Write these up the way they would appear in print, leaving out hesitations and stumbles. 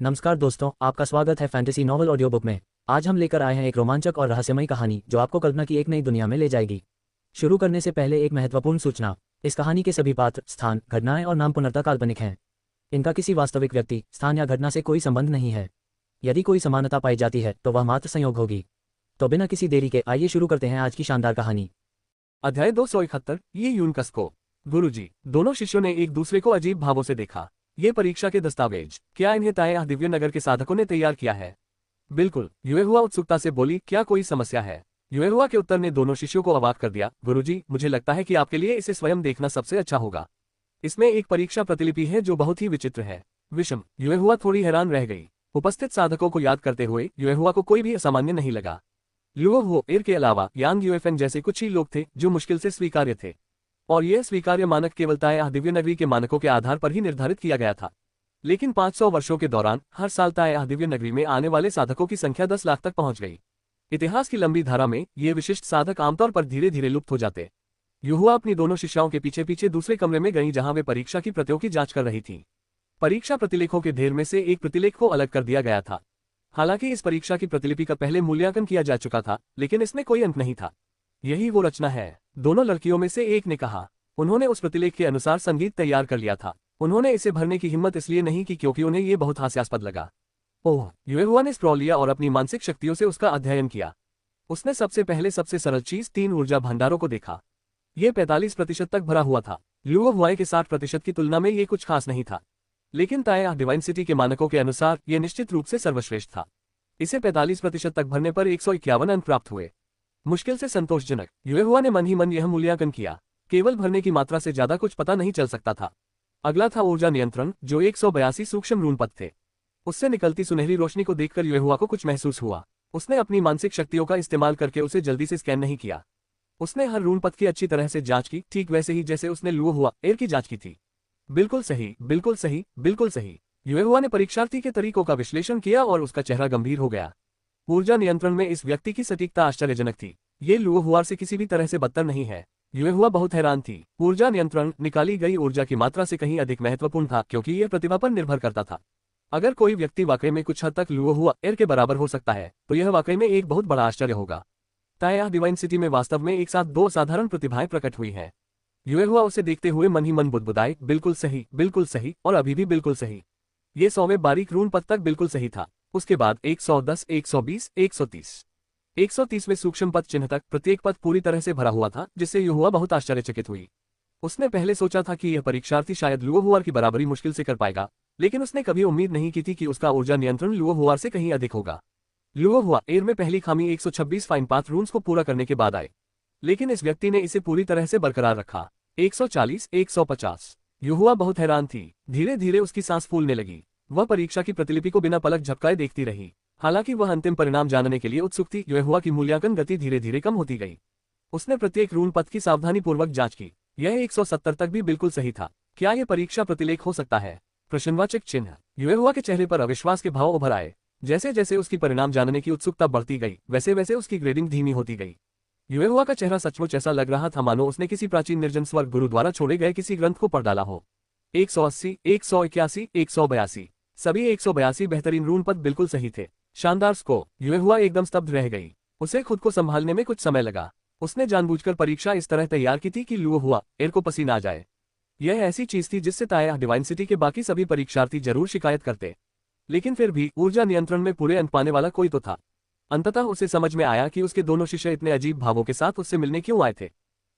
नमस्कार दोस्तों, आपका स्वागत है फैंटेसी नॉवल ऑडियो बुक में। आज हम लेकर आए हैं एक रोमांचक और रहस्यमयी कहानी जो आपको कल्पना की एक नई दुनिया में ले जाएगी। शुरू करने से पहले एक महत्वपूर्ण सूचना। इस कहानी के सभी पात्र, स्थान, घटनाएं और नाम पूर्णतः काल्पनिक हैं। इनका किसी वास्तविक व्यक्ति, स्थान या घटना से कोई संबंध नहीं है। यदि कोई समानता पाई जाती है तो वह मात्र संयोग होगी। तो बिना किसी देरी के आइए शुरू करते हैं आज की शानदार कहानी। अध्याय 271। ये यून कस्को। गुरुजी, दोनों शिष्यों ने एक दूसरे को अजीब भावों से देखा। ये परीक्षा के दस्तावेज, क्या इन्हें ताया दिव्य नगर के साधकों ने तैयार किया है? बिल्कुल, युएहुआ उत्सुकता से बोली। क्या कोई समस्या है? युएहुआ के उत्तर ने दोनों शिष्यों को अवाक कर दिया। गुरुजी, मुझे लगता है कि आपके लिए इसे स्वयं देखना सबसे अच्छा होगा। इसमें एक परीक्षा प्रतिलिपि है जो बहुत ही विचित्र है। विषम। युएहुआ थोड़ी हैरान रह गई। उपस्थित साधकों को याद करते हुए युएहुआ को कोई भी असामान्य नहीं लगा। लुओ एर के अलावा यांग यूएफएन जैसे कुछ ही लोग थे जो मुश्किल से स्वीकार्य थे, और यह स्वीकार्य मानक केवल ताया दिव्य नगरी के मानकों के आधार पर ही निर्धारित किया गया था। लेकिन 500 वर्षों के दौरान हर साल ताया दिव्य नगरी में आने वाले साधकों की संख्या 10 लाख तक पहुंच गई। इतिहास की लंबी धारा में ये विशिष्ट साधक आमतौर पर धीरे धीरे लुप्त हो जाते। युहुआ अपनी दोनों शिष्याओं के पीछे पीछे दूसरे कमरे में गई जहां वे परीक्षा की प्रतियों की जांच कर रही थी। परीक्षा प्रतिलेखों के ढेर में से एक प्रतिलेख को अलग कर दिया गया था। हालांकि इस परीक्षा की प्रतिलिपि का पहले मूल्यांकन किया जा चुका था, लेकिन इसमें कोई अंक नहीं था। यही वो रचना है, दोनों लड़कियों में से एक ने कहा। उन्होंने उस प्रतिलेख के अनुसार संगीत तैयार कर लिया था। उन्होंने इसे भरने की हिम्मत इसलिए नहीं की क्योंकि उन्हें ये बहुत हास्यास्पद लगा। ओह, युएहुआ ने स्क्रॉल लिया और अपनी मानसिक शक्तियों से उसका अध्ययन किया। उसने सबसे पहले सबसे सरल चीज 3 ऊर्जा भंडारों को देखा। ये 45% तक भरा हुआ था। लुओहुआई के 60% की तुलना में ये कुछ खास नहीं था, लेकिन ताया डिवाइन सिटी के मानकों के अनुसार यह निश्चित रूप से सर्वश्रेष्ठ था। इसे 45% तक भरने पर 151 अंक प्राप्त हुए। मुश्किल से संतोषजनक। युएहुआ ने मन ही मन यह मूल्यांकन किया। केवल भरने की मात्रा से ज्यादा कुछ पता नहीं चल सकता था। अगला था ऊर्जा नियंत्रण, जो 182 सूक्ष्म रून पद थे। उससे निकलती सुनहरी रोशनी को देखकर युएहुआ को कुछ महसूस हुआ। उसने अपनी मानसिक शक्तियों का इस्तेमाल करके उसे जल्दी से स्कैन नहीं किया। उसने हर रून पद की अच्छी तरह से जांच की, ठीक वैसे ही जैसे उसने लुओहुआ एर की जांच की थी। बिल्कुल सही, बिल्कुल सही, बिल्कुल सही। युएहुआ ने परीक्षार्थी के तरीकों का विश्लेषण किया और उसका चेहरा गंभीर हो गया। ऊर्जा नियंत्रण में इस व्यक्ति की सटीकता आश्चर्यजनक थी। ये लुओहुआ से किसी भी तरह से बदतर नहीं है। युएहुआ बहुत हैरान थी। ऊर्जा नियंत्रण निकाली गई ऊर्जा की मात्रा से कहीं अधिक महत्वपूर्ण था क्योंकि यह प्रतिभा पर निर्भर करता था। अगर कोई व्यक्ति वाकई में कुछ हद तक लुओहुआ एर के बराबर हो सकता है तो यह वाकई में एक बहुत बड़ा आश्चर्य होगा। ताया डिवाइन सिटी में वास्तव में एक साथ 2 साधारण प्रतिभाएं प्रकट हुई हैं। युएहुआ उसे देखते हुए मन ही मन बुदबुदाए, बिल्कुल सही और अभी भी बिल्कुल सही। ये 100वें बारीक रून पद तक बिल्कुल सही था। उसके बाद 110, 120, 130, 130वें सूक्ष्म पद चिन्ह तक प्रत्येक पद पूरी तरह से भरा हुआ था, जिससे युहुआ बहुत आश्चर्यचकित हुई। उसने पहले सोचा था कि यह परीक्षार्थी शायद लुओहुआर की बराबरी मुश्किल से कर पाएगा, लेकिन उसने कभी उम्मीद नहीं की थी कि उसका ऊर्जा नियंत्रण लुओहुआर से कहीं अधिक होगा। लुओहुआ एर में पहली खामी 126 फाइन पाथ रून्स को पूरा करने के बाद आए, लेकिन इस व्यक्ति ने इसे पूरी तरह से बरकरार रखा। 140, 150। युहुआ बहुत हैरान थी। धीरे धीरे उसकी सांस फूलने लगी। वह परीक्षा की प्रतिलिपि को बिना पलक झपकाए देखती रही। हालांकि वह अंतिम परिणाम जानने के लिए उत्सुक थी। युएहुआ की मूल्यांकन गति धीरे धीरे कम होती गई। उसने प्रत्येक रून पद की सावधानीपूर्वक जांच की। यह 170 तक भी बिल्कुल सही था। क्या यह परीक्षा प्रतिलेख हो सकता है? प्रश्नवाचक चिन्ह। युएहुआ के चेहरे पर अविश्वास के भाव उभर आए। जैसे जैसे उसकी परिणाम जानने की उत्सुकता बढ़ती गई, वैसे वैसे उसकी ग्रेडिंग धीमी होती गई। युएहुआ का चेहरा सचमुच ऐसा लग रहा था मानो उसने किसी प्राचीन निर्जन स्वर्ग गुरु द्वारा छोड़े गए किसी ग्रंथ को पढ़ डाला हो। 180, 181, 182। सभी 182 बेहतरीन रून पद बिल्कुल सही थे। शानदार स्कोर। युएहुआ एकदम स्तब्ध रह गई। उसे खुद को संभालने में कुछ समय लगा। उसने जानबूझकर परीक्षा इस तरह तैयार की थी कि लुओहुआ एर को पसीना आ जाए। यह ऐसी चीज थी जिससे ताया डिवाइन सिटी के बाकी सभी परीक्षार्थी जरूर शिकायत करते, लेकिन फिर भी ऊर्जा नियंत्रण में पूरे अंक पाने वाला कोई तो था। अंततः उसे समझ में आया कि उसके दोनों शिष्य इतने अजीब भावों के साथ उससे मिलने क्यों आए थे।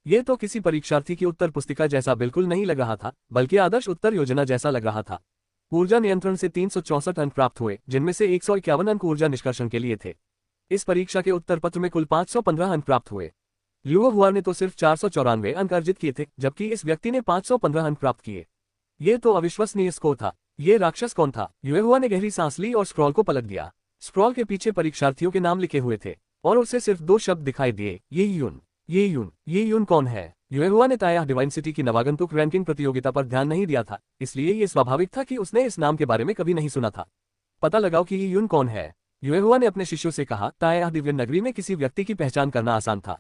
यह तो किसी परीक्षार्थी की उत्तर पुस्तिका जैसा बिल्कुल नहीं लग रहा था, बल्कि आदर्श उत्तर योजना जैसा लग रहा था। ऊर्जा नियंत्रण से 364 अंक प्राप्त हुए, जिनमें से 151 अंक ऊर्जा निष्कर्षण के लिए थे। इस परीक्षा के उत्तर पत्र में कुल 515 अंक प्राप्त हुए। लुओहुआ ने तो सिर्फ 494 अंक अर्जित किए थे, जबकि इस व्यक्ति ने 515 अंक प्राप्त किए। ये तो अविश्वसनीय स्कोर था। ये राक्षस कौन था? युएहुआ ने गहरी सांस ली और स्क्रॉल को पलट दिया। स्क्रॉल के पीछे परीक्षार्थियों के नाम लिखे हुए थे और उसे सिर्फ 2 शब्द दिखाई दिए, ये यून कौन है? युएहुआ ने ताया डिवाइन सिटी की नवागंतुक रैंकिंग प्रतियोगिता पर ध्यान नहीं दिया था, इसलिए ये स्वाभाविक था कि उसने इस नाम के बारे में कभी नहीं सुना था। पता लगाओ कि ये यून कौन है। युएहुआ ने अपने शिष्यों से कहा। ताया दिव्य नगरी में किसी व्यक्ति की पहचान करना आसान था।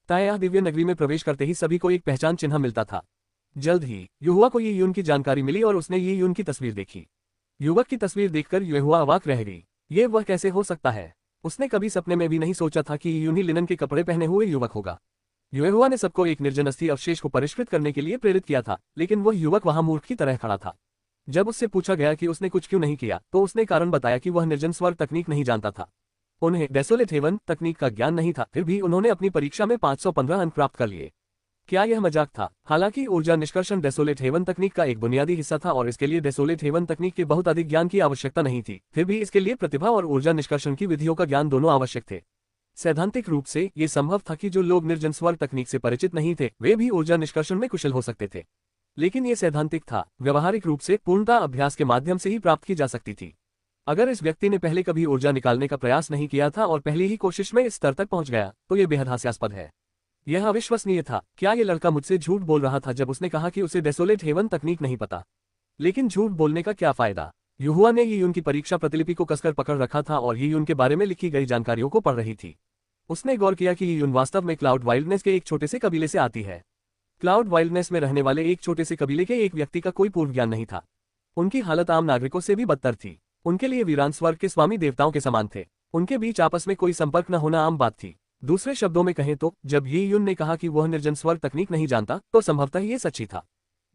ताया दिव्य नगरी में प्रवेश करते ही सभी को एक पहचान चिन्ह मिलता था। जल्द ही युहुआ को ये यून की जानकारी मिली और उसने ये यून की तस्वीर देखी। युवक की तस्वीर देखकर युवा अवाक रह गई। ये वह कैसे हो सकता है? उसने कभी सपने में भी नहीं सोचा था कि यूं ही लिनन के कपड़े पहने हुए युवक होगा। युवा ने सबको एक निर्जन अस्थि अवशेष को परिष्कृत करने के लिए प्रेरित किया था, लेकिन वह युवक वहां मूर्ख की तरह खड़ा था। जब उससे पूछा गया कि उसने कुछ क्यों नहीं किया, तो उसने कारण बताया कि वह निर्जन स्वर्ग तकनीक नहीं जानता था। उन्हें डेसोलेट हेवन तकनीक का ज्ञान नहीं था, फिर भी उन्होंने अपनी परीक्षा में 515 अंक प्राप्त कर लिए। क्या यह मजाक था? हालांकि ऊर्जा निष्कर्षण डेसोलेट हेवन तकनीक का एक बुनियादी हिस्सा था और इसके लिए डेसोलेट हेवन तकनीक के बहुत अधिक ज्ञान की आवश्यकता नहीं थी, फिर भी इसके लिए प्रतिभा और ऊर्जा निष्कर्षण की विधियों का ज्ञान दोनों आवश्यक थे। सैद्धांतिक रूप से ये संभव था कि जो लोग निर्जन स्वर्ग तकनीक से परिचित नहीं थे वे भी ऊर्जा निष्कर्षण में कुशल हो सकते थे, लेकिन ये सैद्धांतिक था, व्यवहारिक रूप से पूर्णता अभ्यास के माध्यम से ही प्राप्त की जा सकती थी। अगर इस व्यक्ति ने पहले कभी ऊर्जा निकालने का प्रयास नहीं किया था और पहली ही कोशिश में इस स्तर तक पहुंच गया, तो ये बेहद हास्यास्पद है। यह अविश्वसनीय था। क्या ये लड़का मुझसे झूठ बोल रहा था जब उसने कहा कि उसे डेसोलेट हेवन तकनीक नहीं पता? लेकिन झूठ बोलने का क्या फायदा? युवा ने यी यून की परीक्षा प्रतिलिपि को कसकर पकड़ रखा था और यी यून के बारे में लिखी गई जानकारियों को पढ़ रही थी। उसने गौर किया कि यी यून वास्तव में क्लाउड वाइल्डनेस के एक छोटे से कबीले से आती है। क्लाउड वाइल्डनेस में रहने वाले एक छोटे से कबीले के एक व्यक्ति का कोई पूर्व ज्ञान नहीं था। उनकी हालत आम नागरिकों से भी बदतर थी। उनके लिए वीरान स्वर्ग के स्वामी देवताओं के समान थे। उनके बीच आपस में कोई संपर्क न होना आम बात थी। दूसरे शब्दों में कहें तो जब यी यून ने कहा कि वह निर्जन स्वर्ग तकनीक नहीं जानता, तो संभवतः ये सच ही था।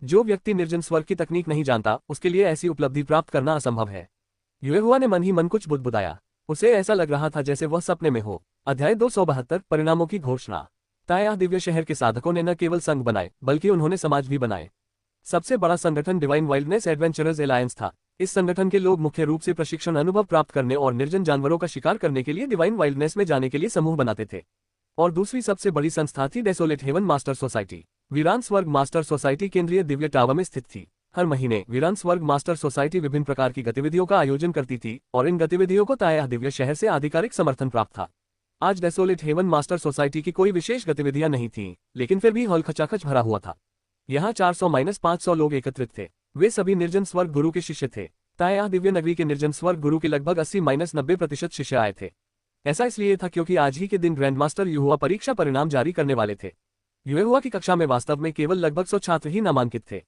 जो व्यक्ति निर्जन स्वर्ग की तकनीक नहीं जानता, उसके लिए ऐसी उपलब्धि प्राप्त करना असंभव है। युवा ने मन ही मन कुछ बुदबुदाया। उसे ऐसा लग रहा था जैसे वह सपने में हो। अध्याय 272 परिणामों की घोषणा। ताया दिव्य शहर के साधकों ने न केवल संघ बनाए, बल्कि उन्होंने समाज भी बनाए। सबसे बड़ा संगठन डिवाइन वाइल्डनेस एडवेंचरर्स एलायंस था। इस संगठन के लोग मुख्य रूप से प्रशिक्षण अनुभव प्राप्त करने और निर्जन जानवरों का शिकार करने के लिए डिवाइन वाइल्डनेस में जाने के लिए समूह बनाते थे। और दूसरी सबसे बड़ी संस्था थी डेसोलेट हेवन मास्टर सोसाइटी। वीरान स्वर्ग मास्टर सोसाइटी केंद्रीय दिव्य टावर में स्थित थी। हर महीने वीरान स्वर्ग मास्टर सोसाइटी विभिन्न प्रकार की गतिविधियों का आयोजन करती थी और इन गतिविधियों को ताया दिव्य शहर से आधिकारिक समर्थन प्राप्त था। आज डेसोलेट हेवन मास्टर सोसाइटी की कोई विशेष गतिविधियां नहीं थीं, लेकिन फिर भी हॉल खचाखच भरा हुआ था। यहाँ 400-500 लोग एकत्रित थे। वे सभी निर्जन स्वर्ग गुरु के शिष्य थे। ताया दिव्य नगरी के निर्जन स्वर्ग गुरु के लगभग 80-90% शिष्य आए थे। ऐसा इसलिए था क्योंकि आज ही के दिन ग्रैंड मास्टर युवा परीक्षा परिणाम जारी करने वाले थे। युवा की कक्षा में वास्तव में केवल लगभग 100 छात्र ही नामांकित थे।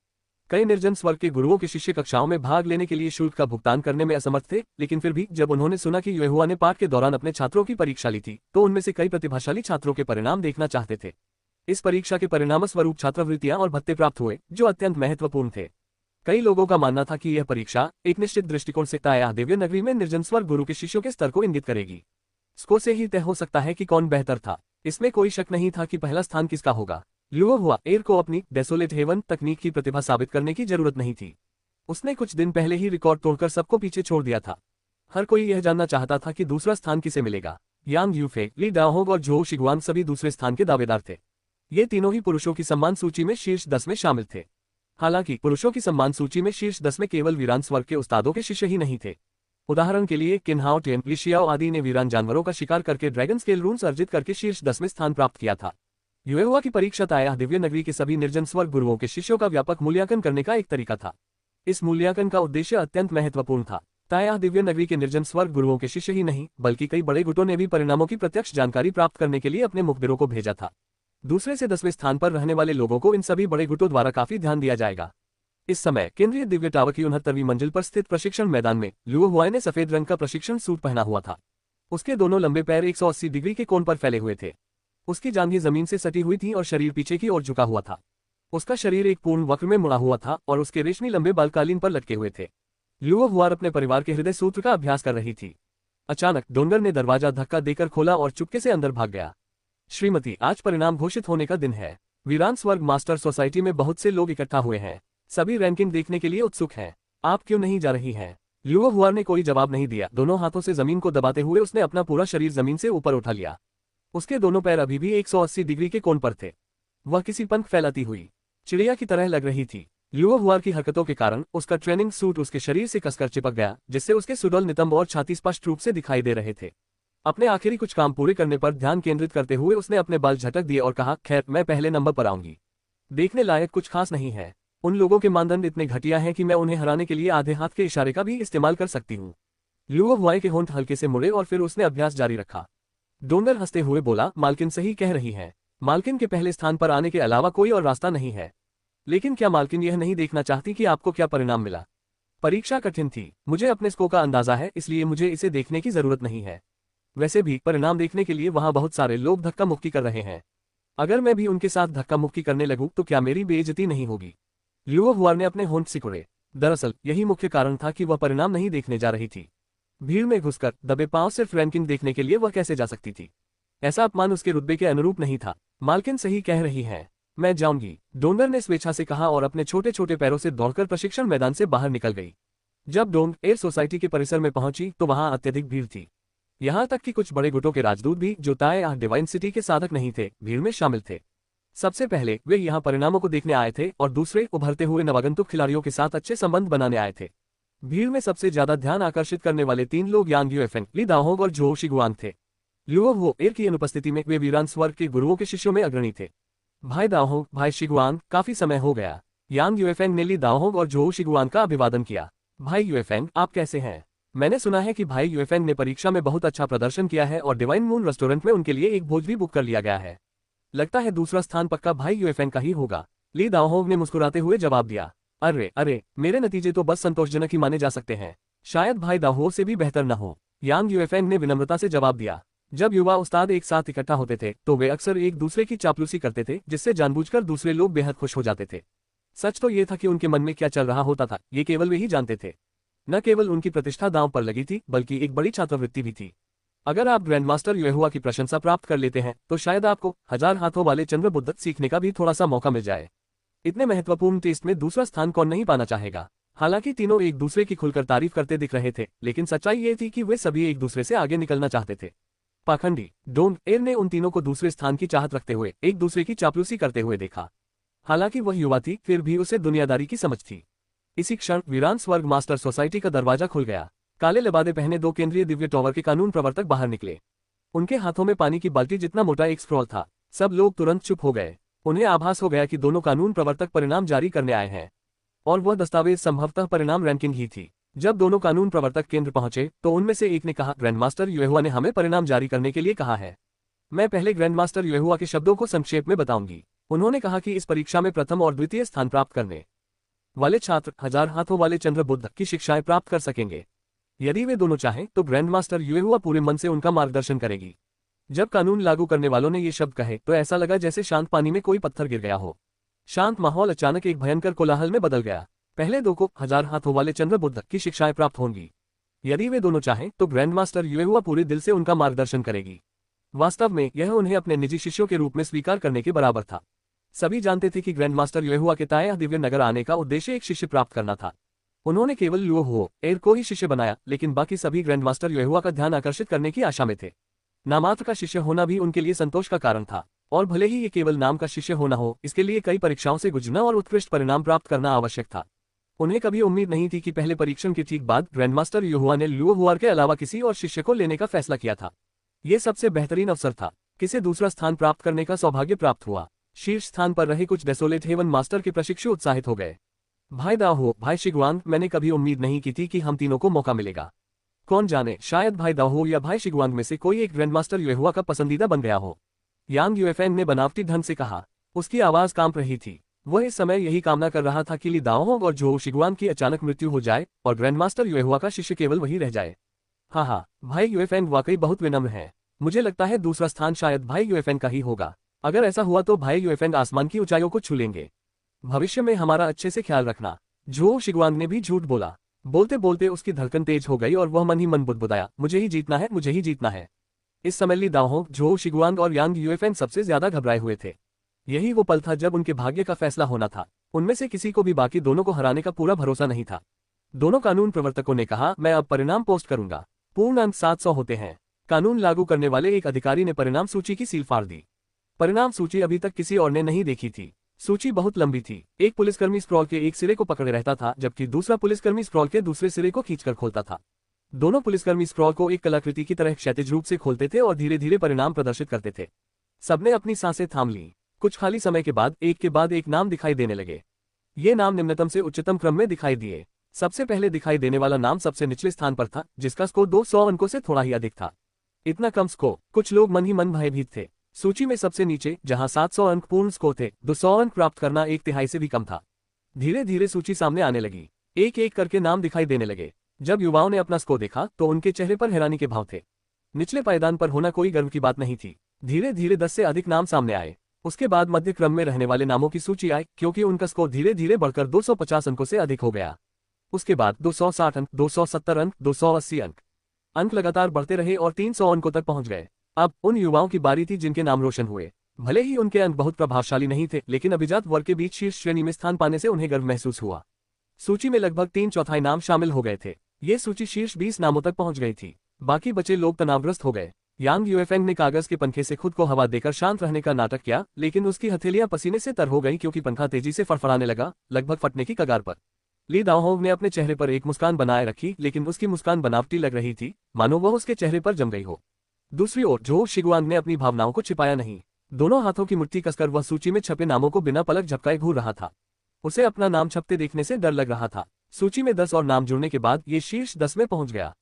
कई निर्जन स्वर्ग के गुरुओं के शिष्य कक्षाओं में भाग लेने के लिए शुल्क का भुगतान करने में असमर्थ थे, लेकिन फिर भी जब उन्होंने सुना कि युवा ने पाठ के दौरान अपने छात्रों की परीक्षा ली थी, तो उनमें से कई प्रतिभाशाली छात्रों के परिणाम देखना चाहते थे। इस परीक्षा के परिणामस्वरूप छात्रवृत्तियां और भत्ते प्राप्त हुए, जो अत्यंत महत्वपूर्ण थे। कई लोगों का मानना था कि यह परीक्षा एक निश्चित दृष्टिकोण से ताया दिव्य नगरी में निर्जन स्वर्ग गुरु के शिष्यों के स्तर को इंगित करेगी। स्कोर से ही तय हो सकता है कि कौन बेहतर था। इसमें कोई शक नहीं था कि पहला स्थान किसका होगा। युवा एयर को अपनी डेसोलेट हेवन तकनीक की प्रतिभा साबित करने की जरूरत नहीं थी। उसने कुछ दिन पहले ही रिकॉर्ड तोड़कर सबको पीछे छोड़ दिया था। हर कोई यह जानना चाहता था कि दूसरा स्थान किसे मिलेगा। यांग यूफे, ली डाओहोग और झो शिगुआन सभी दूसरे स्थान के दावेदार थे। ये तीनों ही पुरुषों की सम्मान सूची में शीर्ष 10 में शामिल थे। हालांकि पुरुषों की सम्मान सूची में शीर्ष 10 में केवल वीरान स्वर्ग के उस्तादों के शिष्य ही नहीं थे। उदाहरण के लिए किन्हाओ टेन, लिशियाओ आदि ने वीरान जानवरों का शिकार करके ड्रैगन स्केल रून्स अर्जित करके शीर्ष 10 में स्थान प्राप्त किया था। युवा की परीक्षा ताया दिव्य नगरी के सभी निर्जन स्वर्ग गुरुओं के शिष्यों का व्यापक मूल्यांकन करने का एक तरीका था। इस मूल्यांकन का उद्देश्य अत्यंत महत्वपूर्ण था। ताया दिव्य नगरी के निर्जन स्वर्ग गुरुओं के शिष्य ही नहीं, बल्कि कई बड़े गुटों ने भी परिणामों की प्रत्यक्ष जानकारी प्राप्त करने के लिए अपने मुखबिरों को भेजा था। दूसरे से 10वें स्थान पर रहने वाले लोगों को इन सभी बड़े गुटों द्वारा काफी ध्यान दिया जाएगा। इस समय केंद्रीय दिव्य टावर की 69वीं मंजिल पर स्थित प्रशिक्षण मैदान में युवा ने सफेद रंग का प्रशिक्षण सूट पहना हुआ था। उसके दोनों लंबे पैर 180 डिग्री के कोण पर फैले हुए थे। उसकी जांघें जमीन से सटी हुई थी और शरीर पीछे की ओर झुका हुआ था। उसका शरीर एक पूर्ण वक्र में मुड़ा हुआ था और उसके रेशमी लंबे बाल कालीन पर लटके हुए थे। युवा अपने परिवार के हृदय सूत्र का अभ्यास कर रही थी। अचानक डोंगर ने दरवाजा धक्का देकर खोला और चुपके से अंदर भाग गया। श्रीमती, आज परिणाम घोषित होने का दिन है। वीरान स्वर्ग मास्टर सोसाइटी में बहुत से लोग इकट्ठा हुए हैं। सभी रैंकिंग देखने के लिए उत्सुक हैं। आप क्यों नहीं जा रही हैं? युवा ने कोई जवाब नहीं दिया। दोनों हाथों से जमीन को दबाते हुए उसने अपना पूरा शरीर जमीन से ऊपर उठा लिया। उसके दोनों पैर अभी भी 180 डिग्री के कोण पर थे। वह किसी पंख फैलाती हुई चिड़िया की तरह लग रही थी। युवा की हरकतों के कारण उसका ट्रेनिंग सूट उसके शरीर से कसकर चिपक गया, जिससे उसके सुडौल नितंब और छाती स्पष्ट रूप से दिखाई दे रहे थे। अपने आखिरी कुछ काम पूरे करने पर ध्यान केंद्रित करते हुए उसने अपने बाल झटक दिए और कहा, खैर, मैं पहले नंबर पर आऊंगी। देखने लायक कुछ खास नहीं है। उन लोगों के मानदंड इतने घटिया हैं कि मैं उन्हें हराने के लिए आधे हाथ के इशारे का भी इस्तेमाल कर सकती हूँ। युवा के होंठ हल्के से मुड़े और फिर उसने अभ्यास जारी रखा। डोंगर हंसते हुए बोला, मालकिन सही कह रही है। मालकिन के पहले स्थान पर आने के अलावा कोई और रास्ता नहीं है। लेकिन क्या मालकिन यह नहीं देखना चाहती कि आपको क्या परिणाम मिला? परीक्षा कठिन थी, मुझे अपने स्कोर का अंदाजा है, इसलिए मुझे इसे देखने की जरूरत नहीं है। वैसे भी परिणाम देखने के लिए वहां बहुत सारे लोग धक्का मुक्की कर रहे हैं। अगर मैं भी उनके साथ धक्का मुक्की करने लगूं तो क्या मेरी बेइज्जती नहीं होगी? लियो हुआर ने अपने होंठ सिकुड़े। दरअसल यही मुख्य कारण था कि वह परिणाम नहीं देखने जा रही थी। भीड़ में घुसकर दबे पांव सिर्फ रैंकिंग देखने के लिए वह कैसे जा सकती थी? ऐसा अपमान उसके रुतबे के अनुरूप नहीं था। मालकिन सही कह रही है, मैं जाऊंगी, डोंगर ने स्वेच्छा से कहा और अपने छोटे छोटे पैरों से दौड़कर प्रशिक्षण मैदान से बाहर निकल गई। जब डोंग एयर सोसाइटी के परिसर में पहुंची तो वहां अत्यधिक भीड़ थी। यहां तक कि कुछ बड़े गुटों के राजदूत भी, जो ताए डिवाइन सिटी के साधक नहीं थे, भीड़ में शामिल थे। सबसे पहले वे यहां परिणामों को देखने आए थे और दूसरे उभरते हुए नवागंतुक खिलाड़ियों के साथ अच्छे संबंध बनाने आए थे। भीड़ में सबसे ज्यादा ध्यान आकर्षित करने वाले 3 लोग यांग यूएफेंग, ली दाओहोंग और झोउ शिगुआंग थे। लियो हुओ एर की अनुपस्थिति में वे वीरान स्वर्ग के गुरुओं के शिष्यों में अग्रणी थे। भाई दाओहोंग, भाई शिगुआंग, काफी समय हो गया। यांग यूएफेंग ने ली दाओहोंग और झोउ शिगुआंग का अभिवादन किया। भाई यूएफेंग, आप कैसे हैं? मैंने सुना है कि भाई यूएफेंग ने परीक्षा में बहुत अच्छा प्रदर्शन किया है और डिवाइन मून रेस्टोरेंट में उनके लिए एक भोज भी बुक कर लिया गया है। लगता है दूसरा स्थान पक्का भाई यूएफेंग का ही होगा। ली दाओहोंग ने मुस्कुराते हुए जवाब दिया। अरे अरे, मेरे नतीजे तो बस संतोषजनक ही माने जा सकते हैं, शायद भाई दाओहो से भी बेहतर न हो, यांग यूएफेंग ने विनम्रता से जवाब दिया। जब युवा उस्ताद एक साथ इकट्ठा होते थे तो वे अक्सर एक दूसरे की चापलूसी करते थे, जिससे जानबूझकर दूसरे लोग बेहद खुश हो जाते थे। सच तो ये था कि उनके मन में क्या चल रहा होता था ये केवल वे ही जानते थे। न केवल उनकी प्रतिष्ठा दांव पर लगी थी, बल्कि एक बड़ी छात्रवृत्ति भी थी। अगर आप ग्रैंड मास्टर युएहुआ की प्रशंसा प्राप्त कर लेते हैं तो शायद आपको 1000 हाथों वाले चंद्रबुद्ध सीखने का भी थोड़ा सा मौका मिल जाए। इतने महत्वपूर्ण टेस्ट में दूसरा स्थान कौन नहीं पाना चाहेगा? हालांकि तीनों एक दूसरे की खुलकर तारीफ करते दिख रहे थे, लेकिन सच्चाई ये थी कि वे सभी एक दूसरे से आगे निकलना चाहते थे। पाखंडी डोंग एर ने उन तीनों को दूसरे स्थान की चाहत रखते हुए एक दूसरे की चापलूसी करते हुए देखा। हालांकि वह युवा थी, फिर भी उसे दुनियादारी की समझ थी। इसी क्षण वीरान स्वर्ग मास्टर सोसाइटी का दरवाजा खुल गया। काले लिबादे पहने 2 केंद्रीय दिव्य टॉवर के कानून प्रवर्तक बाहर निकले। उनके हाथों में पानी की बाल्टी जितना मोटा एक स्क्रॉल था। सब लोग तुरंत चुप हो गए। उन्हें आभास हो गया कि दोनों कानून प्रवर्तक परिणाम जारी करने आए हैं, और वह दस्तावेज संभवतः परिणाम रैंकिंग ही थी। जब दोनों कानून प्रवर्तक केंद्र पहुंचे तो उनमें से एक ने कहा, ग्रैंड मास्टर युएहुआ ने हमें परिणाम जारी करने के लिए कहा है। मैं पहले ग्रैंड मास्टर युएहुआ के शब्दों को संक्षेप में बताऊंगी। उन्होंने कहा कि इस परीक्षा में प्रथम और द्वितीय स्थान प्राप्त करने वाले छात्र 1000 हाथों वाले चंद्रबुद्ध की शिक्षाएं प्राप्त कर सकेंगे। यदि वे दोनों चाहें तो ग्रैंड मास्टर युएहुआ पूरे मन से उनका मार्गदर्शन करेगी। जब कानून लागू करने वालों ने ये शब्द कहे तो ऐसा लगा जैसे शांत पानी में कोई पत्थर गिर गया हो। शांत माहौल अचानक एक भयंकर कोलाहल में बदल गया। पहले 2 को 1000 हाथों वाले चंद्रबुद्ध की शिक्षाएं प्राप्त होंगी। यदि वे दोनों चाहें तो ग्रैंड मास्टर युएहुआ पूरे दिल से उनका मार्गदर्शन करेगी। वास्तव में यह उन्हें अपने निजी शिष्यों के रूप में स्वीकार करने के बराबर था। सभी जानते थे कि ग्रैंड मास्टर युएहुआ के ताए दिव्य नगर आने का उद्देश्य एक शिष्य प्राप्त करना था। उन्होंने केवल लियो हुओ एर को ही शिष्य बनाया, लेकिन बाकी सभी ग्रैंड मास्टर युएहुआ का ध्यान आकर्षित करने की आशा में थे। नामात्र का शिष्य होना भी उनके लिए संतोष का कारण था, और भले ही ये केवल नाम का शिष्य होना हो, इसके लिए कई परीक्षाओं से गुजरना और उत्कृष्ट परिणाम प्राप्त करना आवश्यक था। उन्हें कभी उम्मीद नहीं थी कि पहले परीक्षण के ठीक बाद ग्रैंड मास्टर युएहुआ ने लियो हुआर के अलावा किसी और शिष्य को लेने का फैसला किया था। ये सबसे बेहतरीन अवसर था। किसे दूसरा स्थान प्राप्त करने का सौभाग्य प्राप्त हुआ। शीर्ष स्थान पर रहे कुछ डेसोलेट हेवन मास्टर के प्रशिक्षु उत्साहित हो गए। भाई दाओहो, भाई शिगुआंग, मैंने कभी उम्मीद नहीं की थी कि हम तीनों को मौका मिलेगा। कौन जाने, शायद भाई दाओहो या भाई शिगुआंग में से कोई एक ग्रैंड मास्टर युएहुआ का पसंदीदा बन गया हो। यांग यूएफेंग ने बनावटी ढंग से कहा। उसकी आवाज कांप रही थी। वह इस समय यही कामना कर रहा था कि ली दाओहो और झोउ शिगुआंग की अचानक मृत्यु हो जाए और ग्रैंड मास्टर युएहुआ का शिष्य केवल वही रह जाए। हाँ, भाई यूएफेंग वाकई बहुत विनम्र है। मुझे लगता है दूसरा स्थान शायद भाई यूएफेंग का ही होगा। अगर ऐसा हुआ तो भाई यूएफेंग आसमान की ऊंचाइयों को छू लेंगे। भविष्य में हमारा अच्छे से ख्याल रखना। झोउ शिगुआंग ने भी झूठ बोला। बोलते बोलते उसकी धड़कन तेज हो गई और वह मन ही मन बुदबुदाया, मुझे ही जीतना है, मुझे ही जीतना है। इस समय ली दाओहो, झोउ शिगुआंग और यांग यूएफेंग सबसे ज्यादा घबराए हुए थे। यही वो पल था जब उनके भाग्य का फैसला होना था। उनमें से किसी को भी बाकी दोनों को हराने का पूरा भरोसा नहीं था। दोनों कानून प्रवर्तकों ने कहा, मैं अब परिणाम पोस्ट करूंगा। पूर्ण अंक 700 होते हैं। कानून लागू करने वाले एक अधिकारी ने परिणाम सूची की सील फाड़ दी। परिणाम सूची अभी तक किसी और ने नहीं देखी थी। सूची बहुत लंबी थी। एक पुलिसकर्मी स्क्रॉल के एक सिरे को पकड़े रहता था, जबकि दूसरा पुलिसकर्मी स्क्रॉल के दूसरे सिरे को खींचकर खोलता था। दोनों पुलिसकर्मी स्क्रॉल को एक कलाकृति की तरह क्षैतिज रूप से खोलते थे और धीरे धीरे परिणाम प्रदर्शित करते थे। सबने अपनी सांसें थाम ली। कुछ खाली समय के बाद एक के बाद एक नाम दिखाई देने लगे। ये नाम निम्नतम से उच्चतम क्रम में दिखाई दिए। सबसे पहले दिखाई देने वाला नाम सबसे निचले स्थान पर था, जिसका स्कोर 200 अंकों से थोड़ा ही अधिक था। इतना कम स्कोर, कुछ लोग मन ही मन भयभीत थे। सूची में सबसे नीचे, जहां 700 अंक पूर्ण स्कोर थे, 200 अंक प्राप्त करना 1/3 से भी कम था। धीरे धीरे सूची सामने आने लगी। एक एक करके नाम दिखाई देने लगे। जब युवाओं ने अपना स्कोर देखा तो उनके चेहरे पर हैरानी के भाव थे। निचले पायदान पर होना कोई गर्व की बात नहीं थी। धीरे धीरे 10 से अधिक नाम सामने आए। उसके बाद मध्य क्रम में रहने वाले नामों की सूची आई, क्योंकि उनका स्कोर धीरे धीरे बढ़कर 250 अंकों से अधिक हो गया। उसके बाद 260 अंक, 270 अंक, 280 अंक। अंक लगातार बढ़ते रहे और 300 अंकों तक पहुंच गए। अब उन युवाओं की बारी थी जिनके नाम रोशन हुए। भले ही उनके अंक बहुत प्रभावशाली नहीं थे, लेकिन अभिजात वर्ग के बीच शीर्ष श्रेणी में स्थान पाने से उन्हें गर्व महसूस हुआ। सूची में लगभग 3/4 नाम शामिल हो गए थे। ये सूची शीर्ष 20 नामों तक पहुंच गई थी। बाकी बचे लोग तनावग्रस्त हो गए। यांग यूएफेंग ने कागज के पंखे से खुद को हवा देकर शांत रहने का नाटक किया, लेकिन उसकी हथेलियां पसीने से तर हो गईं क्योंकि पंखा तेजी से फड़फड़ाने लगा, लगभग फटने की कगार पर। ली दाओहोंग ने अपने चेहरे पर एक मुस्कान बनाए रखी, लेकिन उसकी मुस्कान बनावटी लग रही थी, मानो वह उसके चेहरे पर जम गई हो। दूसरी ओर झोउ शिगुआंग ने अपनी भावनाओं को छिपाया नहीं। दोनों हाथों की मुट्ठी कसकर वह सूची में छपे नामों को बिना पलक झपकाए घूर रहा था। उसे अपना नाम छपते देखने से डर लग रहा था। सूची में 10 और नाम जुड़ने के बाद ये शीर्ष 10 में पहुंच गया।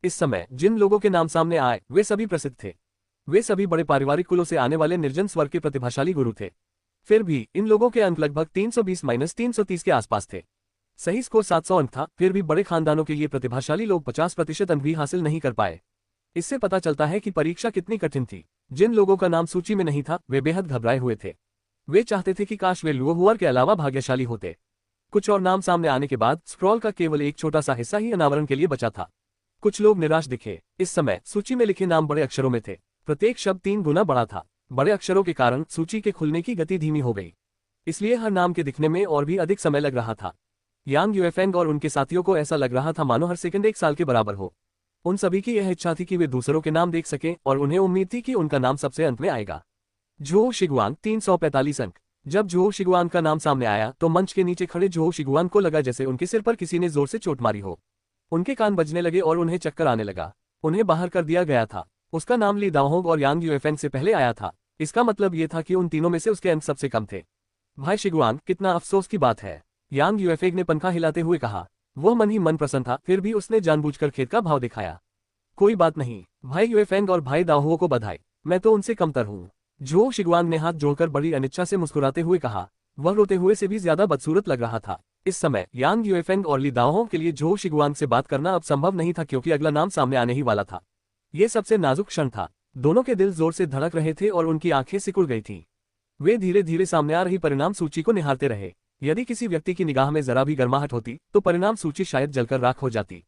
इस समय जिन लोगों के नाम सामने आए वे सभी प्रसिद्ध थे। वे सभी बड़े पारिवारिक कुलों से आने वाले निर्जन स्वर के प्रतिभाशाली गुरु थे। फिर भी इन लोगों के अंक लगभग 320-330 के आसपास थे। सही स्कोर 700 अंक था। फिर भी बड़े खानदानों के ये प्रतिभाशाली लोग 50% अंक भी हासिल नहीं कर पाए। इससे पता चलता है कि परीक्षा कितनी कठिन थी। जिन लोगों का नाम सूची में नहीं था वे बेहद घबराए हुए थे। वे चाहते थे कि काश वे लुओहुआर के अलावा भाग्यशाली होते। कुछ और नाम सामने आने के बाद स्क्रॉल का केवल एक छोटा सा हिस्सा ही अनावरण के लिए बचा था। कुछ लोग निराश दिखे। इस समय सूची में लिखे नाम बड़े अक्षरों में थे। प्रत्येक शब्द 3 गुना बड़ा था। बड़े अक्षरों के कारण सूची के खुलने की गति धीमी हो गई, इसलिए हर नाम के दिखने में और भी अधिक समय लग रहा था। यांग यूएफेंग और उनके साथियों को ऐसा लग रहा था मानो हर सेकंड 1 साल के बराबर हो। उन सभी की यह इच्छा थी कि वे दूसरों के नाम देख सकें और उन्हें उम्मीद थी कि उनका नाम सबसे अंत में आएगा। झोउ शिगुआंग 345 अंक। जब झोउ शिगुआंग का नाम सामने आया तो मंच के नीचे खड़े झोउ शिगुआंग को लगा जैसे उनके सिर पर किसी ने जोर से चोट मारी हो। उनके कान बजने लगे और उन्हें चक्कर आने लगा। उन्हें बाहर कर दिया गया था। उसका नाम ली दाओहोंग और यांग यूएफेंग से पहले आया था। इसका मतलब ये था कि उन तीनों में से उसके अंक सबसे कम थे। भाई शिगुआंग, कितना अफसोस की बात है, यांग यूएफेंग ने पंखा हिलाते हुए कहा। वह मन ही मन प्रसन्न था, फिर भी उसने जानबूझकर खेद का भाव दिखाया। कोई बात नहीं, भाई यूएफेंग और भाई दाओहो को बधाई, मैं तो उनसे कमतर हूँ। झोउ शिगुआंग ने हाथ जोड़कर बड़ी अनिच्छा से मुस्कुराते हुए कहा। वह रोते हुए से भी ज्यादा बदसूरत लग रहा था। इस समय यांग यूएफेंग और ली दाओहोंग के लिए झोउ शिगुआंग से बात करना अब संभव नहीं था, क्योंकि अगला नाम सामने आने ही वाला था। ये सबसे नाजुक क्षण था। दोनों के दिल जोर से धड़क रहे थे और उनकी आंखें सिकुड़ गई थीं। वे धीरे धीरे सामने आ रही परिणाम सूची को निहारते रहे। यदि किसी व्यक्ति की निगाह में जरा भी गर्माहट होती तो परिणाम सूची शायद जलकर राख हो जाती।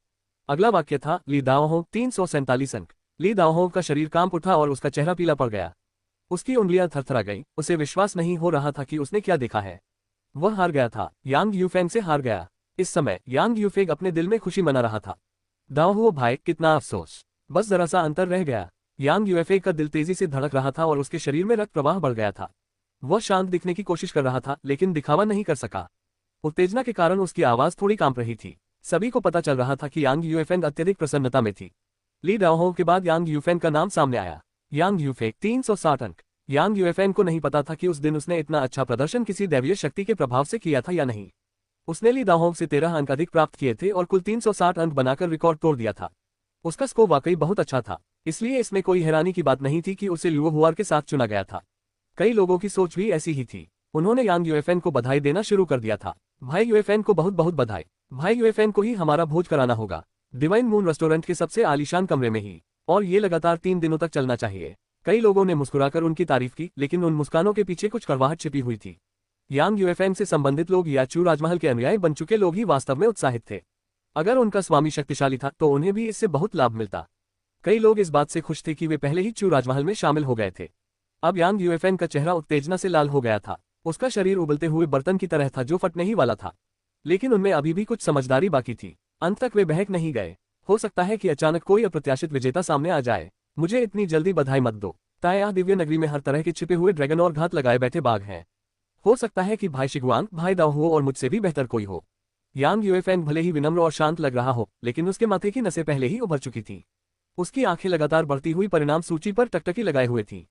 अगला वाक्य था ली दाओहोंग 347 अंक। ली दाओहोंग का शरीर कांप उठा और उसका चेहरा पीला पड़ गया। उसकी उंगलियां थरथरा गईं। उसे विश्वास नहीं हो रहा था कि उसने क्या देखा है। वह हार गया था। यांग यूफेंग से हार गया। इस समय यांग यूफेंग अपने दिल में खुशी मना रहा था। दाओहो भाई, कितना अफसोस, बस जरा सा अंतर रह गया। यांग यूएफेंग का दिल तेजी से धड़क रहा था और उसके शरीर में रक्त प्रवाह बढ़ गया था। वह शांत दिखने की कोशिश कर रहा था, लेकिन दिखावा नहीं कर सका। उत्तेजना के कारण उसकी आवाज थोड़ी कांप रही थी। सभी को पता चल रहा था कि यांग यूएफेंग अत्यधिक प्रसन्नता में थी। ली दाओहो के बाद यांग यूफेंग का नाम सामने आया। यांग यूफेंग 360 अंक। यांग यूएफेंग को नहीं पता था कि उस दिन उसने इतना अच्छा प्रदर्शन किसी दैवीय शक्ति के प्रभाव से किया था या नहीं। उसने ली दाओहो से 13 अंक अधिक प्राप्त किए थे और कुल 360 अंक बनाकर रिकॉर्ड तोड़ दिया था। उसका स्कोर वाकई बहुत अच्छा था, इसलिए इसमें कोई हैरानी की बात नहीं थी कि उसे लुओहुआर के साथ चुना गया था। कई लोगों की सोच भी ऐसी ही थी। उन्होंने यांग यूएफेंग को बधाई देना शुरू कर दिया था। भाई यूएफेंग को बहुत बहुत बधाई। भाई यूएफेंग को ही हमारा भोज कराना होगा, डिवाइन मून रेस्टोरेंट के सबसे आलीशान कमरे में ही, और ये लगातार 3 दिनों तक चलना चाहिए। कई लोगों ने मुस्कुराकर उनकी तारीफ की, लेकिन उन मुस्कानों के पीछे कुछ कड़वाहट छिपी हुई थी। यांग यूएफेंग से संबंधित लोग या चू राजमहल के अनुयायी बन चुके लोग ही वास्तव में उत्साहित थे। अगर उनका स्वामी शक्तिशाली था तो उन्हें भी इससे बहुत लाभ मिलता। कई लोग इस बात से खुश थे कि वे पहले ही चू राजमहल में शामिल हो गए थे। अब यांग यूएफेंग का चेहरा उत्तेजना से लाल हो गया था। उसका शरीर उबलते हुए बर्तन की तरह था जो फटने ही वाला था, लेकिन उनमें अभी भी कुछ समझदारी बाकी थी। अंत तक वे बहक नहीं गए। हो सकता है कि अचानक कोई अप्रत्याशित विजेता सामने आ जाए। मुझे इतनी जल्दी बधाई मत दो। ताया दिव्य नगरी में हर तरह के छिपे हुए ड्रैगन और घात लगाए बैठे बाघ हैं। हो सकता है कि भाई शिगुआंग, भाई दाओहो और मुझसे भी बेहतर कोई हो। यांग यूएफेंग भले ही विनम्र और शांत लग रहा हो, लेकिन उसके माथे की नसें पहले ही उभर चुकी थीं। उसकी आंखें लगातार बढ़ती हुई परिणाम सूची पर टकटकी लगाए हुए थीं।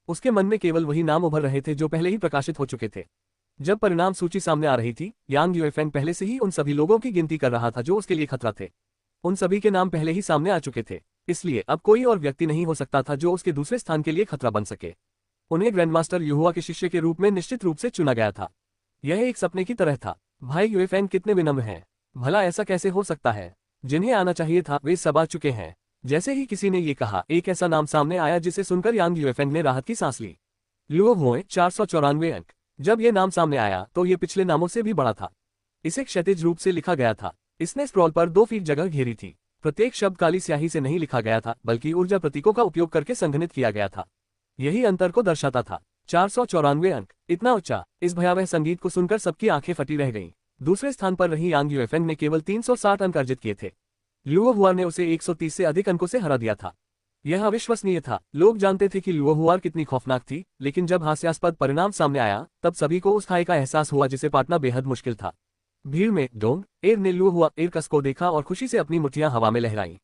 उसके मन में केवल वही नाम उभर रहे थे जो पहले ही प्रकाशित हो चुके थे। जब परिणाम सूची सामने आ रही थी, यांग यूएफेंग पहले से ही उन सभी लोगों की गिनती कर रहा था जो उसके लिए खतरा थे। उन सभी के नाम पहले ही सामने आ चुके थे, इसलिए अब कोई और व्यक्ति नहीं हो सकता था जो उसके दूसरे स्थान के लिए खतरा बन सके। उन्हें ग्रैंडमास्टर युहुआ के शिष्य के रूप में निश्चित रूप से चुना गया था। यह एक सपने की तरह था। भाई यूएफेंग कितने विनम्र हैं। भला ऐसा कैसे हो सकता है? जिन्हें आना चाहिए था वे सब आ चुके हैं। जैसे ही किसी ने ये कहा, एक ऐसा नाम सामने आया जिसे सुनकर यांग यूएफेंग ने राहत की सांस ली। लुओ हुए 494 अंक। जब ये नाम सामने आया तो ये पिछले नामों से भी बड़ा था। इसे क्षैतिज रूप से लिखा गया था। इसने स्क्रॉल पर 2 फीट जगह घेरी थी। प्रत्येक शब्द काली स्याही से नहीं लिखा गया था, बल्कि ऊर्जा प्रतीकों का उपयोग करके संघनित किया गया था। यही अंतर को दर्शाता था। 494 अंक, इतना ऊंचा। इस भयावह संगीत को सुनकर सबकी आंखें फटी रह गईं। दूसरे स्थान पर रही यांग यूएफेंग ने केवल 360 अंक अर्जित किए थे। लुओ हुआ ने उसे 130 से अधिक अंकों से हरा दिया था। यह अविश्वसनीय था। लोग जानते थे कि लुओ हुआ कितनी खौफनाक थी, लेकिन जब हास्यास्पद परिणाम सामने आया तब सभी को उस खाई का एहसास हुआ जिसे पाटना बेहद मुश्किल था। भीड़ में डोंग एर ने लुओ हुआ एरकस को देखा और खुशी से अपनी मुट्ठियां हवा में लहराई,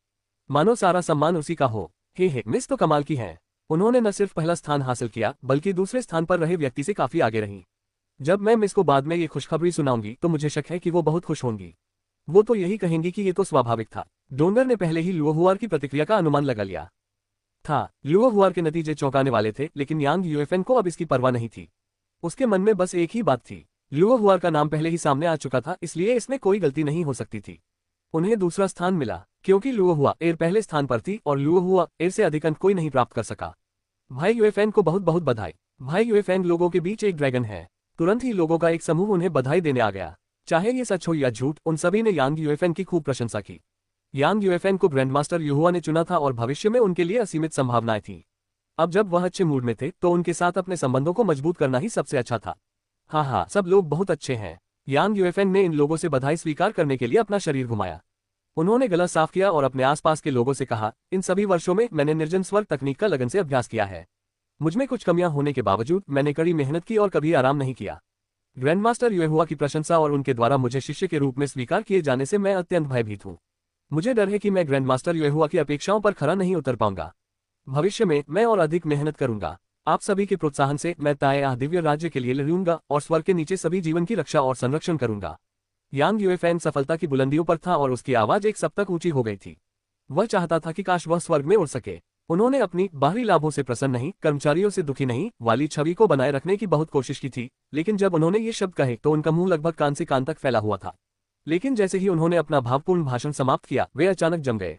मानो सारा सम्मान उसी का हो। हे मिस तो कमाल की है। उन्होंने न सिर्फ पहला स्थान हासिल किया, बल्कि दूसरे स्थान पर रहे व्यक्ति से काफी आगे रही। जब मैं मिस को बाद में ये खुशखबरी सुनाऊंगी तो मुझे शक है कि वो बहुत खुश होंगी। वो तो यही कहेंगी कि ये तो स्वाभाविक था। डोंगर ने पहले ही लुओ हुआर की प्रतिक्रिया का अनुमान लगा लिया था। लुओ हुआर के नतीजे चौंकाने वाले थे, लेकिन यांग यूएफएन को अब इसकी परवाह नहीं थी। उसके मन में बस एक ही बात थी, लुओ हुआर का नाम पहले ही सामने आ चुका था, इसलिए इसमें कोई गलती नहीं हो सकती थी। उन्हें दूसरा स्थान मिला क्योंकि लुओ हुआ एर पहले स्थान पर थी और लुओ हुआ एर से अधिक अंक कोई नहीं प्राप्त कर सका। भाई यूएफएन को बहुत बहुत बधाई। भाई यूएफएन लोगों के बीच एक ड्रैगन है। तुरंत ही लोगों का एक समूह उन्हें बधाई देने आ गया। चाहे ये सच हो या झूठ, उन सभी ने यांग यूएफएन की खूब प्रशंसा की। यांग यूएफएन को ग्रैंडमास्टर युहुआ ने चुना था और भविष्य में उनके लिए असीमित संभावनाएं थीं। अब जब वह अच्छे मूड में थे तो उनके साथ अपने संबंधों को मजबूत करना ही सबसे अच्छा था। हाँ, सब लोग बहुत अच्छे हैं। यांग यूएफएन ने इन लोगों से बधाई स्वीकार करने के लिए अपना शरीर घुमाया। उन्होंने गला साफ किया और अपने आसपास के लोगों से कहा, इन सभी वर्षों में मैंने निर्जन स्वर्ग तकनीक का लगन से अभ्यास किया है। मुझमें कुछ कमियां होने के बावजूद मैंने कड़ी मेहनत की और कभी आराम नहीं किया। ग्रैंडमास्टर युहुआ की प्रशंसा और उनके द्वारा मुझे शिष्य के रूप में स्वीकार किए जाने से मैं अत्यंत भयभीत हूँ। मुझे डर है कि मैं ग्रैंडमास्टर युहुआ की अपेक्षाओं पर खरा नहीं उतर पाऊंगा। भविष्य में मैं और अधिक मेहनत करूंगा। आप सभी के प्रोत्साहन से मैं ताएह दिव्य राज्य के लिए लड़ूंगा और स्वर्ग के नीचे सभी जीवन की रक्षा और संरक्षण करूंगा। यांग यूएफएन सफलता की बुलंदियों पर था और उसकी आवाज एक सब तक ऊंची हो गई थी। वह चाहता था कि काश वह स्वर्ग में उड़ सके। उन्होंने अपनी बाहरी लाभों से प्रसन्न नहीं, कर्मचारियों से दुखी नहीं वाली छवि को बनाए रखने की बहुत कोशिश की थी, लेकिन जब उन्होंने ये शब्द कहे तो उनका मुंह लगभग कान से कान तक फैला हुआ था। लेकिन जैसे ही उन्होंने अपना भावपूर्ण भाषण समाप्त किया, वे अचानक जम गए।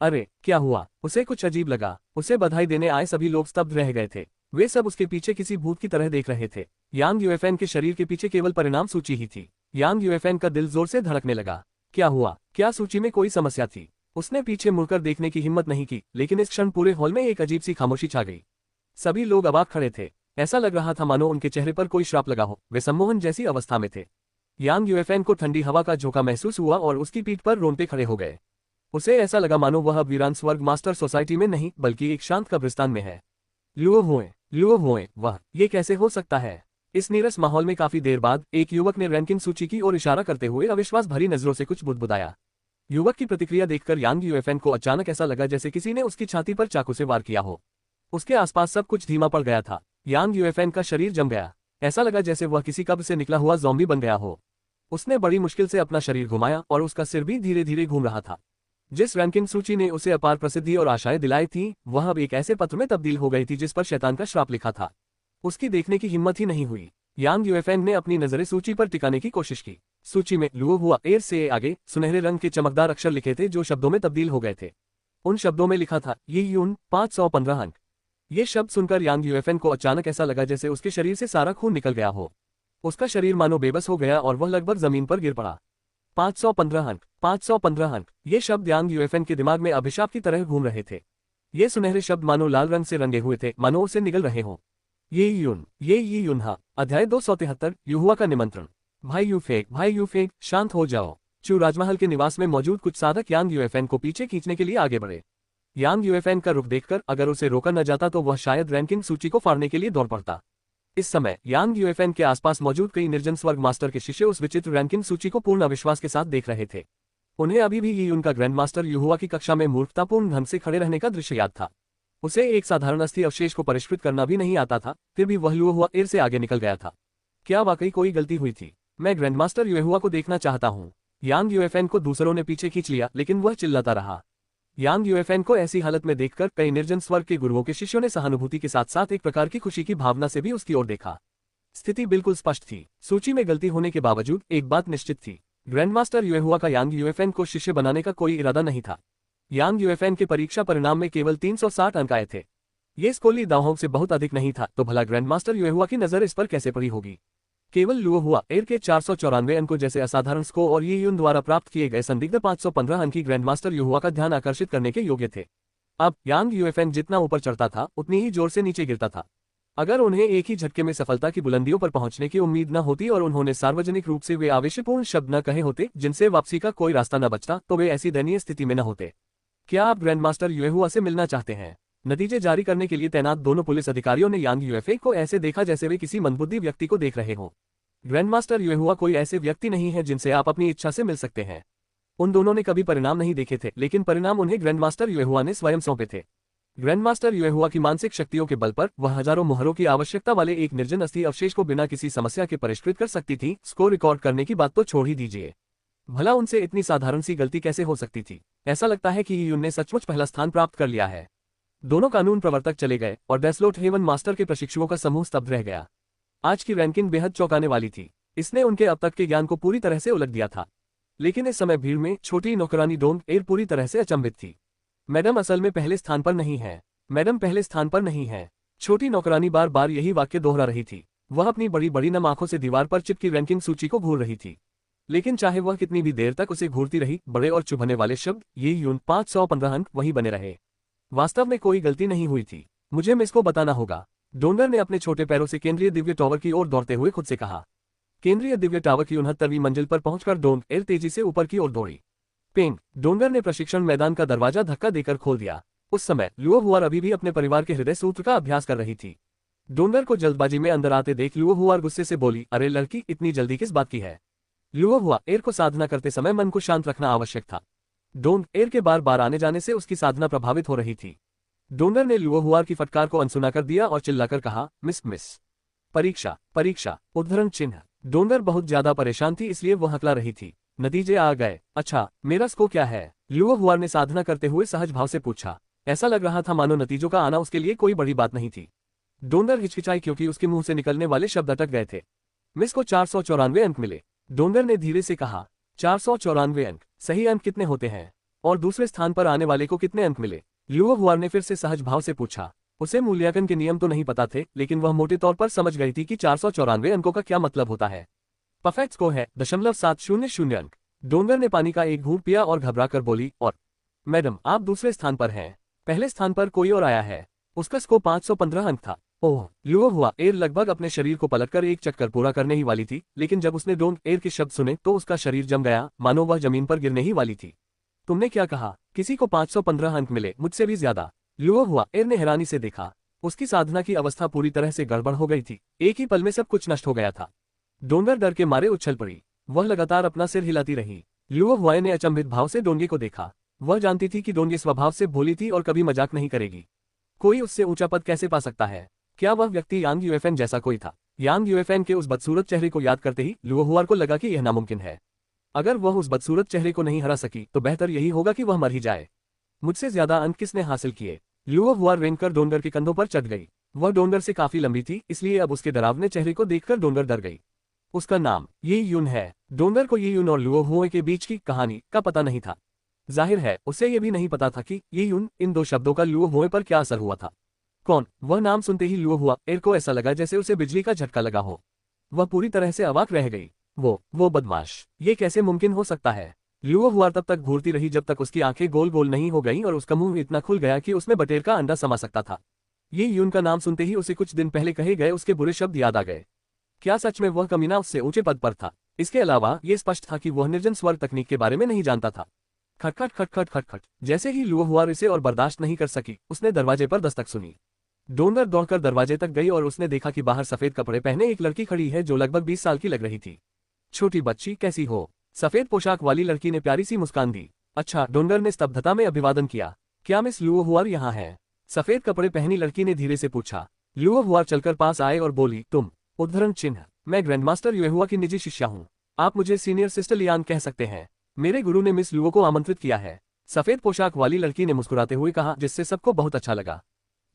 अरे क्या हुआ? उसे कुछ अजीब लगा। उसे बधाई देने आए सभी लोग स्तब्ध रह गए थे। वे सब उसके पीछे किसी भूत की तरह देख रहे थे। यांग यूएफएन के शरीर के पीछे केवल परिणाम सूची ही थी। यांग यूएफएन का दिल जोर से धड़कने लगा। क्या हुआ? क्या सूची में कोई समस्या थी? उसने पीछे मुड़कर देखने की हिम्मत नहीं की, लेकिन इस क्षण पूरे हॉल में एक अजीब सी खामोशी छा गई। सभी लोग अवाक खड़े थे। ऐसा लग रहा था मानो उनके चेहरे पर कोई श्राप लगा हो। वे सम्मोहन जैसी अवस्था में थे। यांग यूएफएन को ठंडी हवा का झोंका महसूस हुआ और उसकी पीठ पर रोंगटे खड़े हो गए। उसे ऐसा लगा मानो वह वीरान स्वर्ग मास्टर सोसाइटी में नहीं, बल्कि एक शांत कब्रिस्तान में है। लुओ हुए, वह ये कैसे हो सकता है? इस नीरस माहौल में काफी देर बाद एक युवक ने रैंकिंग सूची की ओर इशारा करते हुए अविश्वास भरी नजरों से कुछ बुदबुदाया। युवक की प्रतिक्रिया देखकर यांग यूएफएन को अचानक ऐसा लगा जैसे किसी ने उसकी छाती पर चाकू से वार किया हो। उसके आसपास सब कुछ धीमा पड़ गया था। यांग यूएफएन का शरीर जम गया। ऐसा लगा जैसे वह किसी कब्र से निकला हुआ ज़ॉम्बी बन गया हो। उसने बड़ी मुश्किल से अपना शरीर घुमाया और उसका सिर भी धीरे धीरे घूम रहा था। जिस रैंकिंग सूची ने उसे अपार प्रसिद्धि और आशाएं दिलाई थी, वह अब एक ऐसे पत्र में तब्दील हो गई थी जिस पर शैतान का श्राप लिखा था। उसकी देखने की हिम्मत ही नहीं हुई। यांग यूएफएन ने अपनी नजरें सूची पर टिकाने की कोशिश की। सूची में लुओ हुआ एर से आगे सुनहरे रंग के चमकदार अक्षर लिखे थे जो शब्दों में तब्दील हो गए थे। उन शब्दों में लिखा था, ये यून 515 अंक। ये शब्द सुनकर यांग यूएफएन को अचानक ऐसा लगा जैसे उसके शरीर से सारा खून निकल गया हो। उसका शरीर मानो बेबस हो गया और वह लगभग जमीन पर गिर पड़ा। 515 अंक, 515 अंक। ये शब्द यांग यूएफएन के दिमाग में अभिशाप की तरह घूम रहे थे। ये सुनहरे शब्द मानो लाल रंग से रंगे हुए थे, मानो उसे निगल रहे हों। ये यून हा। अध्याय 273, युहुआ का निमंत्रण। भाई यूफेक, शांत हो जाओ। चू राजमहल के निवास में मौजूद कुछ साधक यांग यूएफएन को पीछे खींचने के लिए आगे बढ़े। यांग यूएफएन का रुख देखकर अगर उसे रोका न जाता तो वह शायद रैंकिंग सूची को फाड़ने के लिए दौड़ पड़ता। इस समय यांग यूएफएन के आसपास मौजूद कई निर्जन स्वर्ग मास्टर के शिष्य उस विचित्र रैंकिंग सूची को पूर्ण अविश्वास के साथ देख रहे थे। उन्हें अभी भी ये उनका ग्रैंड मास्टर युहुआ की कक्षा में मूर्खतापूर्ण ढंग से खड़े रहने का दृश्य याद था। उसे एक साधारण अस्थि अवशेष को परिष्कृत करना भी नहीं आता था, फिर भी वह युहुआ एर से आगे निकल गया था। क्या वाकई कोई गलती हुई थी? मैं ग्रैंडमास्टर युहुआ को देखना चाहता हूँ। यांग यूएफएन को दूसरों ने पीछे खींच लिया, लेकिन वह चिल्लाता रहा। यांग यूएफएन को ऐसी हालत में देखकर कई निर्जन स्वर्ग के गुरुओं के शिष्यों ने सहानुभूति के साथ साथ एक प्रकार की खुशी की भावना से भी उसकी ओर देखा। स्थिति बिल्कुल स्पष्ट थी। सूची में गलती होने के बावजूद एक बात निश्चित थी, ग्रैंडमास्टर युएहुआ का यांग यूएफएन को शिष्य बनाने का कोई इरादा नहीं था। यांग यूएफएन के परीक्षा परिणाम में केवल 360 अंक आए थे। ये स्कोली दाहों से बहुत अधिक नहीं था, तो भला ग्रैंडमास्टर युएहुआ की नजर इस पर कैसे पड़ी होगी। केवल लुओहुआ एयर के 494 अंकों जैसे असाधारण स्कोर और ये यून द्वारा प्राप्त किए गए संदिग्ध 515 अंक की ग्रैंडमास्टर युएहुआ का ध्यान आकर्षित करने के योग्य थे। अब यांग यूएफएन जितना ऊपर चढ़ता था उतनी ही जोर से नीचे गिरता था। अगर उन्हें एक ही झटके में सफलता की बुलंदियों पर पहुंचने की उम्मीद न होती और उन्होंने सार्वजनिक रूप से वे आवेशपूर्ण शब्द न कहे होते जिनसे वापसी का कोई रास्ता न बचता, तो वे ऐसी दयनीय स्थिति में न होते। क्या आप ग्रैंडमास्टर युएहुआ से मिलना चाहते हैं? नतीजे जारी करने के लिए तैनात दोनों पुलिस अधिकारियों ने यांग यूएफए को ऐसे देखा जैसे वे किसी मंदबुद्धि व्यक्ति को देख रहे हों। ग्रैंडमास्टर युएहुआ कोई ऐसे व्यक्ति नहीं है जिनसे आप अपनी इच्छा से मिल सकते हैं। उन दोनों ने कभी परिणाम नहीं देखे थे, लेकिन परिणाम उन्हें ग्रैंडमास्टर युएहुआ ने स्वयं सौंपे थे। ग्रैंडमास्टर युएहुआ की मानसिक शक्तियों के बल पर वह हजारों मुहरों की आवश्यकता वाले एक निर्जन अस्थि अवशेष को बिना किसी समस्या के परिष्कृत कर सकती थी। स्कोर रिकॉर्ड करने की बात तो छोड़ ही दीजिए, भला उनसे इतनी साधारण सी गलती कैसे हो सकती थी। ऐसा लगता है कि यून ने सचमुच पहला स्थान प्राप्त कर लिया है। दोनों कानून प्रवर्तक चले गए और डेस्लोट हेवन मास्टर के प्रशिक्षुओं का समूह स्तब्ध रह गया। आज की रैंकिंग बेहद चौंकाने वाली थी। इसने उनके अब तक के ज्ञान को पूरी तरह से उलट दिया था। लेकिन इस समय भीड़ में छोटी नौकरानी डोंग एयर पूरी तरह से अचंभित थी। मैडम असल में पहले स्थान पर नहीं है, मैडम पहले स्थान पर नहीं है। छोटी नौकरानी बार बार यही वाक्य दोहरा रही थी। वह अपनी बड़ी बड़ी नम आंखों से दीवार पर चिपकी रैंकिंग सूची को घूर रही थी, लेकिन चाहे वह कितनी भी देर तक उसे घूरती रही, बड़े और चुभने वाले शब्द ये यून 515 अंक वही बने रहे। वास्तव में कोई गलती नहीं हुई थी। मुझे मिस को बताना होगा। डोंगर ने अपने छोटे पैरों से केंद्रीय दिव्य टावर की ओर दौड़ते हुए खुद से कहा। केंद्रीय दिव्य टावर की 69वीं मंजिल पर पहुंचकर डोंग एयर तेजी से ऊपर की ओर दौड़ी। पेंग, डोंगर ने प्रशिक्षण मैदान का दरवाजा धक्का देकर खोल दिया। उस समय लुओहुआर अभी भी अपने परिवार के हृदय सूत्र का अभ्यास कर रही थी। डोंगर को जल्दबाजी में अंदर आते देख लुओहुआर गुस्से से बोली, अरे लड़की, इतनी जल्दी किस बात की है? लुओहुआ एयर को साधना करते समय मन को शांत रखना आवश्यक था। डोंग एयर के बार बार आने जाने से उसकी साधना प्रभावित हो रही थी। डोंगर ने लुओहुआर की फटकार को अनसुना कर दिया और चिल्लाकर कहा, मिस मिस, परीक्षा परीक्षा उद्धरण चिन्ह। डोंगर बहुत ज्यादा परेशान थी, इसलिए वह हकला रही थी। नतीजे आ गए। अच्छा, मेरा स्कोर क्या है? लुओहुआर ने साधना करते हुए सहज भाव से पूछा। ऐसा लग रहा था मानो नतीजों का आना उसके लिए कोई बड़ी बात नहीं थी। डोंगर हिचकिचाई क्योंकि उसके मुंह से निकलने वाले शब्द अटक गए थे। मिस को 494 अंक मिले। डोंगर ने धीरे से कहा, 494 अंक? सही अंक कितने होते हैं? और दूसरे स्थान पर आने वाले को कितने अंक मिले? लुओहुआर ने फिर से सहज भाव से पूछा। उसे मूल्यांकन के नियम तो नहीं पता थे, लेकिन वह मोटे तौर पर समझ गई थी कि 494 अंकों का क्या मतलब होता है। परफेक्ट स्कोर है 0.700 अंक। डोंगर ने पानी का एक घूंट पिया और घबरा कर बोली, और मैडम, आप दूसरे स्थान पर हैं। पहले स्थान पर कोई और आया है। उसका स्कोर 515 अंक था। ओह! लुओहुआ एयर लगभग अपने शरीर को पलटकर एक चक्कर पूरा करने ही वाली थी, लेकिन जब उसने डोंग एयर के शब्द सुने तो उसका शरीर जम गया, मानो वह जमीन पर गिरने ही वाली थी। तुमने क्या कहा? किसी को 515 अंक मिले, मुझसे भी ज्यादा? लुओहुआ एयर ने हैरानी से देखा। उसकी साधना की अवस्था पूरी तरह से गड़बड़ हो गई थी। एक ही पल में सब कुछ नष्ट हो गया था। डोंगर डर के मारे उछल पड़ी। वह लगातार अपना सिर हिलाती रही। लुओहुआ ने अचंभित भाव से डोंगे को देखा। वह जानती थी कि डोंगे स्वभाव से भोली थी और कभी मजाक नहीं करेगी। कोई उससे ऊंचा पद कैसे पा सकता है? क्या वह व्यक्ति यांग यूएफएन जैसा कोई था? यांग यूएफएन के उस बदसूरत चेहरे को याद करते ही लुओहुआर को लगा कि यह नामुमकिन है। अगर वह उस बदसूरत चेहरे को नहीं हरा सकी तो बेहतर यही होगा कि वह मर ही जाए। मुझसे ज्यादा अंक किसने हासिल किए? लुओहुआर रेंगकर डोंगर के कंधों पर चढ़ गई। वह डोंगर से काफी लंबी थी, इसलिए अब उसके डरावने चेहरे को देखकर डोंगर डर गई। उसका नाम ये यून है। डोंगर को ये यून और लुओहुआ के बीच की कहानी का पता नहीं था। जाहिर है उसे यह भी नहीं पता था कि ये यून इन दो शब्दों का लुओहुआ पर क्या असर हुआ था। कौन? वह नाम सुनते ही लुओहुआ एयर को ऐसा लगा जैसे उसे बिजली का झटका लगा हो। वह पूरी तरह से अवाक रह गई। वो बदमाश, ये कैसे मुमकिन हो सकता है? लुओहुआ तब तक घूरती रही जब तक उसकी आंखें गोल गोल नहीं हो गईं और उसका मुंह इतना खुल गया कि उसमें बटेर का अंडा समा सकता था। ये यून का नाम सुनते ही उसे कुछ दिन पहले कहे गए उसके बुरे शब्द याद आ गए। क्या सच में वह कमीना उससे ऊंचे पद पर था? इसके अलावा ये स्पष्ट था कि वह निर्जन स्वर तकनीक के बारे में नहीं जानता था। खटखट खटखट खटखट। जैसे ही लुओहुआ इसे और बर्दाश्त नहीं कर सकी, उसने दरवाजे पर दस्तक सुनी। डोंगर दौड़कर दरवाजे तक गई और उसने देखा कि बाहर सफेद कपड़े पहने एक लड़की खड़ी है जो लगभग 20 साल की लग रही थी। छोटी बच्ची, कैसी हो? सफेद पोशाक वाली लड़की ने प्यारी सी मुस्कान दी। अच्छा, डोंगर ने स्तब्धता में अभिवादन किया। क्या मिस लुओहुआर यहाँ है? सफेद कपड़े पहनी लड़की ने धीरे से पूछा। लुओहुआर चलकर पास आए और बोली, तुम? उद्धरण चिन्ह, मैं ग्रैंडमास्टर युएहुआ की निजी शिष्या हूँ। आप मुझे सीनियर सिस्टर लियान कह सकते हैं। मेरे गुरु ने मिस लुओ को आमंत्रित किया है। सफेद पोशाक वाली लड़की ने मुस्कुराते हुए कहा, जिससे सबको बहुत अच्छा लगा।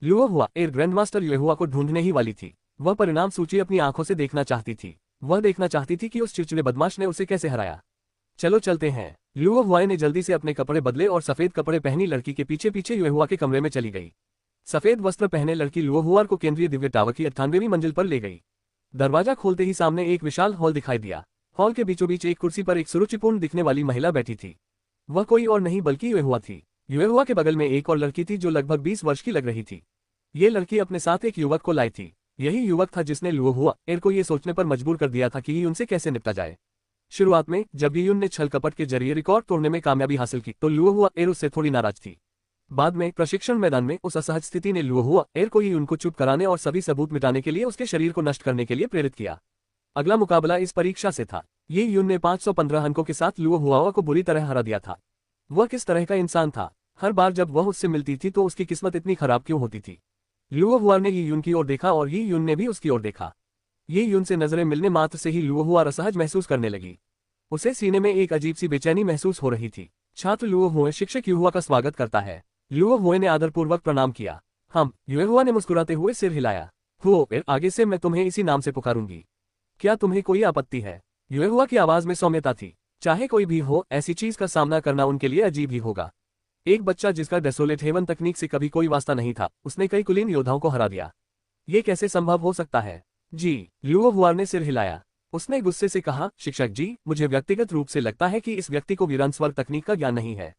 लुओहुआ एयर ग्रैंडमास्टर युएहुआ को ढूंढने ही वाली थी। वह परिणाम सूची अपनी आंखों से देखना चाहती थी। वह देखना चाहती थी कि उस चिड़चिड़े बदमाश ने उसे कैसे हराया। चलो चलते हैं। लुओ हुआ ने जल्दी से अपने कपड़े बदले और सफेद कपड़े पहनी लड़की के पीछे पीछे युए हुआ के कमरे में चली गई। सफेद वस्त्र पहने लड़की लुओ हुआ को केंद्रीय दिव्य टावर की 98वीं मंजिल पर ले गई। दरवाजा खोलते ही सामने एक विशाल हॉल दिखाई दिया। हॉल के बीचों बीच एक कुर्सी पर एक सुरुचिपूर्ण दिखने वाली महिला बैठी थी। वह कोई और नहीं बल्कि युए हुआ थी। युए हुआ के बगल में एक और लड़की थी जो लगभग 20 वर्ष की लग रही थी। ये लड़की अपने साथ एक युवक को लाई थी। यही युवक था जिसने लुओ हुआ एर को ये सोचने पर मजबूर कर दिया था कि ये उनसे कैसे निपटा जाए। शुरुआत में जब यून ने छल कपट के जरिए रिकॉर्ड तोड़ने में कामयाबी हासिल की तो लुओ हुआ एर उससे थोड़ी नाराज थी। बाद में प्रशिक्षण मैदान में उस असहज स्थिति ने लुओ हुआ एर को यून को चुप कराने और सभी सबूत मिटाने के लिए उसके शरीर को नष्ट करने के लिए प्रेरित किया। अगला मुकाबला इस परीक्षा से था। ये यून ने 515 अंकों के साथ लुओ हुआ को बुरी तरह हरा दिया था। वह किस तरह का इंसान था? हर बार जब वह उससे मिलती थी तो उसकी किस्मत इतनी खराब क्यों होती थी? लुओ हुआ ने ये यून की ओर देखा और ये यून ने भी उसकी ओर देखा। ये यून से नजरें मिलने मात्र से ही लुओ हुआ असहज महसूस करने लगी। उसे सीने में एक अजीब सी बेचैनी महसूस हो रही थी। छात्र लुओ हुए शिक्षक युहुआ का स्वागत करता है। लुओ हुए ने आदरपूर्वक प्रणाम किया। युहुआ ने मुस्कुराते हुए सिर हिलाया। आगे से मैं तुम्हें इसी नाम से पुकारूंगी। क्या तुम्हें कोई आपत्ति है? युहुआ की आवाज में सौम्यता थी। चाहे कोई भी हो, ऐसी चीज का सामना करना उनके लिए अजीब ही होगा। एक बच्चा जिसका डेसोलेट हेवन तकनीक से कभी कोई वास्ता नहीं था, उसने कई कुलीन योद्धाओं को हरा दिया। ये कैसे संभव हो सकता है? जी, लुओ हुआ ने सिर हिलाया। उसने गुस्से से कहा, शिक्षक जी, मुझे व्यक्तिगत रूप से लगता है कि इस व्यक्ति को वीरान स्वर्ग तकनीक का ज्ञान नहीं है।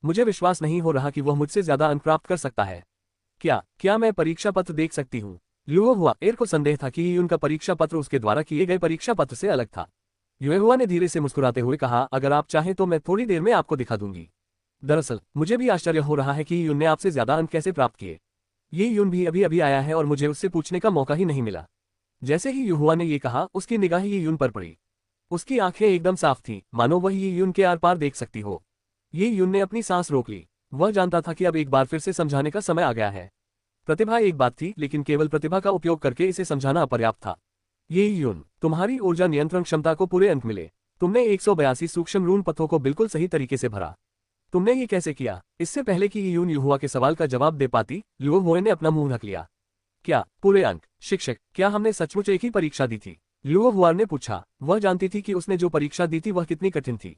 मुझे विश्वास नहीं हो रहा कि वह मुझसे ज्यादा अंक प्राप्त कर सकता है। क्या मैं परीक्षा पत्र देख सकती हूँ? लुओ हुआ एर को संदेह था कि उनका परीक्षा पत्र उसके द्वारा किए गए परीक्षा पत्र से अलग था। युहुआ ने धीरे से मुस्कुराते हुए कहा, अगर आप चाहें तो मैं थोड़ी देर में आपको दिखा दूंगी। दरअसल मुझे भी आश्चर्य हो रहा है कि यून ने आपसे ज्यादा अंक कैसे प्राप्त किए। ये यून भी अभी अभी आया है और मुझे उससे पूछने का मौका ही नहीं मिला। जैसे ही युहुआ ने ये कहा, उसकी निगाह ये यून पर पड़ी। उसकी आंखें एकदम साफ थीं, मानो वह ये यून के आर पार देख सकती हो। ये यून ने अपनी सांस रोक ली। वह जानता था कि अब एक बार फिर से समझाने का समय आ गया है। प्रतिभा एक बात थी, लेकिन केवल प्रतिभा का उपयोग करके इसे समझाना अपर्याप्त था। ये यून, तुम्हारी ऊर्जा नियंत्रण क्षमता को पूरे अंक मिले। तुमने 182 सूक्ष्म रून पथों को बिल्कुल सही तरीके से भरा। तुमने ये कैसे किया? इससे पहले कि यून युहुआ के सवाल का जवाब दे पाती, लुओ हुए ने अपना मुंह ढक लिया। क्या पूरे अंक? शिक्षक, क्या हमने सचमुच एक ही परीक्षा दी थी? लुओ हुआ ने पूछा। वह जानती थी कि उसने जो परीक्षा दी थी वह कितनी कठिन थी।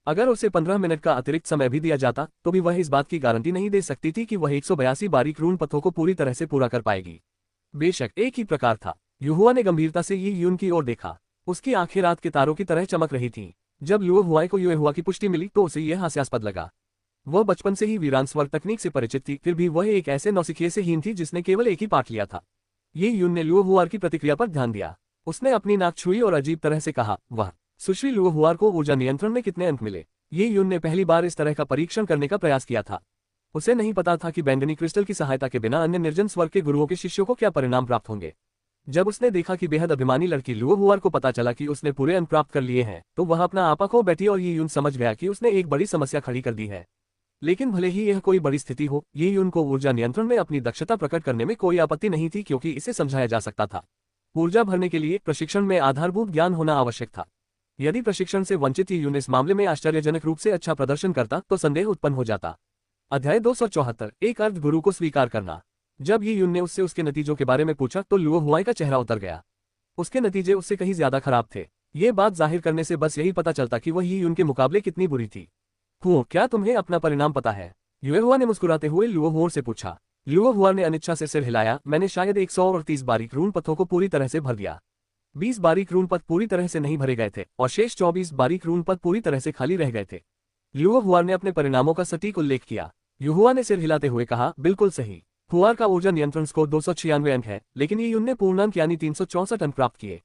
अगर उसे 15 मिनट का अतिरिक्त समय भी दिया जाता तो भी वह इस बात की गारंटी नहीं दे सकती थी कि वह 182 बारीक रून पथों को पूरी तरह से पूरा कर पाएगी। बेशक एक ही प्रकार था। युहुआ ने गंभीरता से ये यून की ओर देखा। उसकी आंखें रात के तारों की तरह चमक रही थीं। जब लुओ हुआ को युहुआ की पुष्टि मिली तो उसे यह हास्यास्पद लगा। वह बचपन से ही वीरान स्वर्ग तकनीक से परिचित थी, फिर भी वह एक ऐसे नौसिखिए से हीन थी जिसने केवल एक ही पाठ लिया था। ये यून ने लुओ हुआ की प्रतिक्रिया पर ध्यान दिया। उसने अपनी नाक छुई और अजीब तरह से कहा, वाह, सुश्री लुओ हुआ को ऊर्जा नियंत्रण में कितने अंक मिले? ये यून ने पहली बार इस तरह का परीक्षण करने का प्रयास किया था। उसे नहीं पता था कि बैंगनी क्रिस्टल की सहायता के बिना अन्य निर्जन स्वर्ग के गुरुओं के शिष्यों को क्या परिणाम प्राप्त होंगे। जब उसने देखा कि बेहद अभिमानी लड़की लुओ हुआ को पता चला कि उसने पूरे अंक प्राप्त कर लिए हैं, तो वह अपना आपा खो बैठी और ये यून समझ गया कि उसने एक बड़ी समस्या खड़ी कर दी है। लेकिन भले ही यह कोई बड़ी स्थिति हो, ये यून को ऊर्जा नियंत्रण में अपनी दक्षता प्रकट करने में कोई आपत्ति नहीं थी, क्योंकि इसे समझाया जा सकता था। ऊर्जा भरने के लिए प्रशिक्षण में आधारभूत ज्ञान होना आवश्यक था। यदि प्रशिक्षण से वंचित ये यून इस मामले में आश्चर्यजनक रूप से अच्छा प्रदर्शन करता तो संदेह उत्पन्न हो जाता। अध्याय 274, एक अर्ध गुरु को स्वीकार करना। जब ये यून ने उससे उसके नतीजों के बारे में पूछा तो लुओ हुआ का चेहरा उतर गया। उसके नतीजे उससे कहीं ज्यादा खराब थे। ये बात जाहिर करने से बस यही पता चलता कि वह ये यून के मुकाबले कितनी बुरी थी। क्या तुम्हें अपना परिणाम पता है? युहुआ ने मुस्कुराते हुए लुओ हुआ से पूछा। लुओ हुआ ने अनिच्छा से सिर हिलाया। मैंने शायद 138 बारीक रून पथों को पूरी तरह से भर दिया। 20 बारीक रून पथ पूरी तरह से नहीं भरे गए थे और शेष 24 बारीक रून पथ पूरी तरह से खाली रह गए थे। लुओ हुआ ने अपने परिणामों का सटीक उल्लेख किया। युहुआ ने सिर हिलाते हुए कहा, बिल्कुल सही। हुआर का ऊर्जा नियंत्रण स्कोर 296 अंक है, लेकिन ये यून ने पूर्णांक यानी 364 अंक प्राप्त किए।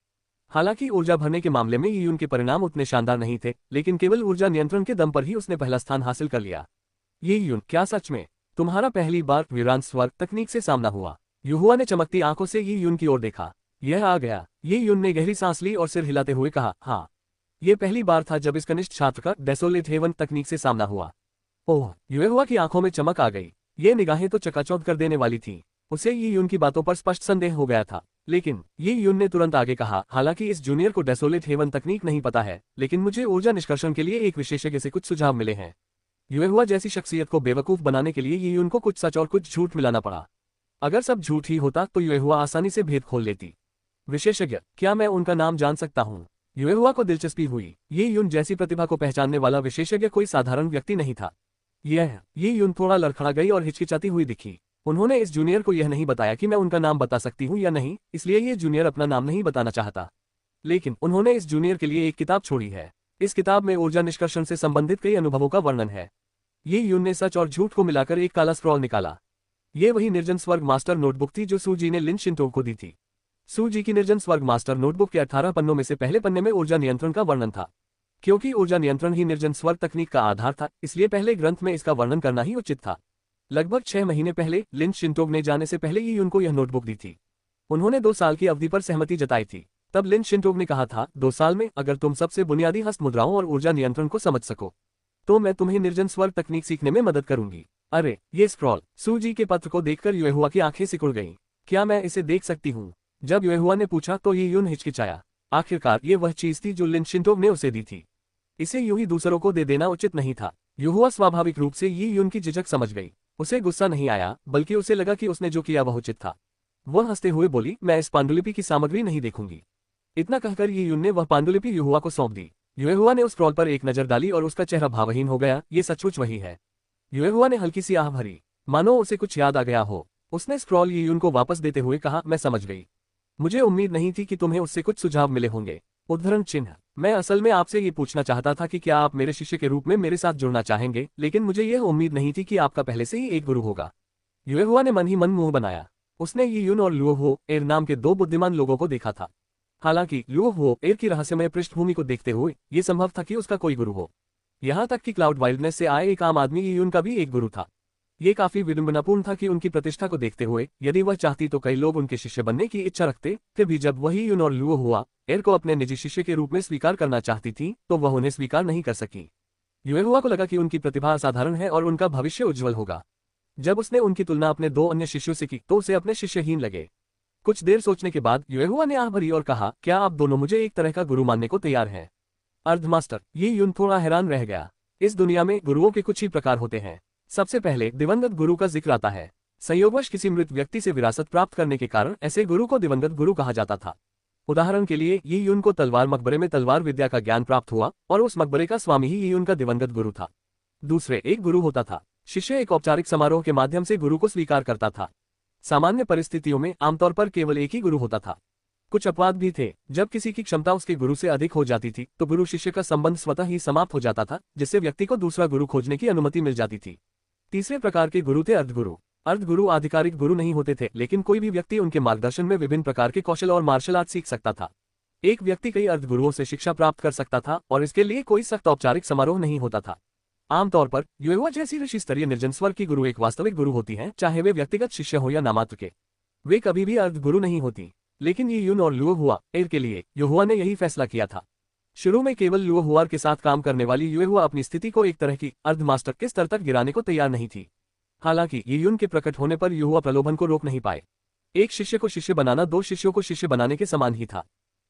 हालांकि ऊर्जा भरने के मामले में ये यून के परिणाम उतने शानदार नहीं थे, लेकिन केवल ऊर्जा नियंत्रण के दम पर ही उसने पहला स्थान हासिल कर लिया। ये यून, क्या सच में तुम्हारा पहली बार वीरान स्वर्ग तकनीक से सामना हुआ? युहुआ ने चमकती आंखों से ये यून की ओर देखा। यह आ गया। ये यून ने गहरी सांस ली और सिर हिलाते हुए कहा, हाँ, यह पहली बार था जब इस कनिष्ठ छात्र का डेसोलेट हेवन तकनीक से सामना हुआ। ओह, युहुआ की आंखों में चमक आ गई। ये निगाहें तो चकाचौंध कर देने वाली थीं। उसे ये यून की बातों पर स्पष्ट संदेह हो गया था। लेकिन ये यून ने तुरंत आगे कहा, हालांकि इस जूनियर को डेसोलेट हेवन तकनीक नहीं पता है, लेकिन मुझे ऊर्जा निष्कर्षण के लिए एक विशेषज्ञ से कुछ सुझाव मिले हैं। युहुआ जैसी शख्सियत को बेवकूफ बनाने के लिए ये यून को कुछ सच और कुछ झूठ मिलाना पड़ा। अगर सब झूठ ही होता तो युहुआ आसानी से भेद खोल लेती। विशेषज्ञ, क्या मैं उनका नाम जान सकता हूँ? युएहुआ को दिलचस्पी हुई। ये यून जैसी प्रतिभा को पहचानने वाला विशेषज्ञ कोई साधारण व्यक्ति नहीं था। ये यून थोड़ा लड़खड़ा गई और हिचकिचाती हुई दिखी। उन्होंने इस जूनियर को यह नहीं बताया कि मैं उनका नाम बता सकती हूँ या नहीं, इसलिए ये जूनियर अपना नाम नहीं बताना चाहता। लेकिन उन्होंने इस जूनियर के लिए एक किताब छोड़ी है। इस किताब में ऊर्जा निष्कर्षण से संबंधित कई अनुभवों का वर्णन है। ये यून ने सच और झूठ को मिलाकर एक काला स्क्रॉल निकाला। ये वही निर्जन स्वर्ग मास्टर नोटबुक थी जो सूजी ने लिन शिंटो को दी थी। सूजी की निर्जन स्वर्ग मास्टर नोटबुक के 18 पन्नों में से पहले पन्ने में ऊर्जा नियंत्रण का वर्णन था। क्योंकि ऊर्जा नियंत्रण ही निर्जन स्वर्ग तकनीक का आधार था, इसलिए पहले ग्रंथ में इसका वर्णन करना ही उचित था। लगभग 6 महीने पहले लिन शिंटोग ने जाने से पहले ये यून को यह नोटबुक दी थी। उन्होंने 2 साल की अवधि पर सहमति जताई थी। तब लिन शिंटोग ने कहा था, 2 साल में अगर तुम सबसे बुनियादी हस्त मुद्राओं और ऊर्जा नियंत्रण को समझ सको तो मैं तुम्हें निर्जन स्वर्ग तकनीक सीखने में मदद करूंगी। अरे ये स्क्रॉल! सूजी के पत्र को देखकर युएहुआ की आंखें सिकुड़ गईं। क्या मैं इसे देख सकती हूँ? जब युएहुआ ने पूछा तो ये यून हिचकिचाया। आखिरकार ये वह चीज थी जो लिन शिंटोग ने उसे दी थी। इसे यूं ही दूसरों को दे देना उचित नहीं था। युएहुआ स्वाभाविक रूप से ये यून की झिझक समझ गई। उसे गुस्सा नहीं आया, बल्कि उसे लगा कि उसने जो किया वह उचित था। वह हंसते हुए बोली, मैं इस पांडुलिपि की सामग्री नहीं देखूंगी। इतना कहकर ये यून ने वह पांडुलिपि युएहुआ को सौंप दी। युएहुआ ने उस स्क्रॉल पर एक नजर डाली और उसका चेहरा भावहीन हो गया। ये सचमुच वही है। युएहुआ ने हल्की सी आह भरी, मानो उसे कुछ याद आ गया हो। उसने स्क्रॉल ये यून को वापस देते हुए कहा, मैं समझ गई। मुझे उम्मीद नहीं थी कि तुम्हें उससे कुछ सुझाव मिले होंगे। उद्धरण चिन्ह। मैं असल में आपसे ये पूछना चाहता था कि क्या आप मेरे शिष्य के रूप में मेरे साथ जुड़ना चाहेंगे, लेकिन मुझे यह उम्मीद नहीं थी कि आपका पहले से ही एक गुरु होगा। युएहुआ ने मन ही मन मुंह बनाया। उसने ये यून और लुओहो एर नाम के 2 बुद्धिमान लोगों को देखा था। हालांकि लुओहो एर की रहस्यमय पृष्ठभूमि को देखते हुए ये संभव था कि उसका कोई गुरु हो। यहाँ तक कि क्लाउड वाइल्डनेस से आए एक आम आदमी ये यून का भी एक गुरु था। ये काफी विडंबनापूर्ण था कि उनकी प्रतिष्ठा को देखते हुए यदि वह चाहती तो कई लोग उनके शिष्य बनने की इच्छा रखते। फिर भी जब वही यून और लुओहुआ एर को अपने निजी शिष्य के रूप में स्वीकार करना चाहती थी तो वह उन्हें स्वीकार नहीं कर सकी। युएहुआ को लगा कि उनकी प्रतिभा असाधारण है और उनका भविष्य उज्जवल होगा। जब उसने उनकी तुलना अपने 2 अन्य शिष्यों से की तो उसे अपने शिष्यहीन लगे। कुछ देर सोचने के बाद युएहुआ ने आह भरी और कहा, क्या आप दोनों मुझे एक तरह का गुरु मानने को तैयार हैं? अर्धमास्टर। ये यून थोड़ा हैरान रह गया। इस दुनिया में गुरुओं के कुछ ही प्रकार होते हैं। सबसे पहले दिवंगत गुरु का जिक्र आता है। संयोगवश किसी मृत व्यक्ति से विरासत प्राप्त करने के कारण ऐसे गुरु को दिवंगत गुरु कहा जाता था। उदाहरण के लिए ये यून को तलवार मकबरे में तलवार विद्या का ज्ञान प्राप्त हुआ और उस मकबरे का स्वामी ही ये यून का दिवंगत गुरु था। दूसरे एक गुरु होता था। शिष्य एक औपचारिक समारोह के माध्यम से गुरु को स्वीकार करता था। सामान्य परिस्थितियों में आमतौर पर केवल एक ही गुरु होता था। कुछ अपवाद भी थे। जब किसी की क्षमता उसके गुरु से अधिक हो जाती थी तो गुरु शिष्य का संबंध स्वतः ही समाप्त हो जाता था, जिससे व्यक्ति को दूसरा गुरु खोजने की अनुमति मिल जाती थी। तीसरे प्रकार के गुरु थे अर्धगुरु। अर्धगुरु आधिकारिक गुरु नहीं होते थे, लेकिन कोई भी व्यक्ति उनके मार्गदर्शन में विभिन्न प्रकार के कौशल और मार्शल आर्ट सीख सकता था। एक व्यक्ति कई अर्धगुरुओं से शिक्षा प्राप्त कर सकता था और इसके लिए कोई सख्त औपचारिक समारोह नहीं होता था। आमतौर पर युएहुआ जैसी ऋषि स्तरीय निर्जन स्वर्ग की गुरु एक वास्तविक गुरु होती हैं, चाहे वे व्यक्तिगत शिष्य हो या नामात्र के। वे कभी भी अर्धगुरु नहीं होती। लेकिन ये यून और लुओहुआ एर के लिए युएहुआ ने यही फैसला किया था। शुरू में केवल लुओहुआ के साथ काम करने वाली युएहुआ अपनी स्थिति को एक तरह की अर्धमास्टर के स्तर तक गिराने को तैयार नहीं थी। हालांकि ये यून के प्रकट होने पर युएहुआ प्रलोभन को रोक नहीं पाए। एक शिष्य को शिष्य बनाना 2 शिष्यों को शिष्य बनाने के समान ही था।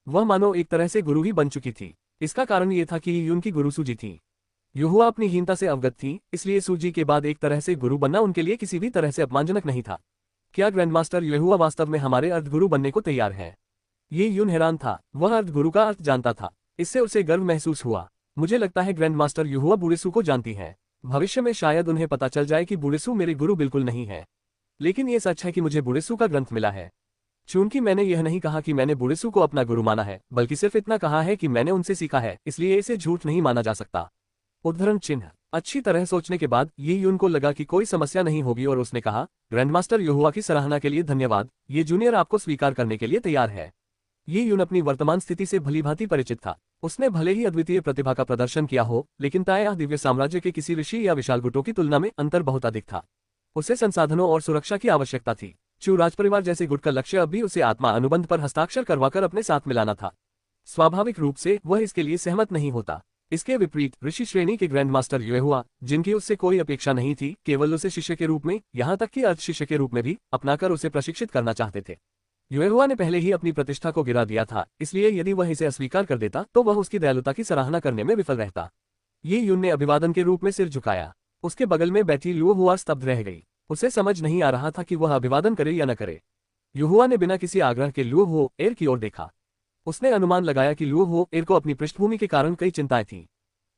वह मानो एक तरह से गुरु ही बन चुकी थी। इसका कारण ये था कि ये यून की गुरु सूजी थी। युएहुआ अपनी हीनता से अवगत थी, इसलिए सूजी के बाद एक तरह से गुरु बनना उनके लिए किसी भी तरह से अपमानजनक नहीं था। क्या ग्रैंडमास्टर युएहुआ वास्तव में हमारे अर्धगुरु बनने को तैयार है? ये यून हैरान था। वह अर्धगुरु का अर्थ जानता था। इससे उसे गर्व महसूस हुआ। मुझे लगता है ग्रैंडमास्टर युएहुआ बुडेसु को जानती हैं। भविष्य में शायद उन्हें पता चल जाए कि बुडेसु मेरे गुरु बिल्कुल नहीं है। लेकिन ये सच है कि मुझे बुडेसु का ग्रंथ मिला है। चूंकि मैंने यह नहीं कहा कि मैंने बुडेसु को अपना गुरु माना है, बल्कि सिर्फ इतना कहा है कि मैंने उनसे सीखा है, इसलिए इसे झूठ नहीं माना जा सकता। उद्धरण चिन्ह। अच्छी तरह सोचने के बाद ये यून को लगा कि कोई समस्या नहीं होगी और उसने कहा, ग्रैंडमास्टर युएहुआ की सराहना के लिए धन्यवाद। ये जूनियर आपको स्वीकार करने के लिए तैयार है। ये यून अपनी वर्तमान स्थिति से भलीभांति परिचित था। उसने भले ही अद्वितीय प्रतिभा का प्रदर्शन किया हो, लेकिन ताया दिव्य साम्राज्य के किसी ऋषि या विशाल गुटों की तुलना में अंतर बहुत अधिक था। उसे संसाधनों और सुरक्षा की आवश्यकता थी। चू राजपरिवार जैसे गुट का लक्ष्य अब भी उसे आत्मा अनुबंध पर हस्ताक्षर करवाकर अपने साथ मिलाना था। स्वाभाविक रूप से वह इसके लिए सहमत नहीं होता। इसके विपरीत ऋषि श्रेणी के ग्रैंडमास्टर युएहुआ, जिनकी उससे कोई अपेक्षा नहीं थी, केवल उसे शिष्य के रूप में, यहाँ तक कि अर्ध शिष्य के रूप में भी अपनाकर उसे प्रशिक्षित करना चाहते थे। युएहुआ ने पहले ही अपनी प्रतिष्ठा को गिरा दिया था, इसलिए यदि वह इसे अस्वीकार कर देता तो वह उसकी दयालुता की सराहना करने में विफल रहता। ये यून ने अभिवादन के रूप में सिर झुकाया। उसके बगल में बैठी लुओहुआ स्तब्ध रह गई। उसे समझ नहीं आ रहा था कि वह अभिवादन करे या न करे। युएहुआ ने बिना किसी आग्रह के लुओहुओ एर की ओर देखा। उसने अनुमान लगाया कि लुओ हुओ एर को अपनी पृष्ठभूमि के कारण कई चिंताएं थीं,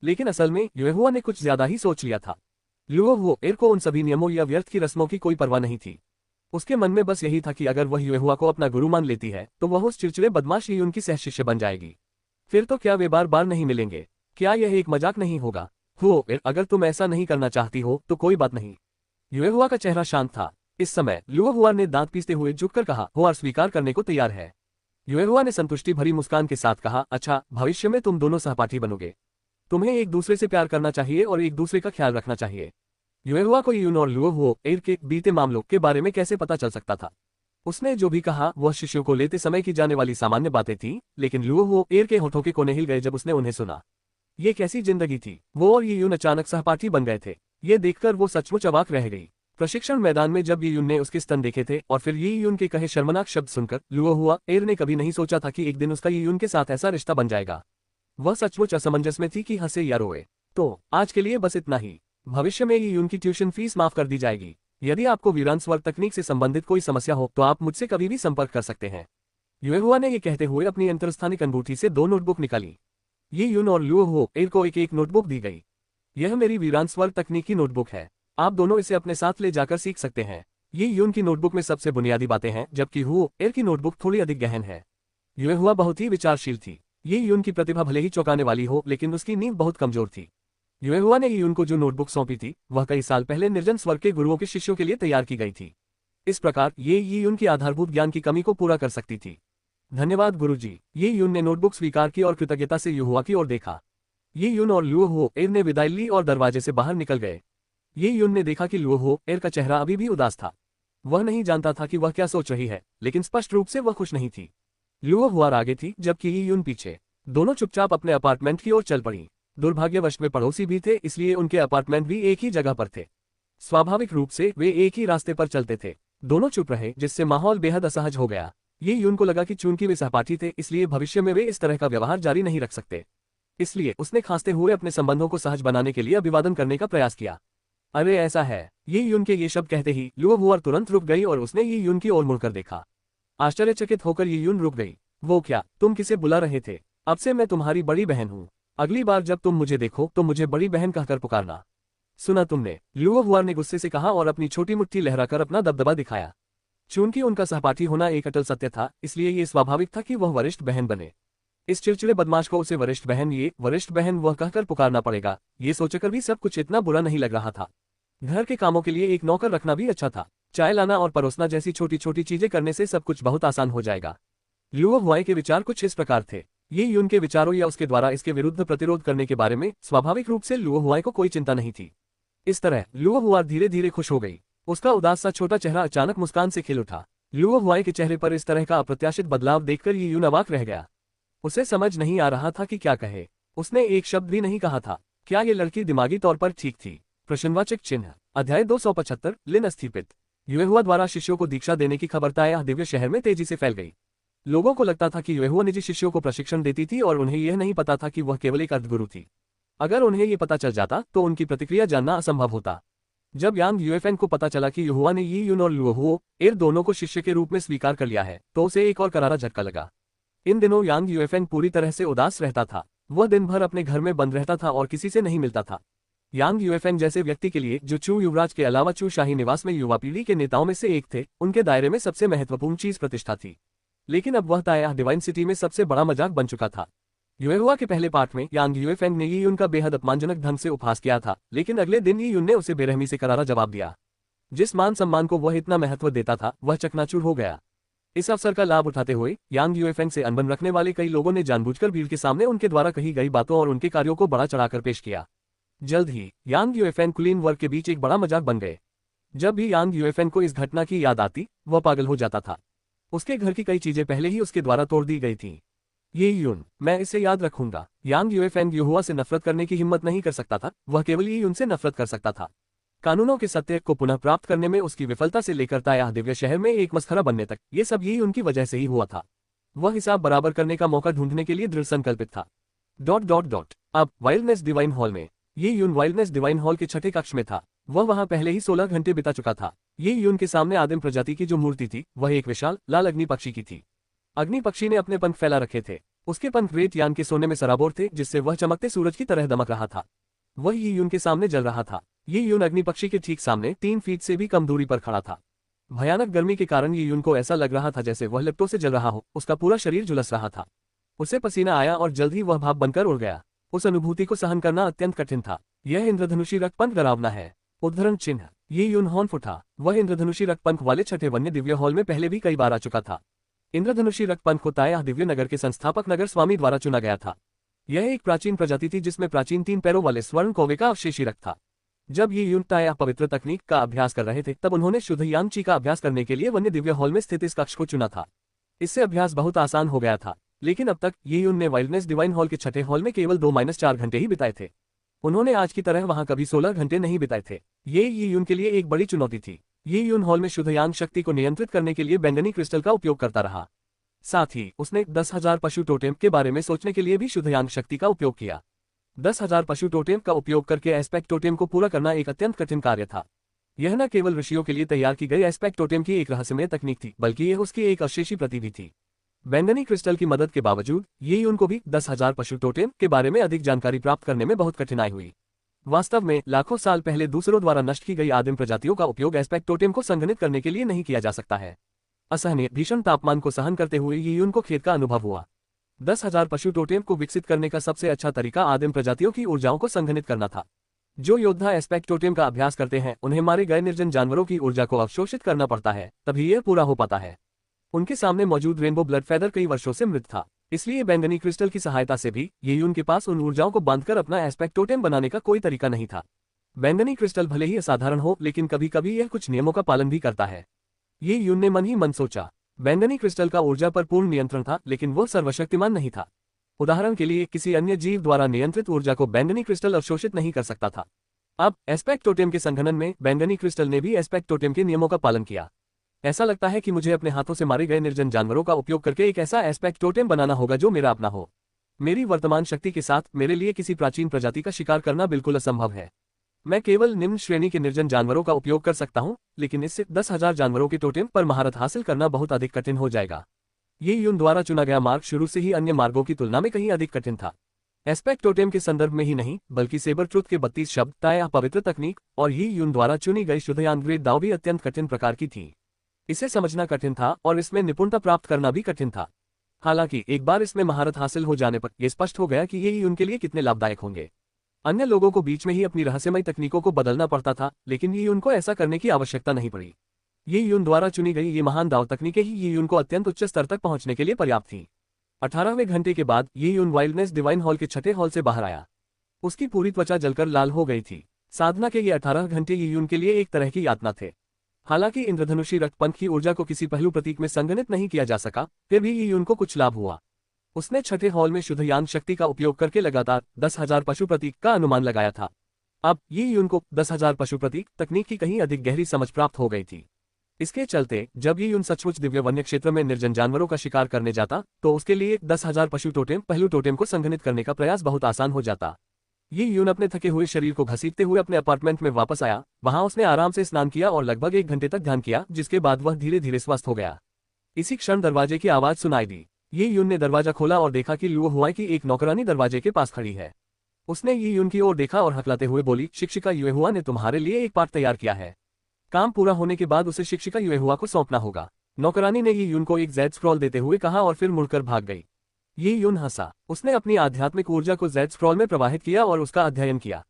लेकिन असल में युएहुआ ने कुछ ज्यादा ही सोच लिया था। लुओ हुओ एर को उन सभी नियमों या व्यर्थ की रस्मों की कोई परवाह नहीं थी। उसके मन में बस यही था कि अगर वह युएहुआ को अपना गुरु मान लेती है तो वह उस चिड़चिड़े बदमाश यीयुन की सहशिष्य बन जाएगी। फिर तो क्या वे बार बार नहीं मिलेंगे? क्या यह एक मजाक नहीं होगा? हुओ एर, अगर तुम ऐसा नहीं करना चाहती हो तो कोई बात नहीं। युएहुआ का चेहरा शांत था। इस समय लुओ हुआ ने दांत पीसते हुए झुककर कहा, हुआ स्वीकार करने को तैयार है। युएहुआ ने संतुष्टि भरी मुस्कान के साथ कहा, अच्छा, भविष्य में तुम दोनों सहपाठी बनोगे। तुम्हें एक दूसरे से प्यार करना चाहिए और एक दूसरे का ख्याल रखना चाहिए। युएहुआ को यीयुन और लुओ हुओ एर के बीते मामलों के बारे में कैसे पता चल सकता था? उसने जो भी कहा वह शिष्यों को लेते समय की जाने वाली सामान्य बातें थीं, लेकिन लुओ हुओ एर के होठों के कोने हिल गए जब उसने उन्हें सुना। ये कैसी जिंदगी थी? वो और यीयुन अचानक सहपाठी बन गए थे। ये देखकर वो सचमुच अवाक रह गई। प्रशिक्षण मैदान में जब यीयुन ने उसके स्तन देखे थे और फिर यीयुन के कहे शर्मनाक शब्द सुनकर लुओ हुआ एर ने कभी नहीं सोचा था कि एक दिन उसका यीयुन के साथ ऐसा रिश्ता बन जाएगा। वह सचमुच असमंजस में थी कि हंसे या रोए। तो आज के लिए बस इतना ही। भविष्य में यीयुन की ट्यूशन फीस माफ कर दी जाएगी। यदि आपको वीरान स्वर तकनीक से संबंधित कोई समस्या हो तो आप मुझसे कभी भी संपर्क कर सकते हैं। युएहुआ ने ये कहते हुए अपनी अंतरस्थानिक अनुभूति से 2 नोटबुक निकाली। यीयुन और लुओ हुओ एर को एक एक नोटबुक दी गई। यह मेरी वीरान स्वर तकनीक की नोटबुक है। आप दोनों इसे अपने साथ ले जाकर सीख सकते हैं। यीयुन की नोटबुक में सबसे बुनियादी बातें हैं, जबकि हुओ एर की नोटबुक थोड़ी अधिक गहन है। युएहुआ बहुत ही विचारशील थी। यीयुन की प्रतिभा भले ही चौंकाने वाली हो, लेकिन उसकी नींव बहुत कमजोर थी। युएहुआ ने यीयुन को जो नोटबुक सौंपी थी वह कई साल पहले निर्जन स्वर के गुरुओं के शिष्यों के लिए तैयार की गई थी। इस प्रकार ये यीयुन की आधारभूत ज्ञान की कमी को पूरा कर सकती थी। धन्यवाद गुरुजी। यीयुन ने नोटबुक स्वीकार की और कृतज्ञता से युएहुआ की ओर देखा। यीयुन और लुओ हुओ एर ने विदाई ली और दरवाजे से बाहर निकल गए। यीयुन ने देखा कि लुओ हुओ एर का चेहरा अभी भी उदास था। वह नहीं जानता था कि वह क्या सोच रही है, लेकिन स्पष्ट रूप से वह खुश नहीं थी। लुओ हुआ आगे थी जबकि यीयुन पीछे। दोनों चुपचाप अपने अपार्टमेंट की ओर चल पड़ी। दुर्भाग्यवश वे पड़ोसी भी थे, इसलिए उनके अपार्टमेंट भी एक ही जगह पर थे। स्वाभाविक रूप से वे एक ही रास्ते पर चलते थे। दोनों चुप रहे, जिससे माहौल बेहद असहज हो गया। यीयुन को लगा कि चूंकि वे सहपाठी थे, इसलिए भविष्य में वे इस तरह का व्यवहार जारी नहीं रख सकते। इसलिए उसने खांसते हुए अपने संबंधों को सहज बनाने के लिए अभिवादन करने का प्रयास किया। अरे ऐसा है? यीयुन के ये शब्द कहते ही लुओ हुआ तुरंत रुक गई और उसने यीयुन की ओर मुड़कर देखा। आश्चर्यचकित होकर यीयुन रुक गई। वो क्या, तुम किसे बुला रहे थे? अब से मैं तुम्हारी बड़ी बहन हूँ। अगली बार जब तुम मुझे देखो तो मुझे बड़ी बहन कहकर पुकारना। सुना तुमने? लुओ हुआ ने गुस्से से कहा और अपनी छोटी मुट्ठी लहराकर अपना दबदबा दिखाया। चूंकि उनका सहपाठी होना एक अटल सत्य था, इसलिए ये स्वाभाविक था कि वह वरिष्ठ बहन बने। इस चिड़चिड़े बदमाश को उसे वरिष्ठ बहन वह कहकर पुकारना पड़ेगा। ये सोचकर भी सब कुछ इतना बुरा नहीं लग रहा था। घर के कामों के लिए एक नौकर रखना भी अच्छा था। चाय लाना और परोसना जैसी छोटी छोटी चीजें करने से सब कुछ बहुत आसान हो जाएगा। लुओ हुआ के विचार कुछ इस प्रकार थे। यीयुन के विचारों या उसके द्वारा इसके विरुद्ध प्रतिरोध करने के बारे में स्वाभाविक रूप से लुओ हुआ को कोई चिंता नहीं थी। इस तरह लुओ हुआ धीरे धीरे खुश हो गई। उसका उदास सा छोटा चेहरा अचानक मुस्कान से खिल उठा। लुओ हुआ के चेहरे पर इस तरह का अप्रत्याशित बदलाव देखकर यीयुन अवाक रह गया। उसे समझ नहीं आ रहा था कि क्या कहे। उसने एक शब्द भी नहीं कहा था। क्या ये लड़की दिमागी तौर पर ठीक थी? प्रश्नवाचक चिन्ह। अध्याय 275 लिन स्थापित। युएहुआ द्वारा शिष्यों को दीक्षा देने की खबर ताया दिव्य शहर में तेजी से फैल गई। लोगों को लगता था कि युएहुआ निजी शिष्यों को प्रशिक्षण देती थी और उन्हें यह नहीं पता था कि वह केवल एक अर्धगुरु थी। अगर उन्हें ये पता चल जाता तो उनकी प्रतिक्रिया जानना असंभव होता। जब यांग यूएफएन को पता चला कि युएहुआ ने यीयुन और लुओ हुओ एर दोनों को शिष्य के रूप में स्वीकार कर लिया है, तो उसे एक और करारा झटका लगा। इन दिनों यांग यूएफएन पूरी तरह से उदास रहता था। वह दिन भर अपने घर में बंद रहता था और किसी से नहीं मिलता था। यांग यूएफएन जैसे व्यक्ति के लिए, जो चू युवराज के अलावा चू शाही निवास में युवा पीढ़ी के नेताओं में से एक थे, उनके दायरे में सबसे महत्वपूर्ण चीज प्रतिष्ठा थी। लेकिन अब वह ताया डिवाइन सिटी में सबसे बड़ा मजाक बन चुका था। युएहुआ के पहले पार्ट में यांग यूएफएन ने यीयुन का बेहद अपमानजनक ढंग से उपहास किया था, लेकिन अगले दिन यीयुन ने उसे बेरहमी से करारा जवाब दिया। जिस मान सम्मान को वह इतना महत्व देता था, वह चकनाचूर हो गया। इस अवसर का लाभ उठाते हुए यांग यूएफएन से अनबन रखने वाले कई लोगों ने जानबूझकर भीड़ के सामने उनके द्वारा कही गई बातों और उनके कार्यों को बढ़ा चढ़ाकर पेश किया। जल्द ही यांग यूएफएन कुलीन वर्ग के बीच एक बड़ा मजाक बन गए। जब भी यांग यूएफएन को इस घटना की याद आती, वह पागल हो जाता था। उसके घर की कई चीजें पहले ही उसके द्वारा तोड़ दी गई थीं। यीयुन, मैं इसे याद रखूंगा। यांग यूएफएन युएहुआ से नफरत करने की हिम्मत नहीं कर सकता था, वह केवल यीयुन से नफरत कर सकता था। कानूनों के सत्य को पुनः प्राप्त करने में उसकी विफलता से लेकर ताया दिव्य शहर में एक मस्खरा बनने तक, ये सब यीयुन की वजह से ही हुआ था। वह हिसाब बराबर करने का मौका ढूंढने के लिए दृढ़ संकल्पित था। अब वाइल्डनेस डिवाइन हॉल में यीयुन वाइल्डनेस डिवाइन हॉल के छठे कक्ष में था। वह वहां पहले ही 16 घंटे बिता चुका था। यीयुन के सामने आदिम प्रजाति की जो मूर्ति थी, वह एक विशाल लाल अग्नि पक्षी की थी। अग्नि पक्षी ने अपने पंख फैला रखे थे। उसके पंख रेत यान के सोने में सराबोर थे, जिससे वह चमकते सूरज की तरह दमक रहा था। वह यी यून के सामने जल रहा था। यी यून अग्नि पक्षी के ठीक सामने 3 फीट से भी कम दूरी पर खड़ा था। भयानक गर्मी के कारण यी यून को ऐसा लग रहा था जैसे वह लिप्टों से जल रहा हो। उसका पूरा शरीर झुलस रहा था। उसे पसीना आया और जल्द ही वह भाप बनकर उड़ गया। उस अनुभूति को सहन करना अत्यंत कठिन था। यह इंद्रधनुषी रक्तपंख डरावना है। उद्धरण चिन्ह। यी यून हॉर्न उठा। वह इंद्रधनुषी रक्तपंख वाले छठे वन्य दिव्य हॉल में पहले भी कई बार आ चुका था। इंद्रधनुषी रक्तपंख को ताया दिव्य नगर के संस्थापक नगर स्वामी द्वारा चुना गया था। यह एक प्राचीन प्रजाति थी जिसमें प्राचीन 3 पैरों वाले स्वर्ण कौवे का अवशेषी रक्त था। जब ये यून ताया पवित्र तकनीक का अभ्यास कर रहे थे, तब उन्होंने शुद्ध यांगची का अभ्यास करने के लिए वन्य दिव्य हॉल में स्थित इस कक्ष को चुना था। इससे अभ्यास बहुत आसान हो गया था। लेकिन अब तक ये यून ने वाइल्डनेस डिवाइन हॉल के छठे हॉल में केवल 2-4 घंटे ही बिताए थे। उन्होंने आज की तरह वहां कभी 16 घंटे नहीं बिताए थे। ये यून के लिए एक बड़ी चुनौती थी। ये यून हॉल में शुद्ध यांग शक्ति को नियंत्रित करने के लिए बैंगनी क्रिस्टल का उपयोग करता रहा। साथ ही उसने 10,000 पशु टोटेम के बारे में सोचने के लिए भी शुद्ध यांग शक्ति का उपयोग किया। 10,000 पशु टोटेम का उपयोग करके एस्पेक्ट टोटेम को पूरा करना एक अत्यंत कठिन कार्य था। यह न केवल ऋषियों के लिए तैयार की गई एस्पेक्ट टोटेम की एक रहस्यमय तकनीक थी, बल्कि यह उसकी एक अवशेषी प्रति भी थी। बैंगनी क्रिस्टल की मदद के बावजूद ये उनको भी 10,000 पशु टोटेम के बारे में अधिक जानकारी प्राप्त करने में बहुत कठिनाई हुई। वास्तव में लाखों साल पहले दूसरों द्वारा नष्ट की गई आदिम प्रजातियों का उपयोग एस्पेक्ट टोटेम को संघनित करने के लिए नहीं किया जा सकता है। असहनीय भीषण तापमान को सहन करते हुए यीयुन को खेद का अनुभव हुआ। 10,000 पशु टोटेम को विकसित करने का सबसे अच्छा तरीका आदिम प्रजातियों की ऊर्जाओं को संघनित करना था। जो योद्धा एस्पेक्ट टोटेम का अभ्यास करते हैं, उन्हें मारे गए निर्जन जानवरों की ऊर्जा को अवशोषित करना पड़ता है, तभी यह पूरा हो पाता है। उनके सामने मौजूद रेनबो ब्लड फेदर कई वर्षों से मृत था, इसलिए बैंगनी क्रिस्टल की सहायता से भी यीयुन के पास उन ऊर्जाओं को बांधकर अपना एस्पेक्ट टोटेम बनाने का कोई तरीका नहीं था। बैंगनी क्रिस्टल भले ही असाधारण हो, लेकिन कभी कभी यह कुछ नियमों का पालन भी करता है। यीयुन ने मन ही मन सोचा। बैंगनी क्रिस्टल का ऊर्जा पर पूर्ण नियंत्रण था, लेकिन वो सर्वशक्तिमान नहीं था। उदाहरण के लिए किसी अन्य जीव द्वारा नियंत्रित ऊर्जा को बैंगनी क्रिस्टल अवशोषित नहीं कर सकता था। अब एस्पेक्ट टोटेम के संघनन में बैंगनी क्रिस्टल ने भी एस्पेक्ट टोटेम के नियमों का पालन किया। ऐसा लगता है कि मुझे अपने हाथों से मारे गए निर्जन जानवरों का उपयोग करके एक ऐसा एस्पेक्ट टोटेम बनाना होगा जो मेरा अपना हो। मेरी वर्तमान शक्ति के साथ मेरे लिए किसी प्राचीन प्रजाति का शिकार करना बिल्कुल असंभव है। मैं केवल निम्न श्रेणी के निर्जन जानवरों का उपयोग कर सकता हूं, लेकिन इससे 10,000 जानवरों के टोटेम पर महारत हासिल करना बहुत अधिक कठिन हो जाएगा। यीयुन द्वारा चुना गया मार्ग शुरू से ही अन्य मार्गों की तुलना में कहीं अधिक कठिन था। एस्पेक्ट टोटेम के संदर्भ में ही नहीं, बल्कि सेबर ट्रुथ के 32 शब्द, ताया पवित्र तकनीक और यीयुन द्वारा चुनी गई शुद्ध यांग्रेड दाव भी अत्यंत कठिन प्रकार की थी। इसे समझना कठिन था और इसमें निपुणता प्राप्त करना भी कठिन था। हालांकि एक बार इसमें महारत हासिल हो जाने पर यह स्पष्ट हो गया कि ये उनके लिए कितने लाभदायक होंगे। अन्य लोगों को बीच में ही अपनी रहस्यमय तकनीकों को बदलना पड़ता था, लेकिन यीयुन को ऐसा करने की आवश्यकता नहीं पड़ी। यीयुन द्वारा चुनी गई ये महान दाव तकनीकें ही यीयुन को अत्यंत उच्च स्तर तक पहुंचने के लिए पर्याप्त थीं। 18वें घंटे के बाद यीयुन वाइल्डनेस डिवाइन हॉल के छठे हॉल से बाहर आया। उसकी पूरी त्वचा जलकर लाल हो गई थी। साधना के ये 18 घंटे यीयुन के लिए एक तरह की यातना थे। हालांकि इंद्रधनुषी रक्तपंख की ऊर्जा को किसी पहलू प्रतीक में संघनित नहीं किया जा सका, फिर भी यीयुन को कुछ लाभ हुआ। उसने छठे हॉल में शुद्ध यांग शक्ति का उपयोग करके लगातार 10,000 पशु प्रतीक का अनुमान लगाया था। अब यीयुन को 10,000 पशु प्रतीक तकनीक की कहीं अधिक गहरी समझ प्राप्त हो गई थी। इसके चलते जब यीयुन सचमुच दिव्य वन्य क्षेत्र में निर्जन जानवरों का शिकार करने जाता, तो उसके लिए 10,000 पशु टोटेम पहलू टोटेम को संघनित करने का प्रयास बहुत आसान हो जाता। यीयुन अपने थके हुए शरीर को घसीटते हुए अपने अपार्टमेंट में वापस आया। वहां उसने आराम से स्नान किया और लगभग 1 घंटे तक ध्यान किया, जिसके बाद वह धीरे धीरे स्वस्थ हो गया। इसी क्षण दरवाजे की आवाज सुनाई दी। यीयुन ने दरवाजा खोला और देखा कि लुओ हुआई की एक नौकरानी दरवाजे के पास खड़ी है। उसने यीयुन की ओर देखा और हकलाते हुए बोली, शिक्षिका युएहुआ ने तुम्हारे लिए एक पाठ तैयार किया है। काम पूरा होने के बाद उसे शिक्षिका युएहुआ को सौंपना होगा। नौकरानी ने यीयुन को एक जेड स्क्रॉल देते हुए कहा और फिर मुड़कर भाग गई। यीयुन हंसा। उसने अपनी आध्यात्मिक ऊर्जा को जेड स्क्रॉल में प्रवाहित किया और उसका अध्ययन किया।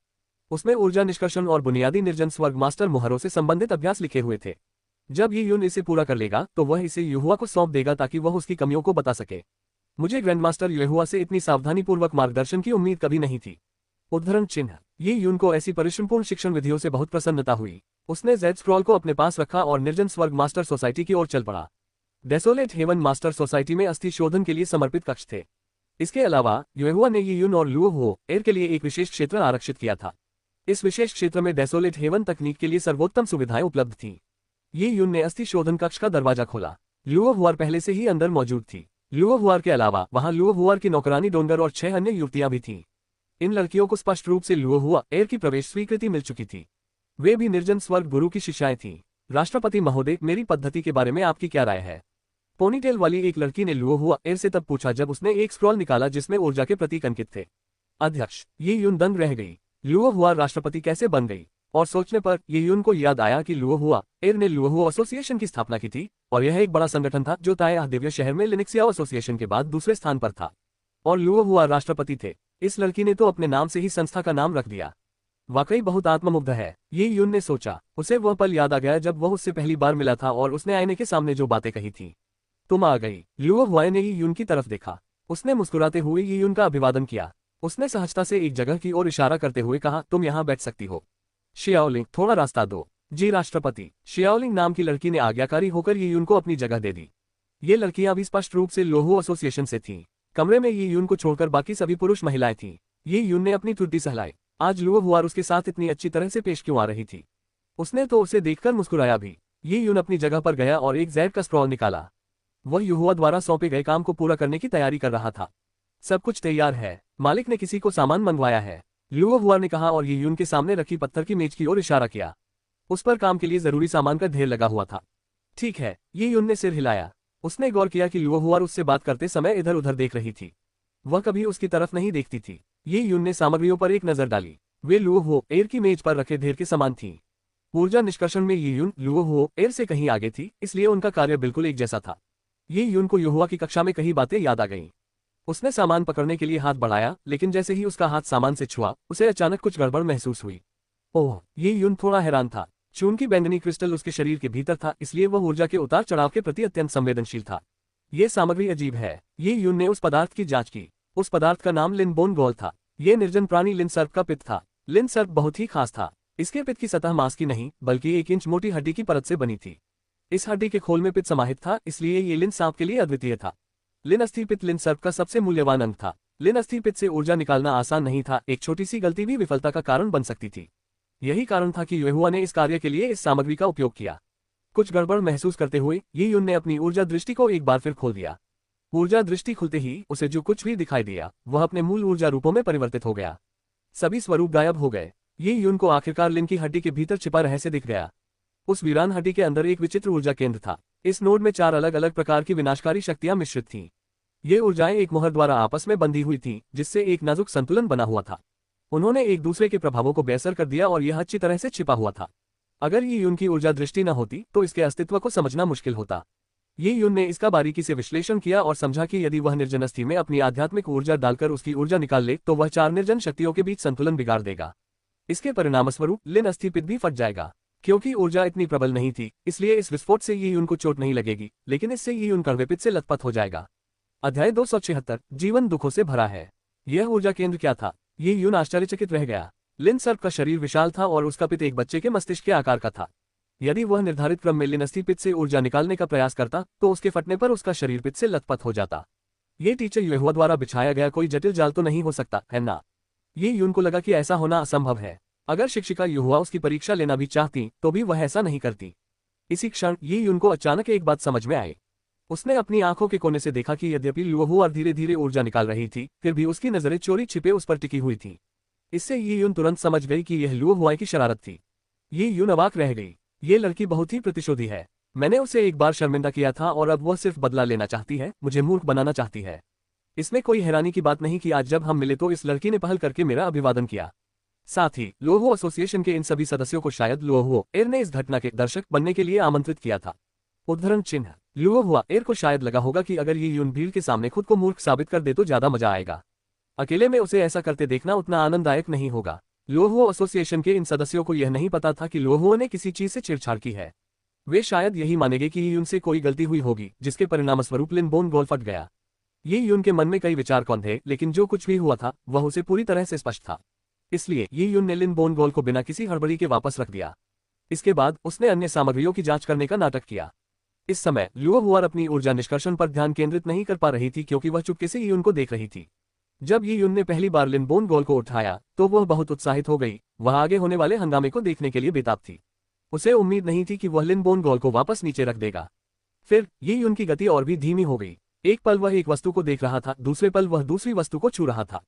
उसमें ऊर्जा निष्कर्षण और बुनियादी निर्जन स्वर्ग मास्टर मुहरों से संबंधित अभ्यास लिखे हुए थे। जब यीयुन इसे पूरा कर लेगा तो वह इसे युएहुआ को सौंप देगा ताकि वह उसकी कमियों को बता सके। मुझे ग्रैंडमास्टर युएहुआ से इतनी सावधानीपूर्वक मार्गदर्शन की उम्मीद कभी नहीं थी। उद्धरण चिन्ह। यीयुन को ऐसी परिश्रमपूर्ण शिक्षण विधियों से बहुत प्रसन्नता हुई। उसने जेड स्क्रॉल को अपने पास रखा और निर्जन स्वर्ग मास्टर सोसाइटी की ओर चल पड़ा। डेसोलेट हेवन मास्टर सोसाइटी में अस्थि शोधन के लिए समर्पित कक्ष थे। इसके अलावा युएहुआ ने यीयुन और लुओ हुओ एर के लिए एक विशेष क्षेत्र आरक्षित किया था। इस विशेष क्षेत्र में डेसोलेट हेवन तकनीक के लिए सर्वोत्तम सुविधाएं उपलब्ध थीं। यीयुन ने अस्थि शोधन कक्ष का दरवाजा खोला। लुओ हुआर पहले से ही अंदर मौजूद थी। लुओ हुआर के अलावा वहां लुओ हुआर की नौकरानी डोंगर और 6 अन्य युवतियां भी थीं। इन लड़कियों को स्पष्ट रूप से लुओ हुआ एर की प्रवेश स्वीकृति मिल चुकी थी। वे भी निर्जन स्वर्ग गुरु की शिष्याएं थीं। राष्ट्रपति महोदय, मेरी पद्धति के बारे में आपकी क्या राय है? पोनीटेल वाली एक लड़की ने लुओ हुआ एर से तब पूछा जब उसने एक स्क्रॉल निकाला जिसमें ऊर्जा के प्रतीक अंकित थे। अध्यक्ष ये यून दंग रह गई। लुओ हुआ राष्ट्रपति कैसे बन गई? और सोचने पर ये यून को याद आया कि लुओ हुआ एर ने लुओ हुआ एसोसिएशन की स्थापना की थी और यह एक बड़ा संगठन था जो ताए दिव्य शहर में लिनिक्सिया एसोसिएशन के बाद दूसरे स्थान पर था और लुओ हुआ राष्ट्रपति थे। इस लड़की ने तो अपने नाम से ही संस्था का नाम रख दिया। वाकई बहुत आत्ममुग्ध है, ये यून ने सोचा। उसे वह पल याद आ गया जब वह उससे पहली बार मिला था और उसने आईने के सामने जो बातें कही थी। तुम आ गई। लुओ हुआ ने ये यून की तरफ देखा। उसने मुस्कुराते हुए ये यून का अभिवादन किया। उसने सहजता से एक जगह की ओर इशारा करते हुए कहा, तुम यहाँ बैठ सकती हो। शियाओलिंग, थोड़ा रास्ता दो। जी राष्ट्रपति। शियाओलिंग नाम की लड़की ने आज्ञाकारी होकर ये यून को अपनी जगह दे दी। ये लड़कियां भी स्पष्ट रूप से लोहो एसोसिएशन से थीं। कमरे में ये यून को छोड़कर बाकी सभी पुरुष महिलाएं थीं। ये यून ने अपनी त्रुटि सहलाई। आज लुओ हुआ उसके साथ इतनी अच्छी तरह से पेश क्यों आ रही थी? उसने तो उसे देखकर मुस्कुराया भी। ये यून अपनी जगह पर गया और एक जैब का स्क्रॉल निकाला। वह युहुआ द्वारा सौंपे गए काम को पूरा करने की तैयारी कर रहा था। सब कुछ तैयार है, मालिक ने किसी को सामान मंगवाया है, लुओ हुआ ने कहा और ये यून के सामने रखी पत्थर की मेज की ओर इशारा किया। उस पर काम के लिए जरूरी सामान का ढेर लगा हुआ था। ठीक है, ये यून ने सिर हिलाया। उसने गौर किया कि लुओ हुआ उससे बात करते समय इधर उधर देख रही थी। वह कभी उसकी तरफ नहीं देखती थी। ये यून ने सामग्रियों पर एक नजर डाली। वे लुओ हो एर की मेज पर रखे ढेर के समान थीं। ऊर्जा निष्कर्षण में ये यून लुओ हो एर से कहीं आगे थी, इसलिए उनका कार्य बिल्कुल एक जैसा था। ये यून को युहुआ की कक्षा में कई बातें याद आ गईं। उसने सामान पकड़ने के लिए हाथ बढ़ाया, लेकिन जैसे ही उसका हाथ सामान से छुआ, उसे अचानक कुछ गड़बड़ महसूस हुई। ओह, ये यून थोड़ा हैरान था। चून की बैंगनी क्रिस्टल उसके शरीर के भीतर था, इसलिए वह ऊर्जा के उतार चढ़ाव के प्रति अत्यंत संवेदनशील था। ये सामग्री अजीब है। ये यून ने उस पदार्थ की जांच की। उस पदार्थ का नाम लिनबोन गोल था। ये निर्जन प्राणी लिन सर्प का पित्त था। लिन सर्प बहुत ही खास था। इसके पित्त की सतह मांस की नहीं, बल्कि 1 इंच मोटी हड्डी की परत से बनी थी। इस हड्डी के खोल में पित्त समाहित था, इसलिए ये लिन सांप के लिए अद्वितीय था। लिन अस्थि पित्त लिन सर्प का सबसे मूल्यवान अंग था। लिन अस्थि पित्त से ऊर्जा निकालना आसान नहीं था, एक छोटी सी गलती भी विफलता का कारण बन सकती थी। यही कारण था कि युहुआ ने इस कार्य के लिए इस सामग्री का उपयोग किया। कुछ गड़बड़ महसूस करते हुए ये यून ने अपनी ऊर्जा दृष्टि को एक बार फिर खोल दिया। ऊर्जा दृष्टि खुलते ही उसे जो कुछ भी दिखाई दिया वह अपने मूल ऊर्जा रूपों में परिवर्तित हो गया। सभी स्वरूप गायब हो गए। ये यून को आखिरकार लिन की हड्डी के भीतर छिपा रहस्य दिख गया। उस वीरान हड्डी के अंदर एक विचित्र ऊर्जा केंद्र था। इस नोड में 4 अलग अलग प्रकार की विनाशकारी शक्तियां मिश्रित थीं। ये ऊर्जाएं एक मोहर द्वारा आपस में बंधी हुई थीं, जिससे एक नाजुक संतुलन बना हुआ था। उन्होंने एक दूसरे के प्रभावों को बेअसर कर दिया और यह अच्छी तरह से छिपा हुआ था। अगर ये यून की ऊर्जा दृष्टि न होती तो इसके अस्तित्व को समझना मुश्किल होता। ये यून ने इसका बारीकी से विश्लेषण किया और समझा कि यदि वह निर्जन अस्थि में अपनी आध्यात्मिक ऊर्जा डालकर उसकी ऊर्जा निकाल ले तो वह 4 निर्जन शक्तियों के बीच संतुलन बिगाड़ देगा। इसके परिणामस्वरूप लिन अस्थि पित्त भी फट जाएगा। क्योंकि ऊर्जा इतनी प्रबल नहीं थी, इसलिए इस विस्फोट से ये यून को चोट नहीं लगेगी, लेकिन इससे ये यून कड़वे पित्त से लथपथ हो जाएगा। अध्याय 276 जीवन दुखों से भरा है। यह ऊर्जा केंद्र क्या था? ये यून आश्चर्यचकित रह गया। लिन सर्प का शरीर विशाल था और उसका पित्त एक बच्चे के मस्तिष्क के आकार का था। यदि वह निर्धारित क्रम में लिन अस्थि पित्त से ऊर्जा निकालने का प्रयास करता तो उसके फटने पर उसका शरीर पित्त से लथपथ हो जाता। ये टीचर युहुआ द्वारा बिछाया गया कोई जटिल जाल तो नहीं हो सकता है ना? ये यून को लगा कि ऐसा होना असंभव है। अगर शिक्षिका युहुआ उसकी परीक्षा लेना भी चाहती तो भी वह ऐसा नहीं करती। इसी क्षण ये यून को अचानक एक बात समझ में आई। उसने अपनी आंखों के कोने से देखा कि यद्यपि युहुआ धीरे धीरे ऊर्जा निकाल रही थी, फिर भी उसकी नजरें चोरी छिपे उस पर टिकी हुई थी। इससे ये यून तुरंत समझ गई कि यह युहुआ की शरारत थी। ये यून अवाक रह गई। ये लड़की बहुत ही प्रतिशोधी है। मैंने उसे एक बार शर्मिंदा किया था और अब वह सिर्फ बदला लेना चाहती है, मुझे मूर्ख बनाना चाहती है। इसमें कोई हैरानी की बात नहीं कि आज जब हम मिले तो इस लड़की ने पहल करके मेरा अभिवादन किया। साथ ही लोहो एसोसिएशन के इन सभी सदस्यों को शायद लोहो एर ने इस घटना के दर्शक बनने के लिए आमंत्रित किया था। उद्धरण चिन्ह लोहो एर को शायद लगा होगा कि अगर ये यून भीड़ के सामने खुद को मूर्ख साबित कर दे तो ज्यादा मजा आएगा। अकेले में उसे ऐसा करते देखना उतना आनंददायक नहीं होगा। लोहो एसोसिएशन के इन सदस्यों को यह नहीं पता था कि लोहो ने किसी चीज से छेड़छाड़ की है। वे शायद यही मानेंगे कि यून से कोई गलती हुई होगी, जिसके परिणामस्वरूप लिनबोन गोल फट गया। ये यून के मन में कई विचार कौन थे, लेकिन जो कुछ भी हुआ था वह उसे पूरी तरह से स्पष्ट था। इसलिए ये यून ने लिनबोन गोल को बिना किसी हड़बड़ी के वापस रख दिया। इसके बाद उसने अन्य सामग्रियों की जांच करने का नाटक किया। इस समय लुओ हुआ अपनी ऊर्जा निष्कर्षण पर ध्यान केंद्रित नहीं कर पा रही थी, क्योंकि वह चुपके से यून को देख रही थी। जब ये यून ने पहली बार लिनबोन गोल को उठाया तो वह बहुत उत्साहित हो गई। वह आगे होने वाले हंगामे को देखने के लिए बेताब थी। उसे उम्मीद नहीं थी कि वह लिनबोन गोल को वापस नीचे रख देगा। फिर ये यून की गति और भी धीमी हो गई। एक पल वह एक वस्तु को देख रहा था, दूसरे पल वह दूसरी वस्तु को छू रहा था।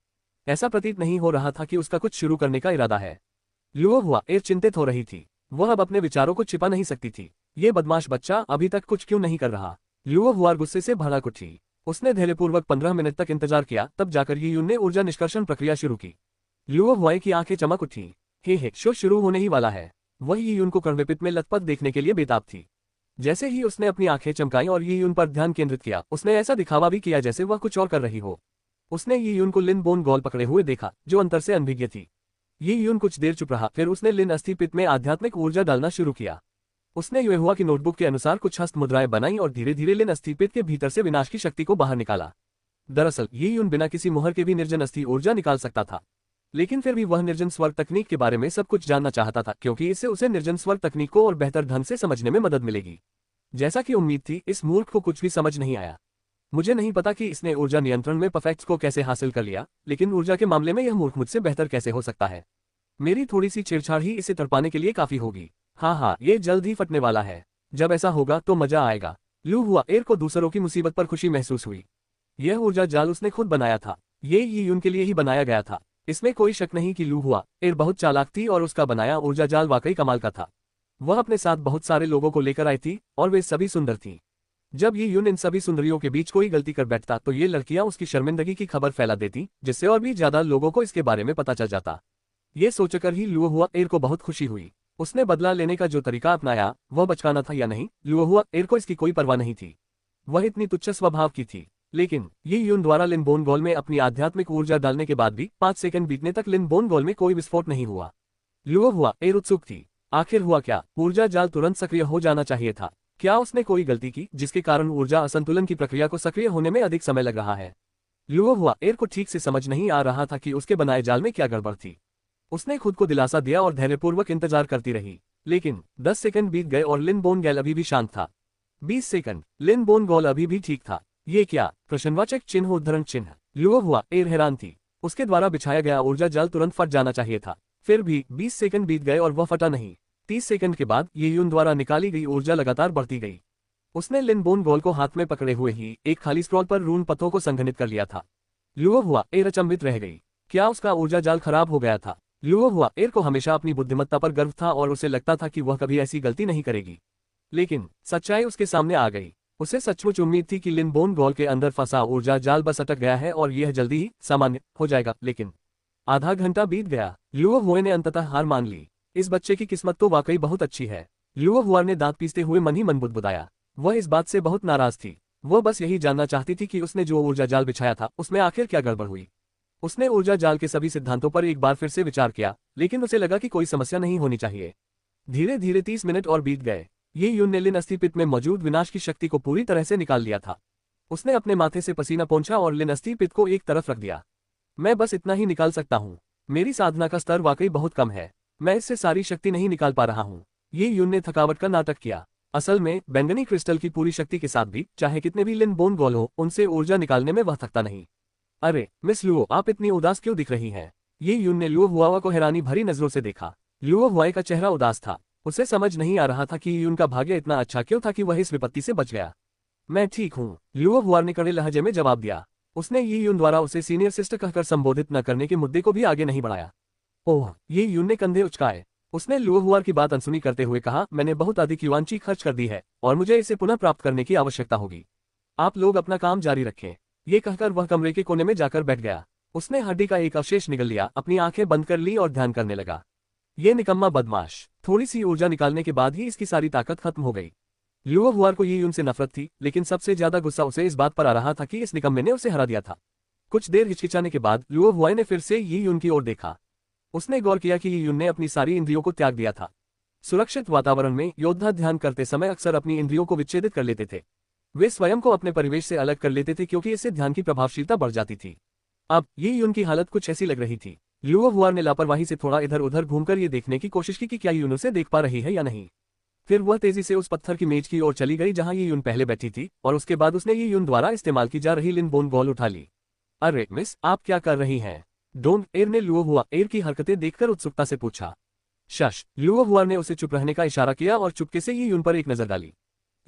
ऐसा प्रतीत नहीं हो रहा था कि उसका कुछ शुरू करने का इरादा है। लुओ हुआ एर चिंतित हो रही थी। वह अब अपने विचारों को छिपा नहीं सकती थी। ये बदमाश बच्चा अभी तक कुछ क्यों नहीं कर रहा? ल्यूओ हुआ गुस्से से भड़क उठी। उसने धैर्यपूर्वक 15 मिनट तक इंतजार किया, तब जाकर यी यून ने ऊर्जा निष्कर्षण प्रक्रिया शुरू की। ल्यूओ हुआ की आंखें चमक उठी। हे शो शुरू होने ही वाला है। वह यी यून को कण्वपित में लथपथ देखने के लिए बेताब थी। जैसे ही उसने अपनी आंखें चमकाई और यी यून पर ध्यान केंद्रित किया, उसने ऐसा दिखावा भी किया जैसे वह कुछ और कर रही हो। उसने यी यून को लिन बोन गॉल पकड़े हुए देखा, जो अंतर से अनभिज्ञ थी। यी यून कुछ देर चुप रहा, फिर उसने लिन अस्थिपित में आध्यात्मिक ऊर्जा डालना शुरू किया। उसने युएहुआ की नोटबुक के अनुसार कुछ हस्त मुद्राएं बनाई और धीरे धीरे लिन अस्थिपित के भीतर से विनाश की शक्ति को बाहर निकाला। दरअसल यी यून बिना किसी मुहर के भी निर्जन अस्थि ऊर्जा निकाल सकता था, लेकिन फिर भी वह निर्जन स्वर्ग तकनीक के बारे में सब कुछ जानना चाहता था, क्योंकि इससे उसे निर्जन स्वर्ग तकनीक को और बेहतर ढंग से समझने में मदद मिलेगी। जैसा कि उम्मीद थी, इस मूर्ख को कुछ भी समझ नहीं आया। मुझे नहीं पता कि इसने ऊर्जा नियंत्रण में परफेक्ट्स को कैसे हासिल कर लिया, लेकिन ऊर्जा के मामले में यह मूर्ख मुझसे बेहतर कैसे हो सकता है। मेरी थोड़ी सी छेड़छाड़ ही इसे तड़पाने के लिए काफी होगी। हाँ, ये जल्द ही फटने वाला है। जब ऐसा होगा तो मजा आएगा। लू हुआ एर को दूसरों की मुसीबत पर खुशी महसूस हुई। यह ऊर्जा जाल उसने खुद बनाया था। ये यी यून के लिए ही बनाया गया था। इसमें कोई शक नहीं कि लू हुआ एर बहुत चालाक थी और उसका बनाया ऊर्जा जाल वाकई कमाल का था। वह अपने साथ बहुत सारे लोगों को लेकर आई थी और वे सभी सुंदर थीं। जब यी यून इन सभी सुंदरियों के बीच कोई गलती कर बैठता तो ये लड़कियां उसकी शर्मिंदगी की खबर फैला देती, जिससे और भी ज्यादा लोगों को इसके बारे में पता चल जाता। ये सोचकर ही लू हुआ एर को बहुत खुशी हुई। उसने बदला लेने का जो तरीका अपनाया वह बचकाना था या नहीं, लू हुआ एर को इसकी कोई परवाह नहीं थी। वह इतनी तुच्छ स्वभाव की थी। लेकिन यी यून द्वारा लिन बोन गॉल में अपनी आध्यात्मिक ऊर्जा डालने के बाद भी 5 सेकंड बीतने तक लिन बोन गॉल में कोई विस्फोट नहीं हुआ। लू हुआ एर उत्सुक थी। आखिर हुआ क्या? ऊर्जा जाल तुरंत सक्रिय हो जाना चाहिए था। क्या उसने कोई गलती की जिसके कारण ऊर्जा असंतुलन की प्रक्रिया को सक्रिय होने में अधिक समय लग रहा है? लू हुआ एर को ठीक से समझ नहीं आ रहा था कि उसके बनाए जाल में क्या गड़बड़ थी। उसने खुद को दिलासा दिया और धैर्यपूर्वक इंतजार करती रही। लेकिन 10 सेकंड बीत गए और लिन बोन गॉल अभी भी शांत था। 20 सेकंड, लिन बोन गॉल अभी भी ठीक था। ये क्या? प्रश्नवाचक चिन्ह उद्धरण चिन्ह। लू हुआ एर हैरान थी। उसके द्वारा बिछाया गया ऊर्जा जाल तुरंत फट जाना चाहिए था। फिर भी 20 सेकंड बीत गए और वह फटा नहीं। 30 सेकंड के बाद यी यून द्वारा निकाली गई ऊर्जा लगातार बढ़ती गई। उसने लिन बोन गॉल को हाथ में पकड़े हुए ही एक खाली स्क्रॉल पर रून पत्थरों को संघनित कर लिया था। लू हुआ एर अचंभित रह गई। क्या उसका ऊर्जा जाल खराब हो गया था? लू हुआ एर को हमेशा अपनी बुद्धिमत्ता पर गर्व था और उसे लगता था कि वह कभी ऐसी गलती नहीं करेगी। लेकिन सच्चाई उसके सामने आ गई। उसे सचमुच उम्मीद थी कि लिन बोन गॉल के अंदर फंसा ऊर्जा जाल बस अटक गया है और यह जल्दी ही सामान्य हो जाएगा, लेकिन आधा घंटा बीत गया। लू हुआ ने अंततः हार मान ली। इस बच्चे की किस्मत तो वाकई बहुत अच्छी है। लू हुआ ने दांत पीसते हुए मन ही मन बुदबुदाया। वह इस बात से बहुत नाराज थी। वह बस यही जानना चाहती थी कि उसने जो ऊर्जा जाल बिछाया था उसमें आखिर क्या गड़बड़ हुई। उसने ऊर्जा जाल के सभी सिद्धांतों पर एक बार फिर से विचार किया, लेकिन उसे लगा कि कोई समस्या नहीं होनी चाहिए। धीरे धीरे 30 मिनट और बीत गए। ये यून ने लिन अस्थिपित में मौजूद विनाश की शक्ति को पूरी तरह से निकाल लिया था। उसने अपने माथे से पसीना पोंछा और लिन अस्थिपित को एक तरफ रख दिया। मैं बस इतना ही निकाल सकता हूँ। मेरी साधना का स्तर वाकई बहुत कम है। मैं इससे सारी शक्ति नहीं निकाल पा रहा हूँ। ये यून ने थकावट का नाटक किया। असल में बैंगनी क्रिस्टल की पूरी शक्ति के साथ भी चाहे कितने भी लिन बोन गॉल हो, उनसे ऊर्जा निकालने में वह थकता नहीं। अरे मिस लुओ, आप इतनी उदास क्यों दिख रही हैं? ये यून ने लुओ हुआ को हैरानी भरी नजरों से देखा। लुओ हुआ का चेहरा उदास था। उसे समझ नहीं आ रहा था कि यून का भाग्य इतना अच्छा क्यों था कि वह इस विपत्ति से बच गया। मैं ठीक हूँ, लुओ हुआ ने कड़े लहजे में जवाब दिया। उसने ये यून द्वारा उसे सीनियर सिस्टर कहकर संबोधित न करने के मुद्दे को भी आगे नहीं बढ़ाया। ओह, ये यून ने कंधे उचकाए। उसने लुओ हुआ की बात अनसुनी करते हुए कहा, मैंने बहुत अधिक युवांची खर्च कर दी है और मुझे इसे पुनः प्राप्त करने की आवश्यकता होगी। आप लोग अपना काम जारी रखें। ये कहकर वह कमरे के कोने में जाकर बैठ गया। उसने हड्डी का एक अवशेष निगल लिया, अपनी आंखें बंद कर ली और ध्यान करने लगा। ये निकम्मा बदमाश। थोड़ी सी ऊर्जा निकालने के बाद ही इसकी सारी ताकत खत्म हो गई। लुओ हुआ को ये उनसे नफरत थी, लेकिन सबसे ज्यादा गुस्सा उसे इस बात पर आ रहा था कि इस निकम्मे ने उसे हरा दिया था। कुछ देर हिचकिचाने के बाद लुओ हुआ ने फिर से यी यून की ओर देखा। उसने गौर किया कि यी यून ने अपनी सारी इंद्रियों को त्याग दिया था। सुरक्षित वातावरण में योद्धा ध्यान करते समय अक्सर अपनी इंद्रियों को विच्छेदित कर लेते थे। वे स्वयं को अपने परिवेश से अलग कर लेते थे क्योंकि इससे ध्यान की प्रभावशीलता बढ़ जाती थी। अब ये यून की हालत कुछ ऐसी लग रही थी। लुओ हुआ ने लापरवाही से थोड़ा इधर उधर घूमकर ये देखने की कोशिश की कि क्या यून उसे देख पा रही है या नहीं। फिर वह तेजी से उस पत्थर की मेज की ओर चली गई जहां ये यून पहले बैठी थी, और उसके बाद उसने ये यून द्वारा इस्तेमाल की जा रही लिन बोन बॉल उठा ली। अरे मिस, आप क्या कर रही हैं? डोंट एर ने लुओ हुआ एर की हरकतें देखकर उत्सुकता से पूछा। शश, लुओ हुआ ने उसे चुप रहने का इशारा किया और चुपके से ये यून पर एक नजर डाली।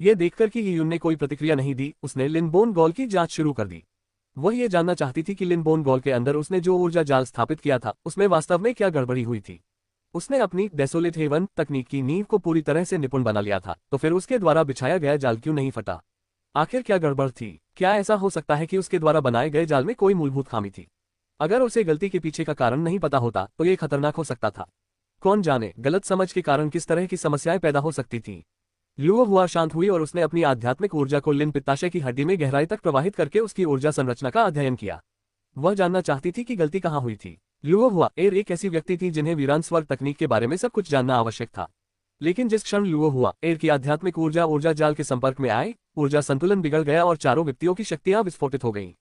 यह देखकर कि ये यून ने कोई प्रतिक्रिया नहीं दी, उसने लिन बोन गॉल की जांच शुरू कर दी। वह ये जानना चाहती थी कि लिन बोन गॉल के अंदर उसने जो ऊर्जा जाल स्थापित किया था उसमें वास्तव में क्या गड़बड़ी हुई थी। उसने अपनी डेसोलेट हेवन तकनीक की नींव को पूरी तरह से निपुण बना लिया था, तो फिर उसके द्वारा बिछाया गया जाल क्यों नहीं फटा? आखिर क्या गड़बड़ थी? क्या ऐसा हो सकता है कि उसके द्वारा बनाए गए जाल में कोई मूलभूत खामी थी? अगर उसे गलती के पीछे का कारण नहीं पता होता तो ये खतरनाक हो सकता था। कौन जाने गलत समझ के कारण किस तरह की समस्याएं पैदा हो सकती थी। लुओ हुआ शांत हुई और उसने अपनी आध्यात्मिक ऊर्जा को लिन पित्ताशय की हड्डी में गहराई तक प्रवाहित करके उसकी ऊर्जा संरचना का अध्ययन किया। वह जानना चाहती थी कि गलती कहाँ हुई थी। लुओ हुआ एर एक ऐसी व्यक्ति थी जिन्हें वीरान स्वर्ग तकनीक के बारे में सब कुछ जानना आवश्यक था। लेकिन जिस क्षण लुओ हुआ एर की आध्यात्मिक ऊर्जा जाल के संपर्क में आए, ऊर्जा संतुलन बिगड़ गया और चारों व्यक्तियों की शक्तियां विस्फोटित हो गईं।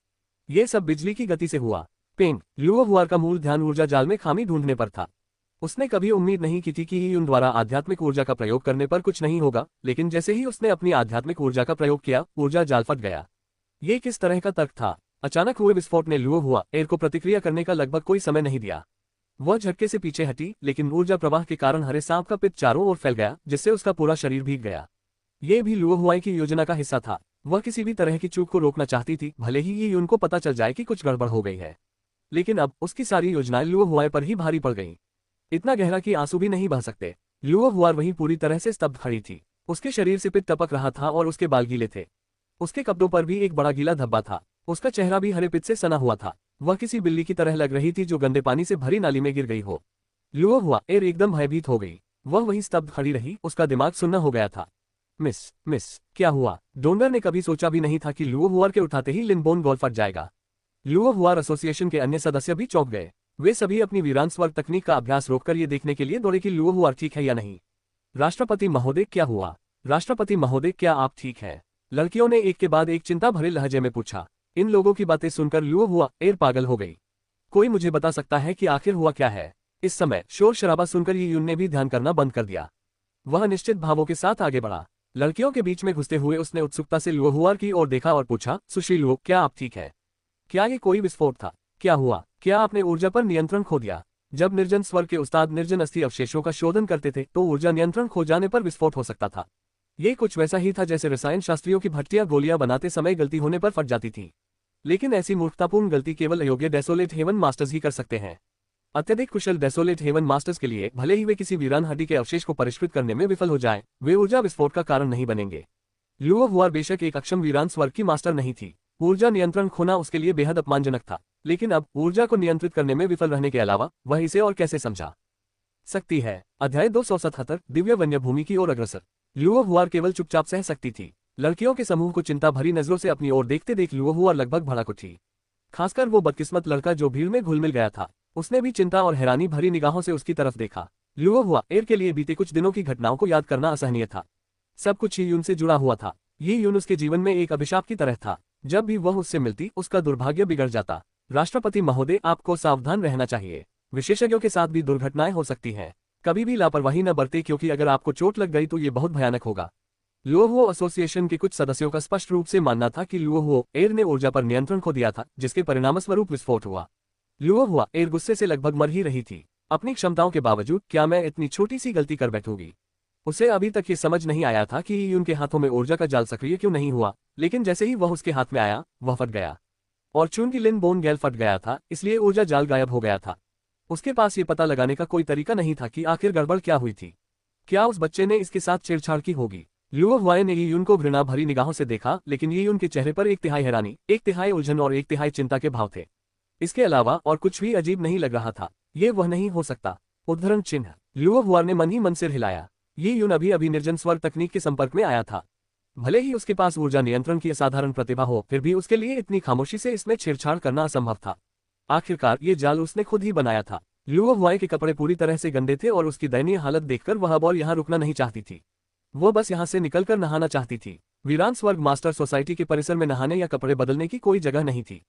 ये सब बिजली की गति से हुआ। पेंग लुओ हुआ का मूल ध्यान ऊर्जा जाल में खामी ढूंढने पर था। उसने कभी उम्मीद नहीं की थी कि यून द्वारा आध्यात्मिक ऊर्जा का प्रयोग करने पर कुछ नहीं होगा, लेकिन जैसे ही उसने अपनी आध्यात्मिक ऊर्जा का प्रयोग किया, ऊर्जा जाल फट गया। ये किस तरह का तर्क था? अचानक हुए विस्फोट ने लुओ हुआ एर को प्रतिक्रिया करने का लगभग कोई समय नहीं दिया। वह झटके से पीछे हटी, लेकिन ऊर्जा प्रवाह के कारण हरे सांप का पित्त चारों ओर फैल गया, जिससे उसका पूरा शरीर भीग गया। ये भी लुओ हुआ की योजना का हिस्सा था। वह किसी भी तरह की चूक को रोकना चाहती थी, भले ही ये यून को पता चल जाए कि कुछ गड़बड़ हो गई है। लेकिन अब उसकी सारी योजनाएं लुओ हुआ पर ही भारी पड़ गईं। इतना गहरा कि आंसू भी नहीं बह सकते। लुओ हुआ वहीं पूरी तरह से स्तब्ध खड़ी थी। उसके शरीर से पित्त टपक रहा था और उसके बाल गीले थे। उसके कपड़ों पर भी एक बड़ा गीला धब्बा था। उसका चेहरा भी हरे पित्त से सना हुआ था। वह किसी बिल्ली की तरह लग रही थी जो गंदे पानी से भरी नाली में गिर गई हो। लुओ हुआ एर एकदम भयभीत हो गई। वह वहीं स्तब्ध खड़ी रही, उसका दिमाग सुन्न हो गया था। मिस क्या हुआ? डोंगर ने कभी सोचा भी नहीं था कि लुओ हुआ के उठाते ही लिनबोन गोल फट जाएगा। लुओ हुआ एसोसिएशन के अन्य सदस्य भी चौंक गए। वे सभी अपनी वीरान स्वर्ग तकनीक का अभ्यास रोककर ये देखने के लिए दौड़े कि लुओ हुआ ठीक है या नहीं। राष्ट्रपति महोदय क्या हुआ? राष्ट्रपति महोदय क्या आप ठीक हैं? लड़कियों ने एक के बाद एक चिंता भरे लहजे में पूछा। इन लोगों की बातें सुनकर लुओ हुआ एर पागल हो गई। कोई मुझे बता सकता है कि आखिर हुआ क्या है? इस समय शोर शराबा सुनकर यून ने भी ध्यान करना बंद कर दिया। वह निश्चित भावों के साथ आगे बढ़ा। लड़कियों के बीच में घुसते हुए उसने उत्सुकता से लुओ हुआ की ओर देखा और पूछा, सुश्री लुओ, क्या आप ठीक है? क्या ये कोई विस्फोट था? क्या हुआ? क्या आपने ऊर्जा पर नियंत्रण खो दिया? जब निर्जन स्वर्ग के उस्ताद निर्जन अस्थि अवशेषों का शोधन करते थे तो ऊर्जा नियंत्रण खो जाने पर विस्फोट हो सकता था। ये कुछ वैसा ही था जैसे रसायन शास्त्रियों की भट्टियां गोलियां बनाते समय गलती होने पर फट जाती थी। लेकिन ऐसी मूर्खतापूर्ण गलती केवल अयोग्य डेसोलेट हेवन मास्टर्स ही कर सकते हैं। अत्यधिक कुशल डेसोलेट हेवन मास्टर्स के लिए भले ही वे किसी वीरान हड्डी के अवशेष को परिष्कृत करने में विफल हो जाएं, वे ऊर्जा विस्फोट का कारण नहीं बनेंगे। लुओ हुआ बेशक एक अक्षम वीरान स्वर्ग की मास्टर नहीं थी। ऊर्जा नियंत्रण खोना उसके लिए बेहद अपमानजनक था, लेकिन अब ऊर्जा को नियंत्रित करने में विफल रहने के अलावा वह इसे और कैसे समझा सकती है। अध्याय 277 दिव्य वन्य भूमि की ओर अग्रसर। लुओ हुआ केवल चुपचाप सह सकती थी। लड़कियों के समूह को चिंता भरी नजरों से अपनी ओर देखते देख लुओ हुआ लगभग भड़क उठी। खासकर वो बदकिस्मत लड़का जो भीड़ में घुल मिल गया था। उसने भी चिंता और हैरानी भरी निगाहों से उसकी तरफ देखा। लुओ हुआ एर के लिए बीते कुछ दिनों की घटनाओं को याद करना असहनीय था। सब कुछ ही यून से जुड़ा हुआ था। ये यून उसके जीवन में एक अभिशाप की तरह था। जब भी वह उससे मिलती उसका दुर्भाग्य बिगड़ जाता। राष्ट्रपति महोदय, आपको सावधान रहना चाहिए। विशेषज्ञों के साथ भी दुर्घटनाएं हो सकती हैं। कभी भी लापरवाही न बरते, क्योंकि अगर आपको चोट लग गई तो ये बहुत भयानक होगा। लुओ हुआ एसोसिएशन के कुछ सदस्यों का स्पष्ट रूप से मानना था कि लुओ हुआ एर ने ऊर्जा पर नियंत्रण खो दिया था, जिसके परिणामस्वरूप विस्फोट हुआ। लुओ हुआ एर गुस्से से लगभग मर ही रही थी। अपनी क्षमताओं के बावजूद क्या मैं इतनी छोटी सी गलती कर बैठूंगी? उसे अभी तक ये समझ नहीं आया था कि उनके हाथों में ऊर्जा का जाल सक्रिय क्यों नहीं हुआ, लेकिन जैसे ही वह उसके हाथ में आया वह फट गया। और चूंकि लिन बोन गैल फट गया था, इसलिए ऊर्जा जाल गायब हो गया था। उसके पास ये पता लगाने का कोई तरीका नहीं था कि आखिर गड़बड़ क्या हुई थी। क्या उस बच्चे ने इसके साथ छेड़छाड़ की होगी? लुओ हुआ ने यून को घृणा भरी निगाहों से देखा, लेकिन यून के चेहरे पर एक तिहाई हैरानी, एक तिहाई उलझन और एक तिहाई चिंता के भाव थे। इसके अलावा और कुछ भी अजीब नहीं लग रहा था। ये वह नहीं हो सकता। उद्धरण चिन्ह। लुओ हुआ ने मन ही मन सिर हिलाया। ये यून अभी निर्जन स्वर्ग तकनीक के संपर्क में आया था। भले ही उसके पास ऊर्जा नियंत्रण की असाधारण प्रतिभा हो, फिर भी उसके लिए इतनी खामोशी से इसमें छेड़छाड़ करना असंभव था। आखिरकार ये जाल उसने खुद ही बनाया था। लुओ हुआ के कपड़े पूरी तरह से गंदे थे और उसकी दयनीय हालत देखकर वह अब और यहाँ रुकना नहीं चाहती थी। वो बस यहाँ से निकलकर नहाना चाहती थी। वीरान स्वर्ग मास्टर सोसाइटी के परिसर में नहाने या कपड़े बदलने की कोई जगह नहीं थी।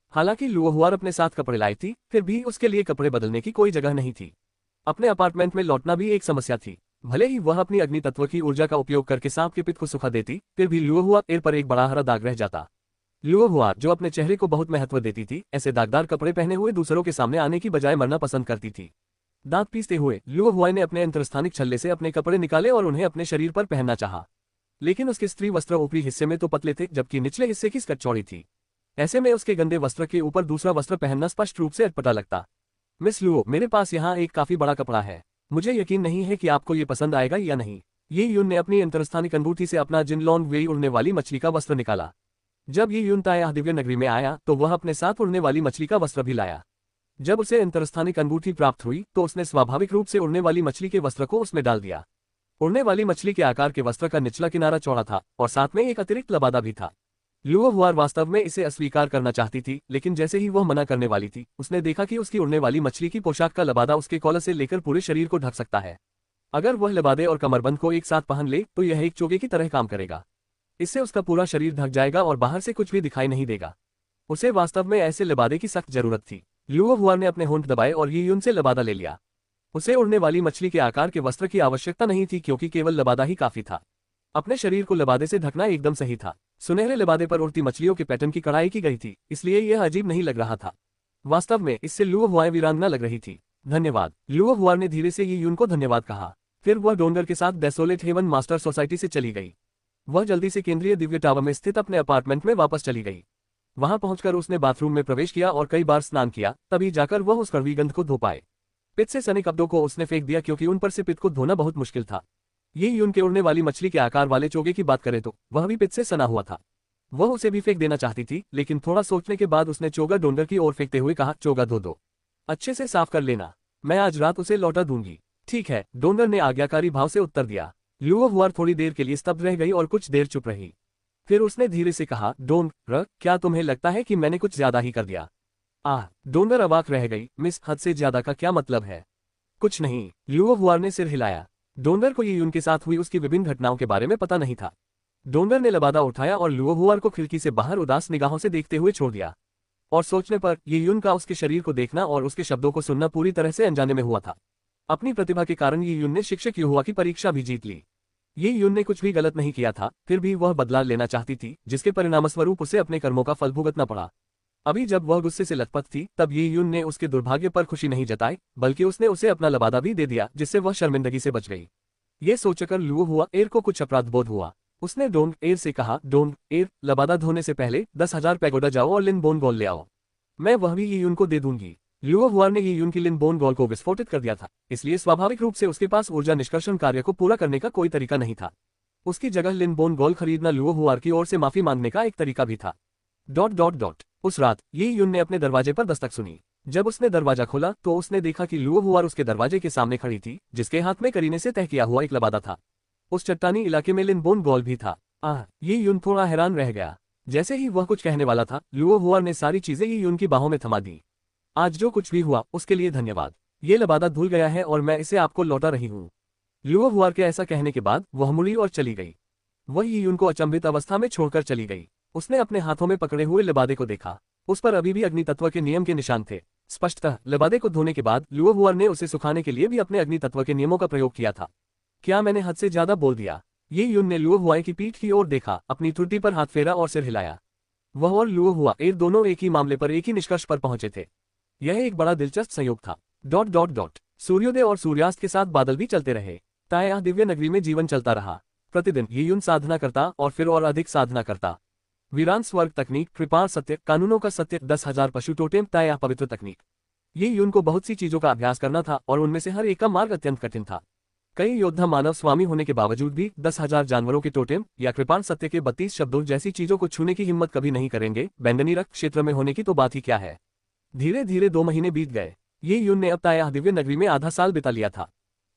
हालांकि लुओ हुआ अपने साथ कपड़े लाई थी, फिर भी उसके लिए कपड़े बदलने की कोई जगह नहीं थी। अपने अपार्टमेंट में लौटना भी एक समस्या थी। भले ही वह अपनी अग्नि तत्व की ऊर्जा का उपयोग करके सांप के पित्त को सुखा देती, फिर भी लुओ हुआ एर पर एक बड़ा हरा दाग रह जाता। लुओ हुआ, जो अपने चेहरे को बहुत महत्व देती थी, ऐसे दागदार कपड़े पहने हुए दूसरों के सामने आने की बजाय मरना पसंद करती थी। दांत पीसते हुए लुओ हुआ ने अपने अंतरस्थानिक छल्ले से अपने कपड़े निकाले और उन्हें अपने शरीर पर पहनना चाहा। लेकिन उसके स्त्री वस्त्र ऊपरी हिस्से में तो पतले थे, जबकि निचले हिस्से की स्कर्ट चौड़ी थी। ऐसे में उसके गंदे वस्त्र के ऊपर दूसरा वस्त्र पहनना स्पष्ट रूप से अटपटा लगता। मिस लुओ, मेरे पास यहाँ एक काफी बड़ा कपड़ा है। मुझे यकीन नहीं है कि आपको ये पसंद आएगा या नहीं। ये यून ने अपनी अंतरस्थानिक अंगूठी से अपना जिन लॉन्ग वेई उड़ने वाली मछली का वस्त्र निकाला। जब ये यून ताया दिव्य नगरी में आया तो वह अपने साथ उड़ने वाली मछली का वस्त्र भी लाया। जब उसे अंतरस्थानिक अंगूठी प्राप्त हुई तो उसने स्वाभाविक रूप से उड़ने वाली मछली के वस्त्र को उसमें डाल दिया। उड़ने वाली मछली के आकार के वस्त्र का निचला किनारा चौड़ा था और साथ में एक अतिरिक्त लबादा भी था। लुओ हुआर वास्तव में इसे अस्वीकार करना चाहती थी, लेकिन जैसे ही वह मना करने वाली थी उसने देखा कि उसकी उड़ने वाली मछली की पोशाक का लबादा उसके कॉलर से लेकर पूरे शरीर को ढक सकता है। अगर वह लबादे और कमरबंद को एक साथ पहन ले तो यह एक चोगे की तरह काम करेगा। इससे उसका पूरा शरीर ढक जाएगा और बाहर से कुछ भी दिखाई नहीं देगा। उसे वास्तव में ऐसे लबादे की सख्त जरूरत थी। लुओ हुआर ने अपने होंठ दबाए और ये यून से लबादा ले लिया। उसे उड़ने वाली मछली के आकार के वस्त्र की आवश्यकता नहीं थी क्योंकि केवल लबादा ही काफी था। अपने शरीर को लबादे से ढकना एकदम सही था। सुनहरे लबादे पर उड़ती मछलियों के पैटर्न की कढ़ाई की गई थी, इसलिए यह अजीब नहीं लग रहा था। वास्तव में इससे लुओ हुआर वीरांगना लग रही थी। धन्यवाद। लुओ हुआर ने धीरे से ये यून को धन्यवाद कहा। फिर वह डोंगर के साथ डेसोलेट हेवन मास्टर सोसाइटी से चली गई। वह जल्दी से केंद्रीय दिव्य टावर में स्थित अपने अपार्टमेंट में वापस चली गई। वहां पहुंचकर उसने बाथरूम में प्रवेश किया और कई बार स्नान किया, तभी जाकर वह उस कड़वी गंध को धो पाए। पित्त से सने कपड़ों को उसने फेंक दिया क्योंकि उन पर से पित्त को धोना बहुत मुश्किल था। ये यून के उड़ने वाली मछली के आकार वाले चोगे की बात करें तो वह भी पित्त से सना हुआ था। वह उसे भी फेंक देना चाहती थी, लेकिन थोड़ा सोचने के बाद उसने चोगा डोंगर की ओर फेंकते हुए कहा, चोगा धो दो, अच्छे से साफ कर लेना, मैं आज रात उसे लौटा दूंगी। ठीक है, डोंगर ने आज्ञाकारी भाव से उत्तर दिया। लुओ हुआर थोड़ी देर के लिए स्तब्ध रह गई और कुछ देर चुप रही। फिर उसने धीरे से कहा, डोंगर, क्या तुम्हें लगता है कि मैंने कुछ ज्यादा ही कर दिया? डोंगर अवाक रह गई। मिस, हद से ज्यादा का क्या मतलब है? कुछ नहीं। लुओ हुआर ने सिर हिलाया। डोंगर को ये उनके साथ हुई उसकी विभिन्न घटनाओं के बारे में पता नहीं था। डोंगर ने लबादा उठाया और लुओ हुआर को खिड़की से बाहर उदास निगाहों से देखते हुए छोड़ दिया। और सोचने पर ये यून का उसके शरीर को देखना और उसके शब्दों को सुनना पूरी तरह से अनजाने में हुआ था। अपनी प्रतिभा के कारण ये यून ने शिक्षक युवा की परीक्षा भी जीत ली। ये यून ने कुछ भी गलत नहीं किया था, फिर भी वह बदला लेना चाहती थी, जिसके परिणामस्वरूप उसे अपने कर्मों का फल भुगतना पड़ा। अभी जब वह गुस्से से लथपथ थी तब ये यून ने उसके दुर्भाग्य पर खुशी नहीं जताई, बल्कि उसने उसे अपना लबादा भी दे दिया, जिससे वह शर्मिंदगी से बच गई। ये सोचकर लुओ हुआ एर को कुछ अपराध बोध हुआ। उसने डोंग एर से कहा, डोंग एर, लबादा धोने से पहले 10,000 पैगोडा जाओ और लिन बोन गॉल ले आओ। मैं वह भी ये यून को दे दूंगी। लुओ हुआर ने ये यून की लिन बोन गॉल को विस्फोटित कर दिया था, इसलिए स्वाभाविक रूप से उसके पास ऊर्जा निष्कर्षण कार्य को पूरा करने का कोई तरीका नहीं था। उसकी जगह लिन बोन गॉल खरीदना लुओ हुआर की ओर से माफी मांगने का एक तरीका भी था। ... उस रात ये यून ने अपने दरवाजे पर दस्तक सुनी। जब उसने दरवाजा खोला तो उसने देखा कि लुओ हुआर उसके दरवाजे के सामने खड़ी थी, जिसके हाथ में करीने से तय किया हुआ एक लबादा था। उस चट्टानी इलाके में लिन बोन गॉल भी था। ये यून थोड़ा हैरान रह गया। जैसे ही वह कुछ कहने वाला था, लुओ हुआर ने सारी चीजें ये यून की बाहों में थमा दी। आज जो कुछ भी हुआ उसके लिए धन्यवाद। ये लबादा धुल गया है और मैं इसे आपको लौटा रही हूँ। लुओ हुआर के ऐसा कहने के बाद वह मुड़ी और चली गई। वह ये यून को अचंभित अवस्था में छोड़कर चली गई। उसने अपने हाथों में पकड़े हुए लबादे को देखा। उस पर अभी भी अग्नि तत्व के नियम के निशान थे। स्पष्टतः लबादे को धोने के बाद लुओ हुआर ने उसे सुखाने के लिए भी अपने अग्नि तत्व के नियमों का प्रयोग किया था। क्या मैंने हद से ज्यादा बोल दिया? ये यून ने लुओ हुआ की पीठ की ओर देखा, अपनी त्रुटि पर हाथ फेरा और सिर हिलाया। वह और लुओ हुआ एर दोनों एक ही मामले पर एक ही निष्कर्ष पर पहुंचे थे। यह एक बड़ा दिलचस्प संयोग था। ... सूर्योदय और सूर्यास्त के साथ बादल भी चलते रहे। ताया दिव्य नगरी में जीवन चलता रहा। प्रतिदिन ये यून साधना करता और फिर और अधिक साधना करता। वीरान स्वर्ग तकनीक, कृपाण सत्य, कानूनों का सत्य, 10,000 पशु टोटेम, ताया पवित्र तकनीक। ये यून को बहुत सी चीजों का अभ्यास करना था और उनमें से हर एक का मार्ग अत्यंत कठिन था। कई योद्धा मानव स्वामी होने के बावजूद भी 10,000 जानवरों के टोटेम या कृपाण सत्य के 32 शब्दों जैसी चीजों को छूने की हिम्मत कभी नहीं करेंगे। बैंगनी रक्त क्षेत्र में होने की तो बात ही क्या है। धीरे धीरे 2 महीने बीत गए। ये यून ने अब ताया दिव्य नगरी में आधा साल बिता लिया था।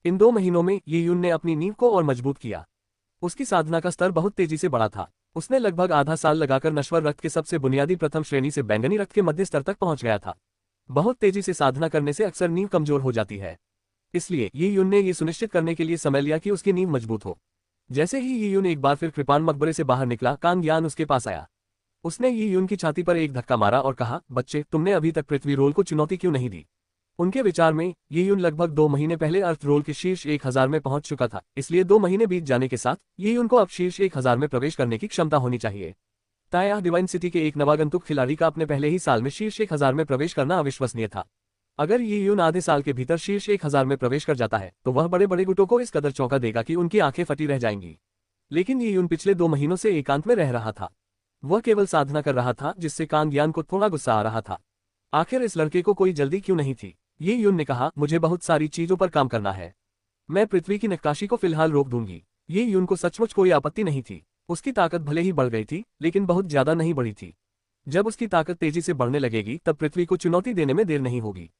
इन 2 महीनों में ये यून ने अपनी नींव को और मजबूत किया। उसकी साधना का स्तर बहुत तेजी से बढ़ा था। उसने लगभग आधा साल लगाकर नश्वर रक्त के सबसे बुनियादी प्रथम श्रेणी से बैंगनी रक्त के मध्य स्तर तक पहुंच गया था। बहुत तेजी से साधना करने से अक्सर नींव कमजोर हो जाती है, इसलिए ये यून ने ये सुनिश्चित करने के लिए समय लिया कि उसकी नींव मजबूत हो। जैसे ही ये यून एक बार फिर कृपाण मकबरे से बाहर निकला, कांग यान उसके पास आया। उसने ये यून की छाती पर एक धक्का मारा और कहा, बच्चे, तुमने अभी तक पृथ्वी रोल को चुनौती क्यों नहीं दी? उनके विचार में ये यून लगभग 2 महीने पहले अर्थ रोल के शीर्ष 1000 में पहुंच चुका था, इसलिए 2 महीने बीत जाने के साथ ये यून को अब शीर्ष 1000 में प्रवेश करने की क्षमता होनी चाहिए। ताया डिवाइन सिटी के एक नवागंतुक खिलाड़ी का अपने पहले ही साल में शीर्ष 1000 में प्रवेश करना अविश्वसनीय था। अगर ये यून आधे साल के भीतर शीर्ष 1000 में प्रवेश कर जाता है तो वह बड़े बड़े गुटों को इस कदर चौंका देगा कि उनकी आंखें फटी रह जाएंगी। लेकिन ये यून पिछले 2 महीनों से एकांत में रह रहा था। वह केवल साधना कर रहा था, जिससे कांग यान को थोड़ा गुस्सा आ रहा था। आखिर इस लड़के को कोई जल्दी क्यों नहीं थी? ये यून ने कहा, मुझे बहुत सारी चीजों पर काम करना है। मैं पृथ्वी की नक्काशी को फिलहाल रोक दूंगी। ये यून को सचमुच कोई आपत्ति नहीं थी। उसकी ताकत भले ही बढ़ गई थी, लेकिन बहुत ज्यादा नहीं बढ़ी थी। जब उसकी ताकत तेजी से बढ़ने लगेगी तब पृथ्वी को चुनौती देने में देर नहीं होगी।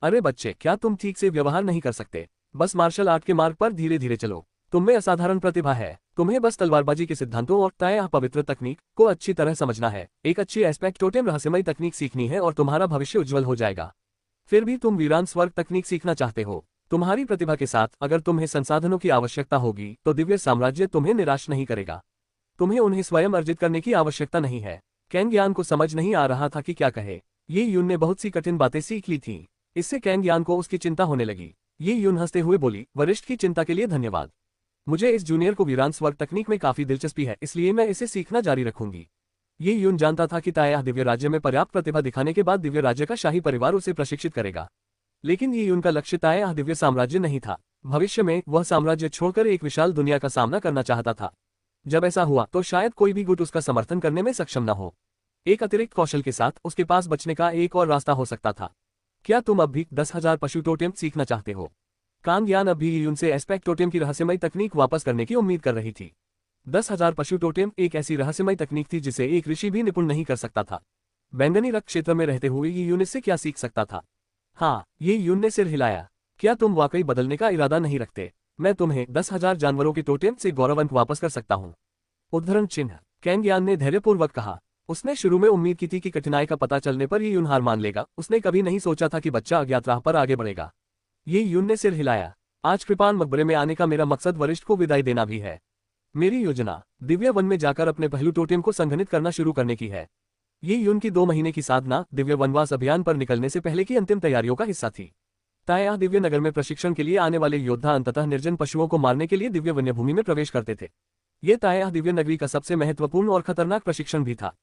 अरे बच्चे, क्या तुम ठीक से व्यवहार नहीं कर सकते? बस मार्शल आर्ट के मार्ग पर धीरे धीरे चलो। तुममें असाधारण प्रतिभा है। तुम्हें बस तलवारबाजी के सिद्धांतों और तय पवित्र तकनीक को अच्छी तरह समझना है। एक अच्छी एस्पेक्ट टोटेम रहस्यमय तकनीक सीखनी है और तुम्हारा भविष्य उज्जवल हो जाएगा। फिर भी तुम वीरान स्वर्ग तकनीक सीखना चाहते हो। तुम्हारी प्रतिभा के साथ अगर तुम्हें संसाधनों की आवश्यकता होगी तो दिव्य साम्राज्य तुम्हें निराश नहीं करेगा। तुम्हें उन्हें स्वयं अर्जित करने की आवश्यकता नहीं है। कैंग यान को समझ नहीं आ रहा था कि क्या कहे। ये यून ने बहुत सी कठिन बातें सीख ली थीं। इससे कैंग यान को उसकी चिंता होने लगी। ये यून हंसते हुए बोली, वरिष्ठ की चिंता के लिए धन्यवाद। मुझे इस जूनियर को वीरान स्वर्ग तकनीक में काफी दिलचस्पी है, इसलिए मैं इसे सीखना जारी रखूंगी। ये यून जानता था कि ताया दिव्य राज्य में पर्याप्त प्रतिभा दिखाने के बाद दिव्य राज्य का शाही परिवार उसे प्रशिक्षित करेगा। लेकिन ये यून का लक्ष्य ताया दिव्य साम्राज्य नहीं था। भविष्य में वह साम्राज्य छोड़कर एक विशाल दुनिया का सामना करना चाहता था। जब ऐसा हुआ तो शायद कोई भी गुट उसका समर्थन करने में सक्षम न हो। एक अतिरिक्त कौशल के साथ उसके पास बचने का एक और रास्ता हो सकता था। क्या तुम अब भी 10,000 पशु टोटेम सीखना चाहते हो? कांग यान अब भी यून से एस्पेक्ट टोटेम की रहस्यमय तकनीक वापस करने की उम्मीद कर रही थी। 10,000 पशु टोटेम एक ऐसी रहस्यमय तकनीक थी जिसे एक ऋषि भी निपुण नहीं कर सकता था। बैंगनी रक्त क्षेत्र में रहते हुए ये यून इससे क्या सीख सकता था? हाँ, ये यून ने सिर हिलाया। क्या तुम वाकई बदलने का इरादा नहीं रखते? मैं तुम्हें 10,000 जानवरों के टोटेम से गौरव अंक वापस कर सकता हूँ। उद्धरण चिन्ह। कैंग यान ने धैर्यपूर्वक कहा। उसने शुरू में उम्मीद की थी कि कठिनाई का पता चलने पर ये यून हार मान लेगा। उसने कभी नहीं सोचा था कि बच्चा अज्ञात राह पर आगे बढ़ेगा। ये यून ने सिर हिलाया। आज कृपान मकबरे में आने का मेरा मकसद वरिष्ठ को विदाई देना भी है। मेरी योजना दिव्य वन में जाकर अपने पहलू टोटेम को संघनित करना शुरू करने की है। ये यून की 2 महीने की साधना दिव्य वनवास अभियान पर निकलने से पहले की अंतिम तैयारियों का हिस्सा थी। ताया दिव्य नगर में प्रशिक्षण के लिए आने वाले योद्धा अंततः निर्जन पशुओं को मारने के लिए दिव्य वन्यभूमि में प्रवेश करते थे। ये ताया दिव्य नगरी का सबसे महत्वपूर्ण और खतरनाक प्रशिक्षण भी था।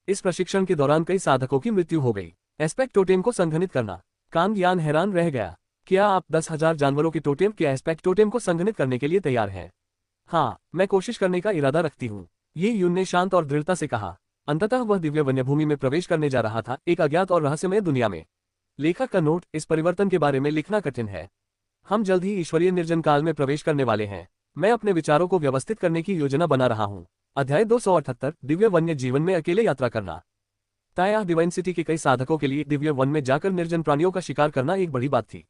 इस प्रशिक्षण के दौरान कई साधकों की मृत्यु हो गई। एस्पेक्ट टोटेम को संघनित करना। कांग यान हैरान रह गया। क्या आप 10,000 जानवरों के टोटेम के एस्पेक्ट टोटेम को संघनित करने के लिए तैयार हैं? हाँ, मैं कोशिश करने का इरादा रखती हूँ। ये यून ने शांत और दृढ़ता से कहा। अंततः वह दिव्य वन्यभूमि में प्रवेश करने जा रहा था, एक अज्ञात और रहस्यमय दुनिया में। लेखक का नोट, इस परिवर्तन के बारे में लिखना कठिन है। हम जल्द ही ईश्वरीय निर्जन काल में प्रवेश करने वाले हैं। मैं अपने विचारों को व्यवस्थित करने की योजना बना रहा हूँ। अध्याय 278, दिव्य वन्य जीवन में अकेले यात्रा करना। ताया डिवाइन सिटी के कई साधकों के लिए दिव्य वन में जाकर निर्जन प्राणियों का शिकार करना एक बड़ी बात थी।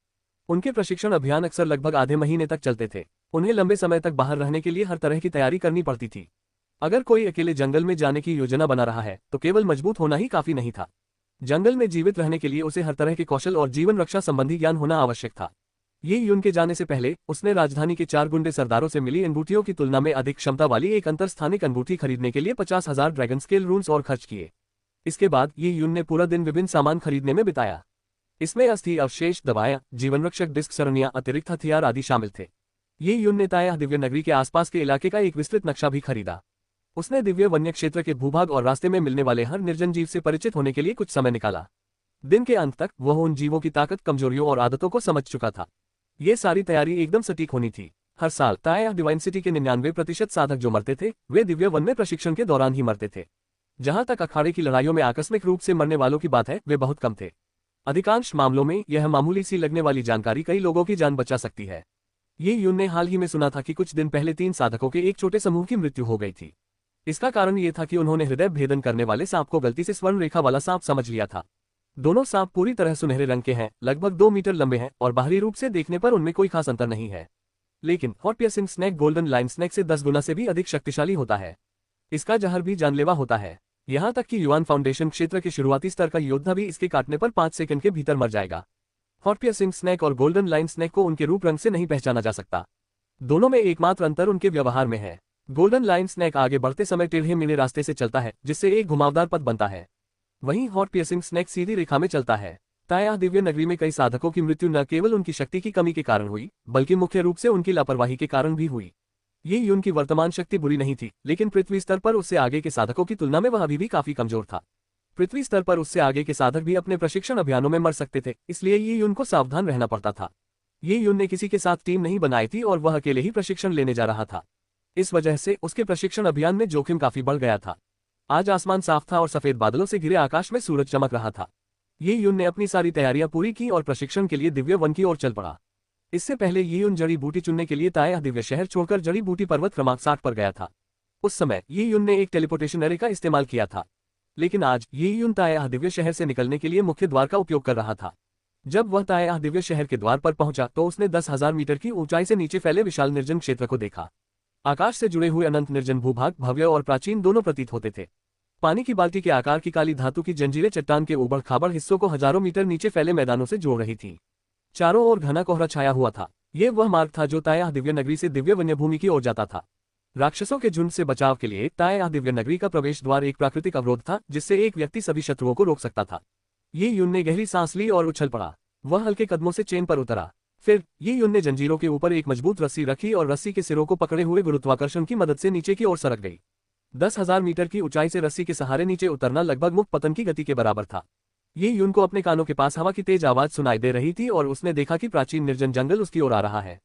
उनके प्रशिक्षण अभियान अक्सर लगभग आधे महीने तक चलते थे। उन्हें लंबे समय तक बाहर रहने के लिए हर तरह की तैयारी करनी पड़ती थी। अगर कोई अकेले जंगल में जाने की योजना बना रहा है तो केवल मजबूत होना ही काफी नहीं था। जंगल में जीवित रहने के लिए उसे हर तरह के कौशल और जीवन रक्षा संबंधी ज्ञान होना आवश्यक था। ये यून के जाने से पहले उसने राजधानी के 4 गुंडे सरदारों से मिली अंगूठियों की तुलना में अधिक क्षमता वाली एक अंतरस्थानिक अंगूठी खरीदने के लिए 50,000 ड्रैगन स्केल रून्स और खर्च किए। इसके बाद ये यून ने पूरा दिन विभिन्न सामान खरीदने में बिताया। इसमें अस्थि अवशेष, दवाएं, जीवन रक्षक डिस्क सरणियां, अतिरिक्त हथियार आदि शामिल थे। ये यून ने ताया दिव्य नगरी के आसपास के इलाके का एक विस्तृत नक्शा भी खरीदा। उसने दिव्य वन्य क्षेत्र के भूभाग और रास्ते में मिलने वाले हर निर्जन जीव से परिचित होने के लिए कुछ समय निकाला। दिन के अंत तक वह उन जीवों की ताकत, कमजोरियों और आदतों को समझ चुका था। ये सारी तैयारी एकदम सटीक होनी थी। हर साल ताया डिवाइन सिटी के 99% साधक जो मरते थे वे दिव्य वन में प्रशिक्षण के दौरान ही मरते थे। जहां तक अखाड़े की लड़ाइयों में आकस्मिक रूप से मरने वालों की बात है, वे बहुत कम थे। अधिकांश मामलों में यह मामूली सी लगने वाली जानकारी कई लोगों की जान बचा सकती है। ये यून ने हाल ही में सुना था कि कुछ दिन पहले 3 साधकों के एक छोटे समूह की मृत्यु हो गई थी। इसका कारण ये था कि उन्होंने हृदय भेदन करने वाले सांप को गलती से स्वर्ण रेखा वाला सांप समझ लिया था। दोनों सांप पूरी तरह सुनहरे रंग के हैं, लगभग 2 मीटर लंबे हैं और बाहरी रूप से देखने पर उनमें कोई खास अंतर नहीं है। लेकिन hot piercing snake golden line snake से 10 गुना से भी अधिक शक्तिशाली होता है। इसका जहर भी जानलेवा होता है। यहाँ तक कि युआन फाउंडेशन क्षेत्र के शुरुआती स्तर का योद्धा भी इसके काटने पर 5 सेकंड के भीतर मर जाएगा। हॉट पियर्सिंग स्नेक और गोल्डन लाइन स्नेक को उनके रूप रंग से नहीं पहचाना जा सकता। दोनों में एकमात्र अंतर उनके व्यवहार में है। गोल्डन लाइन स्नेक आगे बढ़ते समय टेढ़े मेढ़े रास्ते से चलता है, जिससे एक घुमावदार पथ बनता है। वहीं हॉट पियर्सिंग स्नेक सीधी रेखा में चलता है। ताया दिव्य नगरी में कई साधकों की मृत्यु न केवल उनकी शक्ति की कमी के कारण हुई, बल्कि मुख्य रूप से उनकी लापरवाही के कारण भी हुई। ये यून की वर्तमान शक्ति बुरी नहीं थी, लेकिन पृथ्वी स्तर पर उससे आगे के साधकों की तुलना में वह अभी भी काफी कमजोर था। पृथ्वी स्तर पर उससे आगे के साधक भी अपने प्रशिक्षण अभियानों में मर सकते थे, इसलिए ये यून को सावधान रहना पड़ता था। ये यून ने किसी के साथ टीम नहीं बनाई थी और वह अकेले ही प्रशिक्षण लेने जा रहा था। इस वजह से उसके प्रशिक्षण अभियान में जोखिम काफी बढ़ गया था। आज आसमान साफ था और सफेद बादलों से घिरे आकाश में सूरज चमक रहा था। ये यून ने अपनी सारी तैयारियां पूरी की और प्रशिक्षण के लिए दिव्य वन की ओर चल पड़ा। इससे पहले ये यून जड़ी बूटी चुनने के लिए ताया दिव्य शहर छोड़कर जड़ी बूटी पर्वत क्रमांक 60 पर गया था। उस समय ये यून ने एक टेलीपोर्टेशन एरे का इस्तेमाल किया था, लेकिन आज ये यून ताया दिव्य शहर से निकलने के लिए मुख्य द्वार का उपयोग कर रहा था। जब वह ताया दिव्य शहर के द्वार पर पहुंचा तो उसने 10,000 मीटर की ऊंचाई से नीचे फैले विशाल निर्जन क्षेत्र को देखा। आकाश से जुड़े हुए अनंत निर्जन भूभाग भव्य और प्राचीन दोनों प्रतीत होते थे। पानी की बाल्टी के आकार की काली धातु की जंजीरें चट्टान के उबड़ खाबड़ हिस्सों को हजारों मीटर नीचे फैले मैदानों से जोड़ रही थी। चारों ओर घना कोहरा छाया हुआ था। यह वह मार्ग था जो ताया दिव्य नगरी से दिव्य वन्य भूमि की ओर जाता था। राक्षसों के झुंड से बचाव के लिए ताया दिव्य नगरी का प्रवेश द्वार एक प्राकृतिक अवरोध था, जिससे एक व्यक्ति सभी शत्रुओं को रोक सकता था। ये यून ने गहरी सांस ली और उछल पड़ा। वह हल्के कदमों से चेन पर उतरा। फिर ये यून ने जंजीरों के ऊपर एक मजबूत रस्सी रखी और रस्सी के सिरों को पकड़े हुए गुरुत्वाकर्षण की मदद से नीचे की ओर सरक गई। 10,000 मीटर की ऊंचाई से रस्सी के सहारे नीचे उतरना लगभग मुक्त पतन की गति के बराबर था। ये यून को अपने कानों के पास हवा की तेज आवाज सुनाई दे रही थी और उसने देखा कि प्राचीन निर्जन जंगल उसकी ओर आ रहा है।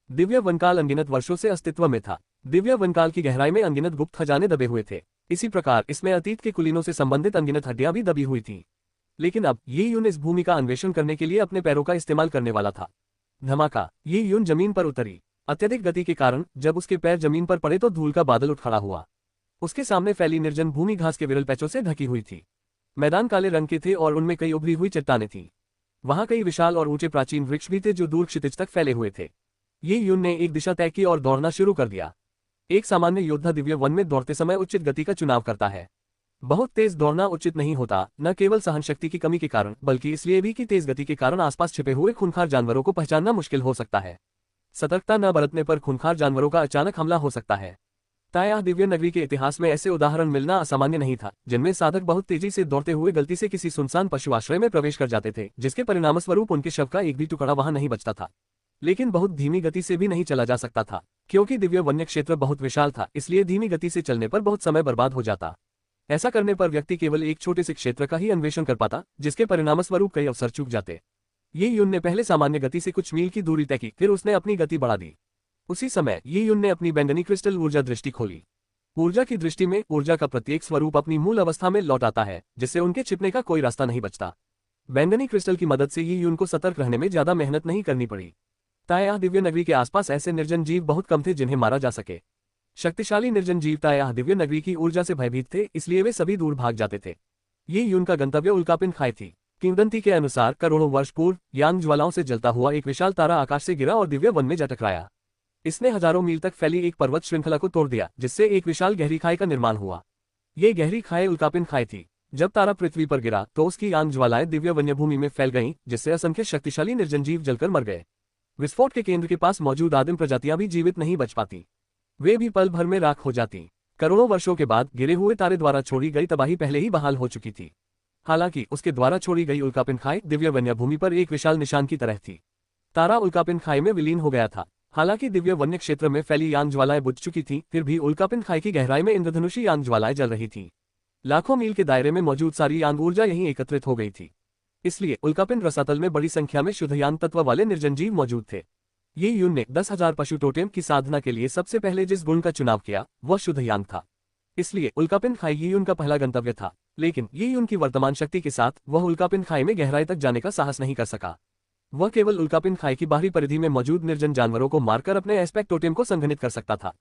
दिव्य वनकाल अनगिनत वर्षों से अस्तित्व में था। दिव्य वनकाल की गहराई में अनगिनत गुप्त खजाने दबे हुए थे। इसी प्रकार इसमें अतीत के कुलीनों से संबंधित अनगिनत हड्डियां भी दबी हुई थीं। लेकिन अब ये यून इस भूमि का अन्वेषण करने के लिए अपने पैरों का इस्तेमाल करने वाला था। धमाका! ये यून जमीन पर उतरी। अत्यधिक गति के कारण जब उसके पैर जमीन पर पड़े तो धूल का बादल उठ खड़ा हुआ। उसके सामने फैली निर्जन भूमि घास के विरल पैचों से ढकी हुई थी। मैदान काले रंग के थे और उनमें कई उभरी हुई चट्टानें थीं। वहां कई विशाल और ऊंचे प्राचीन वृक्ष भी थे जो दूर क्षितिज तक फैले हुए थे। ये यून ने एक दिशा तय की और दौड़ना शुरू कर दिया। एक सामान्य योद्धा दिव्य वन में दौड़ते समय उचित गति का चुनाव करता है। बहुत तेज दौड़ना उचित नहीं होता, न केवल सहन शक्ति की कमी के कारण बल्कि इसलिए भी कि तेज गति के कारण आसपास छिपे हुए खूंखार जानवरों को पहचानना मुश्किल हो सकता है। सतर्कता न बरतने पर खूंखार जानवरों का अचानक हमला हो सकता है। ताया दिव्य नगरी के इतिहास में ऐसे उदाहरण मिलना असामान्य नहीं था, जिनमें साधक बहुत तेजी से दौड़ते हुए गलती से किसी सुनसान पशु आश्रय में प्रवेश कर जाते थे, जिसके परिणामस्वरूप उनके शव का एक भी टुकड़ा वहां नहीं बचता था। लेकिन बहुत धीमी गति से भी नहीं चला जा सकता था, क्योंकि दिव्य वन्य क्षेत्र बहुत विशाल था, इसलिए धीमी गति से चलने पर बहुत समय बर्बाद हो जाता। ऐसा करने पर व्यक्ति केवल एक छोटे से क्षेत्र का ही अन्वेषण कर पाता, जिसके परिणामस्वरूप कई अवसर चूक जाते। ये यून ने पहले सामान्य गति से कुछ मील की दूरी तय की, फिर उसने अपनी गति बढ़ा दी। उसी समय ये यून ने अपनी बैंगनी क्रिस्टल ऊर्जा दृष्टि खोली। ऊर्जा की दृष्टि में ऊर्जा का प्रत्येक स्वरूप अपनी मूल अवस्था में लौट आता है, जिससे उनके छिपने का कोई रास्ता नहीं बचता। बैंगनी क्रिस्टल की मदद से ये यून को सतर्क रहने में ज्यादा मेहनत नहीं करनी पड़ी। ताया दिव्य नगरी के आसपास ऐसे निर्जन जीव बहुत कम थे जिन्हें मारा जा सके। शक्तिशाली निर्जन जीव ताया दिव्य नगरी की ऊर्जा से भयभीत थे, इसलिए वे सभी दूर भाग जाते थे। ये यून का गंतव्य उल्कापिंड खाई थी। किंवदंती के अनुसार करोड़ों वर्ष पूर्व यांग ज्वालाओं से जलता हुआ एक विशाल तारा आकाश से गिरा और दिव्य वन में जा टकराया। इसने हजारों मील तक फैली एक पर्वत श्रृंखला को तोड़ दिया, जिससे एक विशाल गहरी खाई का निर्माण हुआ। ये गहरी खाई उल्कापिंड खाई थी। जब तारा पृथ्वी पर गिरा तो उसकी यांग ज्वालाएं दिव्य वन्य भूमि में फैल गईं, जिससे असंख्य शक्तिशाली निर्जन जीव जलकर मर गए। विस्फोट के केंद्र के पास मौजूद आदिम प्रजातियां भी जीवित नहीं बच पाती, वे भी पल भर में राख हो जाती। करोड़ों वर्षों के बाद गिरे हुए तारे द्वारा छोड़ी गई तबाही पहले ही बहाल हो चुकी थी। हालांकि उसके द्वारा छोड़ी गई उल्कापिंड खाई दिव्य वन्य भूमि पर एक विशाल निशान की तरह थी। तारा उल्कापिंड खाई में विलीन हो गया था। हालांकि दिव्य वन्य क्षेत्र में फैली यांग ज्वालाएं बुझ चुकी थीं, फिर भी उल्कापिंड खाई की गहराई में इंद्रधनुषी यांग ज्वालाएं जल रही थीं। लाखों मील के दायरे में मौजूद सारी यांग ऊर्जा यहीं एकत्रित हो गई थी। इसलिए उल्कापिंड रसातल में बड़ी संख्या में शुद्ध यांग तत्व वाले निर्जन जीव मौजूद थे। ये यून ने 10,000 पशु टोटेम की साधना के लिए सबसे पहले जिस गुण का चुनाव किया वह शुद्ध यांग था। इसलिए उल्कापिंड खाई ये यून का पहला गंतव्य था। लेकिन ये यून की वर्तमान शक्ति के साथ वह उल्कापिंड खाई में गहराई तक जाने का साहस नहीं कर सका। वह केवल उल्कापिंड खाई की बाहरी परिधि में मौजूद निर्जन जानवरों को मारकर अपने एस्पेक्ट टोटेम को संघनित कर सकता था।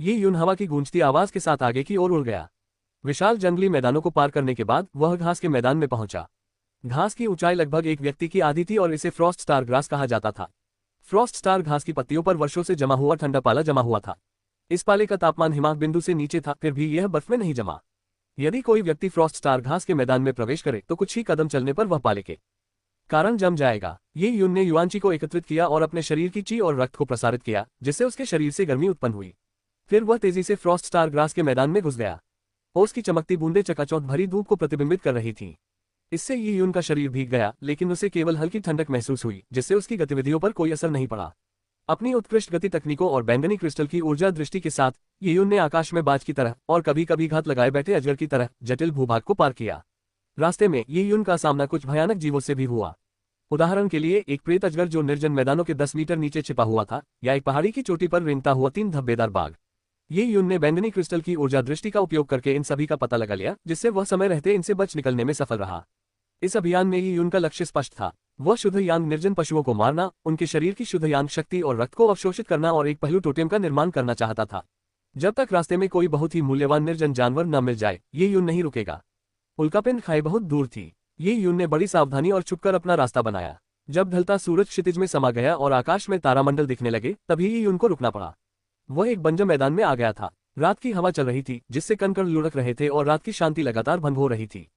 ये यून हवा की गूंजती आवाज के साथ आगे की ओर उड़ गया। विशाल जंगली मैदानों को पार करने के बाद वह घास के मैदान में पहुंचा। घास की ऊंचाई लगभग एक व्यक्ति की आधी थी और इसे फ्रॉस्ट स्टार ग्रास कहा जाता था। फ्रॉस्ट स्टार घास की पत्तियों पर वर्षों से जमा हुआ ठंडा पाला जमा हुआ था। इस पाले का तापमान हिमांक बिंदु से नीचे था, फिर भी यह बर्फ में नहीं जमा। यदि कोई व्यक्ति फ्रॉस्ट स्टार घास के मैदान में प्रवेश करे तो कुछ ही कदम चलने पर वह पाले के कारण जम जाएगा। ये यून ने युआनची को एकत्रित किया और अपने शरीर की ची और रक्त को प्रसारित किया, जिससे उसके शरीर से गर्मी उत्पन्न हुई। फिर वह तेजी से फ्रॉस्ट स्टार ग्रास के मैदान में घुस गया। ओस की चमकती बूंदें चकाचौंध भरी धूप को प्रतिबिंबित कर रही थीं। इससे ये यून का शरीर भीग गया, लेकिन उसे केवल हल्की ठंडक महसूस हुई, जिससे उसकी गतिविधियों पर कोई असर नहीं पड़ा। अपनी उत्कृष्ट गति तकनीकों और बैंगनी क्रिस्टल की ऊर्जा दृष्टि के साथ ये यून ने आकाश में बाज की तरह और कभी कभी घात लगाए बैठे अजगर की तरह जटिल भूभाग को पार किया। रास्ते में ये यून का सामना कुछ भयानक जीवों से भी हुआ। उदाहरण के लिए एक प्रेत अजगर जो निर्जन मैदानों के 10 मीटर नीचे छिपा हुआ था, या एक पहाड़ी की चोटी पर रेंगता हुआ 3 धब्बेदार बाघ। ये यून ने बैंगनी क्रिस्टल की ऊर्जा दृष्टि का उपयोग करके इन सभी का पता लगा लिया, जिससे वह समय रहते इनसे बच निकलने में सफल रहा। इस अभियान में ये यून का लक्ष्य स्पष्ट था। वह शुद्ध यांग निर्जन पशुओं को मारना, उनके शरीर की शुद्ध यांग शक्ति और रक्त को अवशोषित करना और एक पहलू टोटेम का निर्माण करना चाहता था। जब तक रास्ते में कोई बहुत ही मूल्यवान निर्जन जानवर न मिल जाए, ये यून नहीं रुकेगा। उल्कापिंड खाई बहुत दूर थी। ये यून ने बड़ी सावधानी और छुपकर अपना रास्ता बनाया। जब ढलता सूरज क्षितिज में समा गया और आकाश में तारामंडल दिखने लगे, तभी ये यून को रुकना पड़ा। वह एक बंजर मैदान में आ गया था। रात की हवा चल रही थी, जिससे कण-कण लुढ़क रहे थे और रात की शांति लगातार भंग हो रही थी।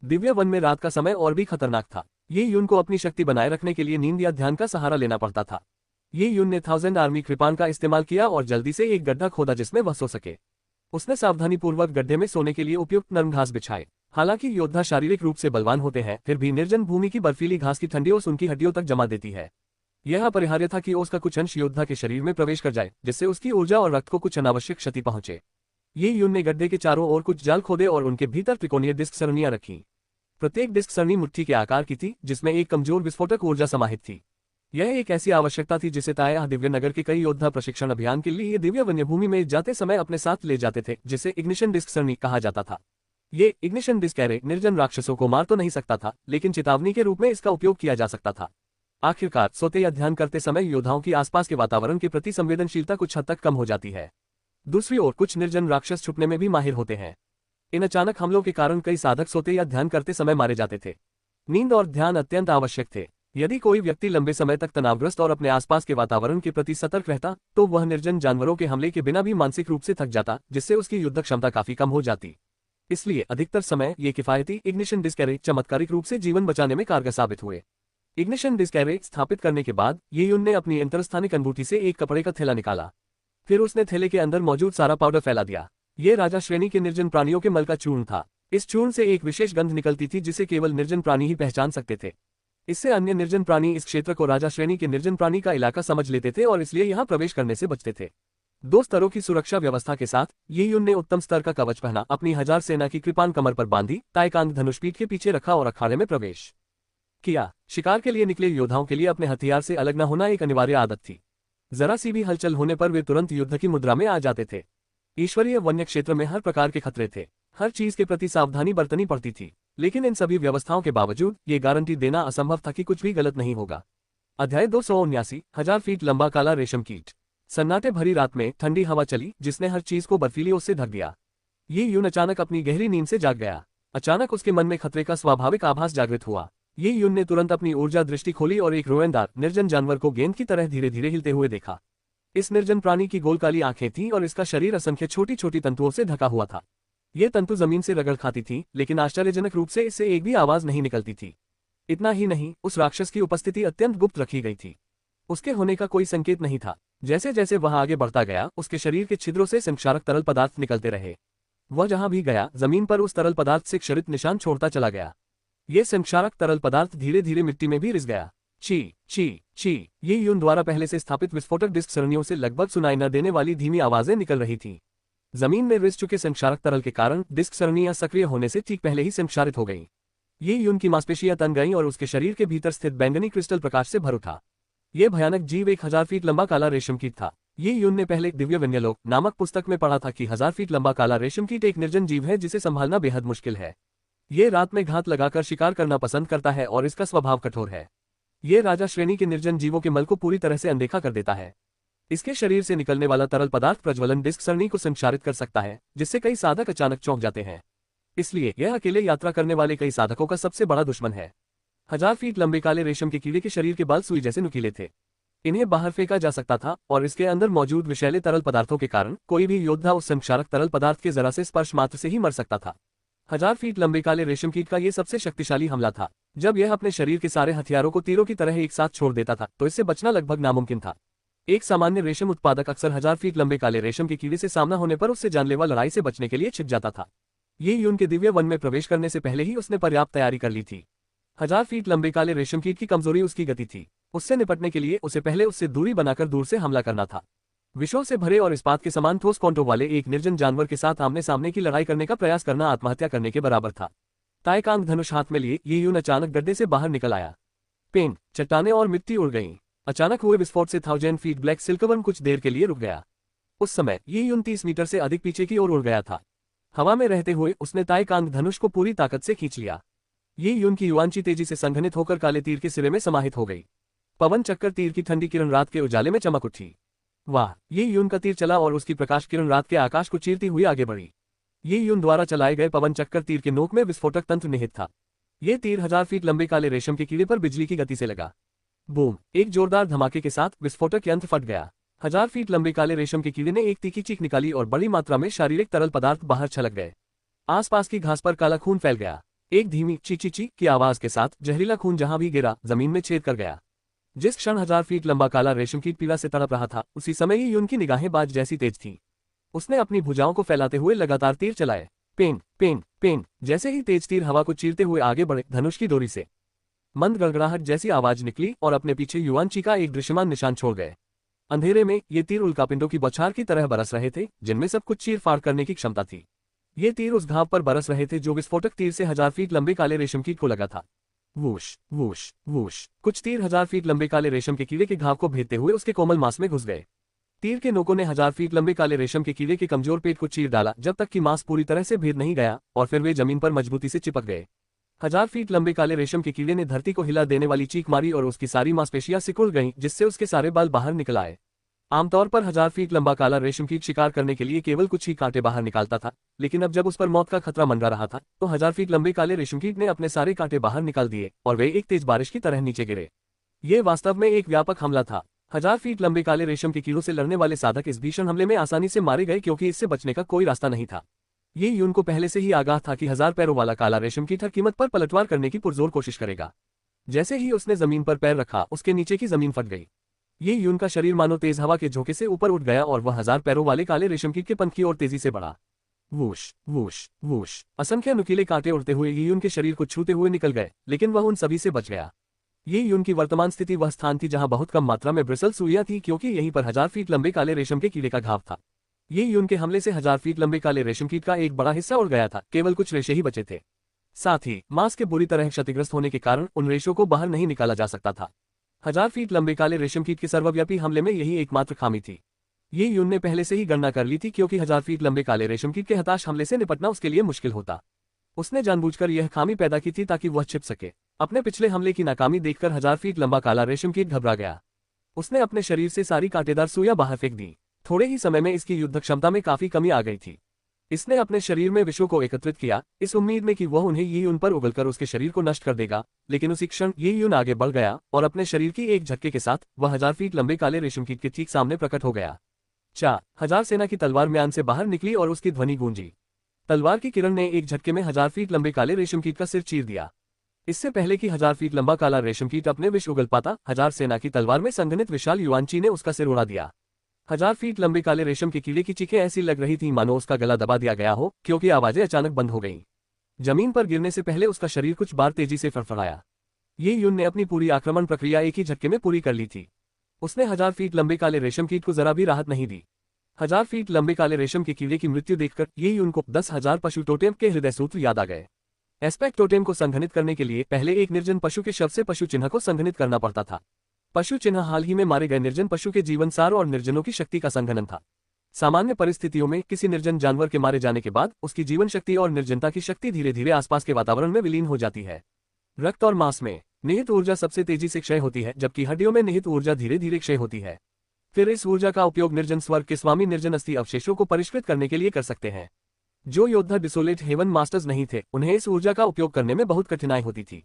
दिव्य वन में रात का समय और भी खतरनाक था। ये यून को अपनी शक्ति बनाए रखने के लिए नींद या ध्यान का सहारा लेना पड़ता था। ये यून ने 1000 आर्मी कृपान का इस्तेमाल किया और जल्दी से एक गड्ढा खोदा जिसमें वह सो सके। उसने सावधानीपूर्वक गड्ढे में सोने के लिए उपयुक्त नरम घास बिछाए। हालांकि योद्धा शारीरिक रूप से बलवान होते हैं, फिर भी निर्जन भूमि की बर्फीली घास की ठंडी ओस उनकी हड्डियों तक जमा देती है। यह अपरिहार्य था कि ओस का कुछ अंश योद्धा के शरीर में प्रवेश कर जाए, जिससे उसकी ऊर्जा और रक्त को कुछ अनावश्यक क्षति पहुंचे। ये यून ने गड्ढे के चारों ओर कुछ जाल खोदे और उनके भीतर त्रिकोणीय डिस्क सरणियां रखीं। प्रत्येक डिस्क सरणी मुट्ठी के आकार की थी, जिसमें एक कमजोर विस्फोटक ऊर्जा समाहित थी। यह एक ऐसी आवश्यकता थी जिसे ताया दिव्य नगर के कई योद्धा प्रशिक्षण अभियान के लिए दिव्य वन्य भूमि में जाते समय अपने साथ ले जाते थे, जिसे इग्निशन डिस्क सरणी कहा जाता था। ये इग्निशन डिस्क एरे निर्जन राक्षसों को मार तो नहीं सकता था, लेकिन चेतावनी के रूप में इसका उपयोग किया जा सकता था। आखिरकार सोते या ध्यान करते समय योद्धाओं की आसपास के वातावरण के प्रति संवेदनशीलता कुछ हद तक कम हो जाती है। दूसरी ओर कुछ निर्जन राक्षस छुपने में भी माहिर होते हैं। इन अचानक हमलों के कारण कई साधक सोते या ध्यान करते समय मारे जाते थे। नींद और ध्यान अत्यंत आवश्यक थे। यदि कोई व्यक्ति लंबे समय तक तनावग्रस्त और अपने आसपास के वातावरण के प्रति सतर्क रहता, तो वह निर्जन जानवरों के हमले के बिना भी मानसिक रूप से थक जाता, जिससे उसकी युद्ध क्षमता काफी कम हो जाती। इसलिए अधिकतर समय ये किफायती इग्निशन डिस्क एरे चमत्कारिक रूप से जीवन बचाने में कारगर साबित हुए। इग्निशन डिस्क एरे स्थापित करने के बाद ये यून ने अपनी अंतरस्थानिक अंगूठी से एक कपड़े का थैला निकाला। फिर उसने थैले के अंदर मौजूद सारा पाउडर फैला दिया। ये राजा श्रेणी के निर्जन प्राणियों के मल का चूर्ण था। इस चूर्ण से एक विशेष गंध निकलती थी जिसे केवल निर्जन प्राणी ही पहचान सकते थे। इससे अन्य निर्जन प्राणी इस क्षेत्र को राजा श्रेणी के निर्जन प्राणी का इलाका समझ लेते थे और इसलिए यहाँ प्रवेश करने से बचते थे। 2 स्तरों की सुरक्षा व्यवस्था के साथ ये यून ने उत्तम स्तर का कवच पहना, अपनी 1000 सेना की कृपान कमर पर बांधी, ताइकांग धनुष पीठ के पीछे रखा और अखाड़े में प्रवेश किया। शिकार के लिए निकले योद्धाओं के लिए अपने हथियार से अलग न होना एक अनिवार्य आदत थी। जरा सी भी हलचल होने पर वे तुरंत युद्ध की मुद्रा में आ जाते थे। ईश्वरीय वन्य क्षेत्र में हर प्रकार के खतरे थे। हर चीज के प्रति सावधानी बरतनी पड़ती थी, लेकिन इन सभी व्यवस्थाओं के बावजूद ये गारंटी देना असंभव था कि कुछ भी गलत नहीं होगा। अध्याय 279 1000 फीट लंबा काला रेशम कीट। सन्नाटे भरी रात में ठंडी हवा चली, जिसने हर चीज को बर्फीली ओस से ढक दिया। ये यून अचानक अपनी गहरी नींद से जाग गया। अचानक उसके मन में खतरे का स्वाभाविक आभास जागृत हुआ। ये यून ने तुरंत अपनी ऊर्जा दृष्टि खोली और एक रोएंदार निर्जन जानवर को गेंद की तरह धीरे धीरे हिलते हुए देखा। इस निर्जन प्राणी की गोल काली आंखें थीं और इसका शरीर असंख्य छोटी छोटी तंतुओं से ढका हुआ था। ये तंतु जमीन से रगड़ खाती थी, लेकिन आश्चर्यजनक रूप से इससे एक भी आवाज नहीं निकलती थी। इतना ही नहीं, उस राक्षस की उपस्थिति अत्यंत गुप्त रखी गई थी। उसके होने का कोई संकेत नहीं था। जैसे जैसे वह आगे बढ़ता गया, उसके शरीर के छिद्रों से संक्षारक तरल पदार्थ निकलते रहे। वह जहां भी गया, जमीन पर उस तरल पदार्थ से क्षरित निशान छोड़ता चला गया। ये संक्षारक तरल पदार्थ धीरे धीरे मिट्टी में भी रिस गया। ची ची ची ये यून द्वारा पहले से स्थापित विस्फोटक डिस्क सरणियों से लगभग सुनाई न देने वाली धीमी आवाजें निकल रही थीं। जमीन में रिस चुके संक्षारक तरल के कारण डिस्क सरणियां सक्रिय होने से ठीक पहले ही संक्षारित हो गईं। ये यून की मांसपेशियां तन गईं और उसके शरीर के भीतर स्थित बैंगनी क्रिस्टल प्रकाश से भर उठा। ये भयानक जीव 1000 फीट लंबा काला रेशम कीट था। ये यून ने पहले दिव्य वन्यलोक नामक पुस्तक में पढ़ा था कि 1000 फीट लंबा काला रेशम कीट एक निर्जन जीव है जिसे संभालना बेहद मुश्किल है। ये रात में घात लगाकर शिकार करना पसंद करता है और इसका स्वभाव कठोर है। ये राजा श्रेणी के निर्जन जीवों के मल को पूरी तरह से अनदेखा कर देता है। इसके शरीर से निकलने वाला तरल पदार्थ प्रज्वलन डिस्क सरणी को संक्षारित कर सकता है, जिससे कई साधक अचानक चौंक जाते हैं। इसलिए यह अकेले यात्रा करने वाले कई साधकों का सबसे बड़ा दुश्मन है। 1000 फीट लंबे काले रेशम के कीड़े के शरीर के बाल सुई जैसे नुकीले थे। इन्हें बाहर फेंका जा सकता था और इसके अंदर मौजूद विषैले तरल पदार्थों के कारण कोई भी योद्धा उस संक्षारक तरल पदार्थ के जरा से स्पर्श मात्र से ही मर सकता था। 1000 फीट लंबे काले रेशम कीट का यह सबसे शक्तिशाली हमला था। जब यह अपने शरीर के सारे हथियारों को तीरों की तरह एक साथ छोड़ देता था, तो इससे बचना लगभग नामुमकिन था। एक सामान्य रेशम उत्पादक अक्सर 1000 फीट लंबे काले रेशम के कीड़े से सामना होने पर उससे जानलेवा लड़ाई से बचने के लिए छिप जाता था। ये यून के दिव्य वन में प्रवेश करने से पहले ही उसने पर्याप्त तैयारी कर ली थी। 1000 फीट लंबे काले रेशम कीट की कमजोरी उसकी गति थी। उससे निपटने के लिए उसे पहले उससे दूरी बनाकर दूर से हमला करना था। विषों से भरे और इस्पात के समान ठोस कॉन्टो वाले एक निर्जन जानवर के साथ आमने सामने की लड़ाई करने का प्रयास करना आत्महत्या करने के बराबर था। ताइकांग धनुष हाथ में लिए ये यून अचानक गड्ढे से बाहर निकल आया। पेंट, चट्टानें और मिट्टी उड़ गईं। अचानक हुए विस्फोट से 1000 फीट ब्लैक सिल्कवर्म कुछ देर के लिए रुक गया। उस समय ये यून 30 मीटर से अधिक पीछे की ओर उड़ गया था। हवा में रहते हुए उसने ताइकांग धनुष को पूरी ताकत से खींच लिया। ये यून की युआनची तेजी से संघनित होकर काले तीर के सिरे में समाहित हो गई। पवन चक्कर तीर की ठंडी किरण रात के उजाले में चमक उठी। वाह, ये यून का तीर चला और उसकी प्रकाश किरण रात के आकाश को चीरती हुई आगे बढ़ी। ये यून द्वारा चलाए गए पवन चक्कर तीर के नोक में विस्फोटक तंत्र निहित था। ये तीर 1000 फीट लंबे काले रेशम के कीड़े पर बिजली की गति से लगा। बूम, एक जोरदार धमाके के साथ विस्फोटक यंत्र फट गया। 1000 फीट लंबे काले रेशम के कीड़े ने एक तीखी चीख निकाली और बड़ी मात्रा में शारीरिक तरल पदार्थ बाहर छलक गए। आसपास की घास पर काला खून फैल गया। एक धीमी ची ची ची की आवाज के साथ जहरीला खून जहां भी गिरा जमीन में छेद कर गया। जिस क्षण 1000 फीट लंबा काला रेशम कीट पीड़ा से तड़प रहा था, उसी समय ही यून की निगाहें बाज जैसी तेज थीं। उसने अपनी भुजाओं को फैलाते हुए लगातार तीर चलाए। पेन पेन पेन, जैसे ही तेज तीर हवा को चीरते हुए आगे बढ़े, धनुष की डोरी से मंद गड़गड़ाहट जैसी आवाज निकली और अपने पीछे युआनची का एक दृश्यमान निशान छोड़ गए। अंधेरे में ये तीर उल्कापिंडों की बौछार की तरह बरस रहे थे, जिनमें सब कुछ चीर फाड़ करने की क्षमता थी। ये तीर उस घाव पर बरस रहे थे जो विस्फोटक तीर से 1000 फीट लंबे काले रेशम कीट को लगा था। वूश वूश वूश, कुछ तीर 1000 फीट लंबे काले रेशम के कीड़े के घाव को भेदते हुए उसके कोमल मांस में घुस गए। तीर के नोकों ने 1000 फीट लंबे काले रेशम के कीड़े के कमजोर पेट को चीर डाला जब तक कि मांस पूरी तरह से भेद नहीं गया, और फिर वे जमीन पर मजबूती से चिपक गए। 1000 फीट लंबे काले रेशम के कीड़े ने धरती को हिला देने वाली चीख मारी और उसकी सारी मांसपेशियां सिकुड़ गईं, जिससे उसके सारे बाल बाहर निकल आए। आमतौर पर 1000 फीट लंबा काला रेशम कीट शिकार करने के लिए केवल कुछ ही कांटे बाहर निकालता था, लेकिन अब जब उस पर मौत का खतरा मंडरा रहा था, तो 1000 फीट लंबे काले रेशम कीट ने अपने सारे कांटे बाहर निकाल दिए और वे एक तेज बारिश की तरह नीचे गिरे। ये वास्तव में एक व्यापक हमला था। 1000 फीट लंबे काले रेशम के कीड़ों से लड़ने वाले साधक इस भीषण हमले में आसानी से मारे गए, क्योंकि इससे बचने का कोई रास्ता नहीं था। ये यून को पहले से ही आगाह था कि 1000 पैरों वाला काला रेशम कीट हर कीमत पर पलटवार करने की पुरजोर कोशिश करेगा। जैसे ही उसने जमीन पर पैर रखा, उसके नीचे की जमीन फट गई। ये यून का शरीर मानो तेज हवा के झोंके से ऊपर उठ गया और वह 1000 पैरों वाले काले रेशम कीट के पंख की ओर तेजी से बढ़ा। वूश वूश वूश, असंख्य नुकीले कांटे उड़ते हुए ये यून के शरीर को छूते हुए निकल गए, लेकिन वह उन सभी से बच गया। ये यून की वर्तमान स्थिति वह स्थान थी जहां बहुत कम मात्रा में ब्रिसल सुइयां थी, क्योंकि यहीं पर 1000 फीट लंबे काले रेशम के कीड़े का घाव था। ये यून के हमले से 1000 फीट लंबे काले रेशम कीट का एक बड़ा हिस्सा उड़ गया था, केवल कुछ रेशे ही बचे थे। साथ ही मांस के बुरी तरह क्षतिग्रस्त होने के कारण उन रेशों को बाहर नहीं निकाला जा सकता था। 1000 फीट लंबे काले रेशम कीट के सर्वव्यापी हमले में यही एकमात्र खामी थी। ये यून ने पहले से ही गणना कर ली थी, क्योंकि 1000 फीट लंबे काले रेशम कीट के हताश हमले से निपटना उसके लिए मुश्किल होता। उसने जानबूझकर यह खामी पैदा की थी ताकि वह छिप सके। अपने पिछले हमले की नाकामी देखकर 1000 फीट लंबा काला रेशम कीट घबरा गया। उसने अपने शरीर से सारी कांटेदार सुइयां बाहर फेंक दी। थोड़े ही समय में इसकी युद्ध क्षमता में काफी कमी आ गई थी। इसने अपने शरीर में विषों को एकत्रित किया, इस उम्मीद में कि वह उन्हें ये यून पर उगलकर उसके शरीर को नष्ट कर देगा, लेकिन उसी क्षण ये यून आगे बढ़ गया और अपने शरीर की एक झटके के साथ वह 1000 फीट लंबे काले रेशम कीट के ठीक सामने प्रकट हो गया। 1000 सेना की तलवार म्यान से बाहर निकली और उसकी ध्वनि गूंजी। तलवार की किरण ने एक झटके में 1000 फीट लंबे काले रेशम कीट का सिर चीर दिया। इससे पहले कि 1000 फीट लंबा काला रेशम कीट अपने विष उगल पाता, 1000 सेना की तलवार में संघनित विशाल युआनची ने उसका सिर उड़ा दिया। 1000 फीट लंबे काले रेशम के कीड़े की चीखें ऐसी लग रही थीं मानो उसका गला दबा दिया गया हो, क्योंकि आवाजें अचानक बंद हो गईं। जमीन पर गिरने से पहले उसका शरीर कुछ बार तेजी से फड़फड़ाया। ये यून ने अपनी पूरी आक्रमण प्रक्रिया एक ही झटके में पूरी कर ली थी। उसने 1000 फीट लंबे काले रेशम कीट को जरा भी राहत नहीं दी। 1000 फीट लंबे काले रेशम के कीड़े की मृत्यु देखकर ये यून को 10,000 पशु टोटेम के हृदय सूत्र याद आ गए। एस्पेक्ट टोटेम को संघनित करने के लिए पहले एक निर्जन पशु के शव से पशु चिन्ह को संघनित करना पड़ता था। पशु चिन्ह हाल ही में मारे गए निर्जन पशु के जीवन सार और निर्जनों की शक्ति का संघनन था। सामान्य परिस्थितियों में किसी निर्जन जानवर के मारे जाने के बाद उसकी जीवन शक्ति और निर्जनता की शक्ति धीरे धीरे आसपास के वातावरण में विलीन हो जाती है। रक्त और मांस में निहित ऊर्जा सबसे तेजी से क्षय होती है, जबकि हड्डियों में निहित ऊर्जा धीरे धीरे क्षय होती है। फिर इस ऊर्जा का उपयोग निर्जन स्वर्ग के स्वामी निर्जन अस्थि अवशेषों को परिष्कृत करने के लिए कर सकते हैं। जो योद्धा डिसोलेट हेवन मास्टर्स नहीं थे, उन्हें इस ऊर्जा का उपयोग करने में बहुत कठिनाई होती थी।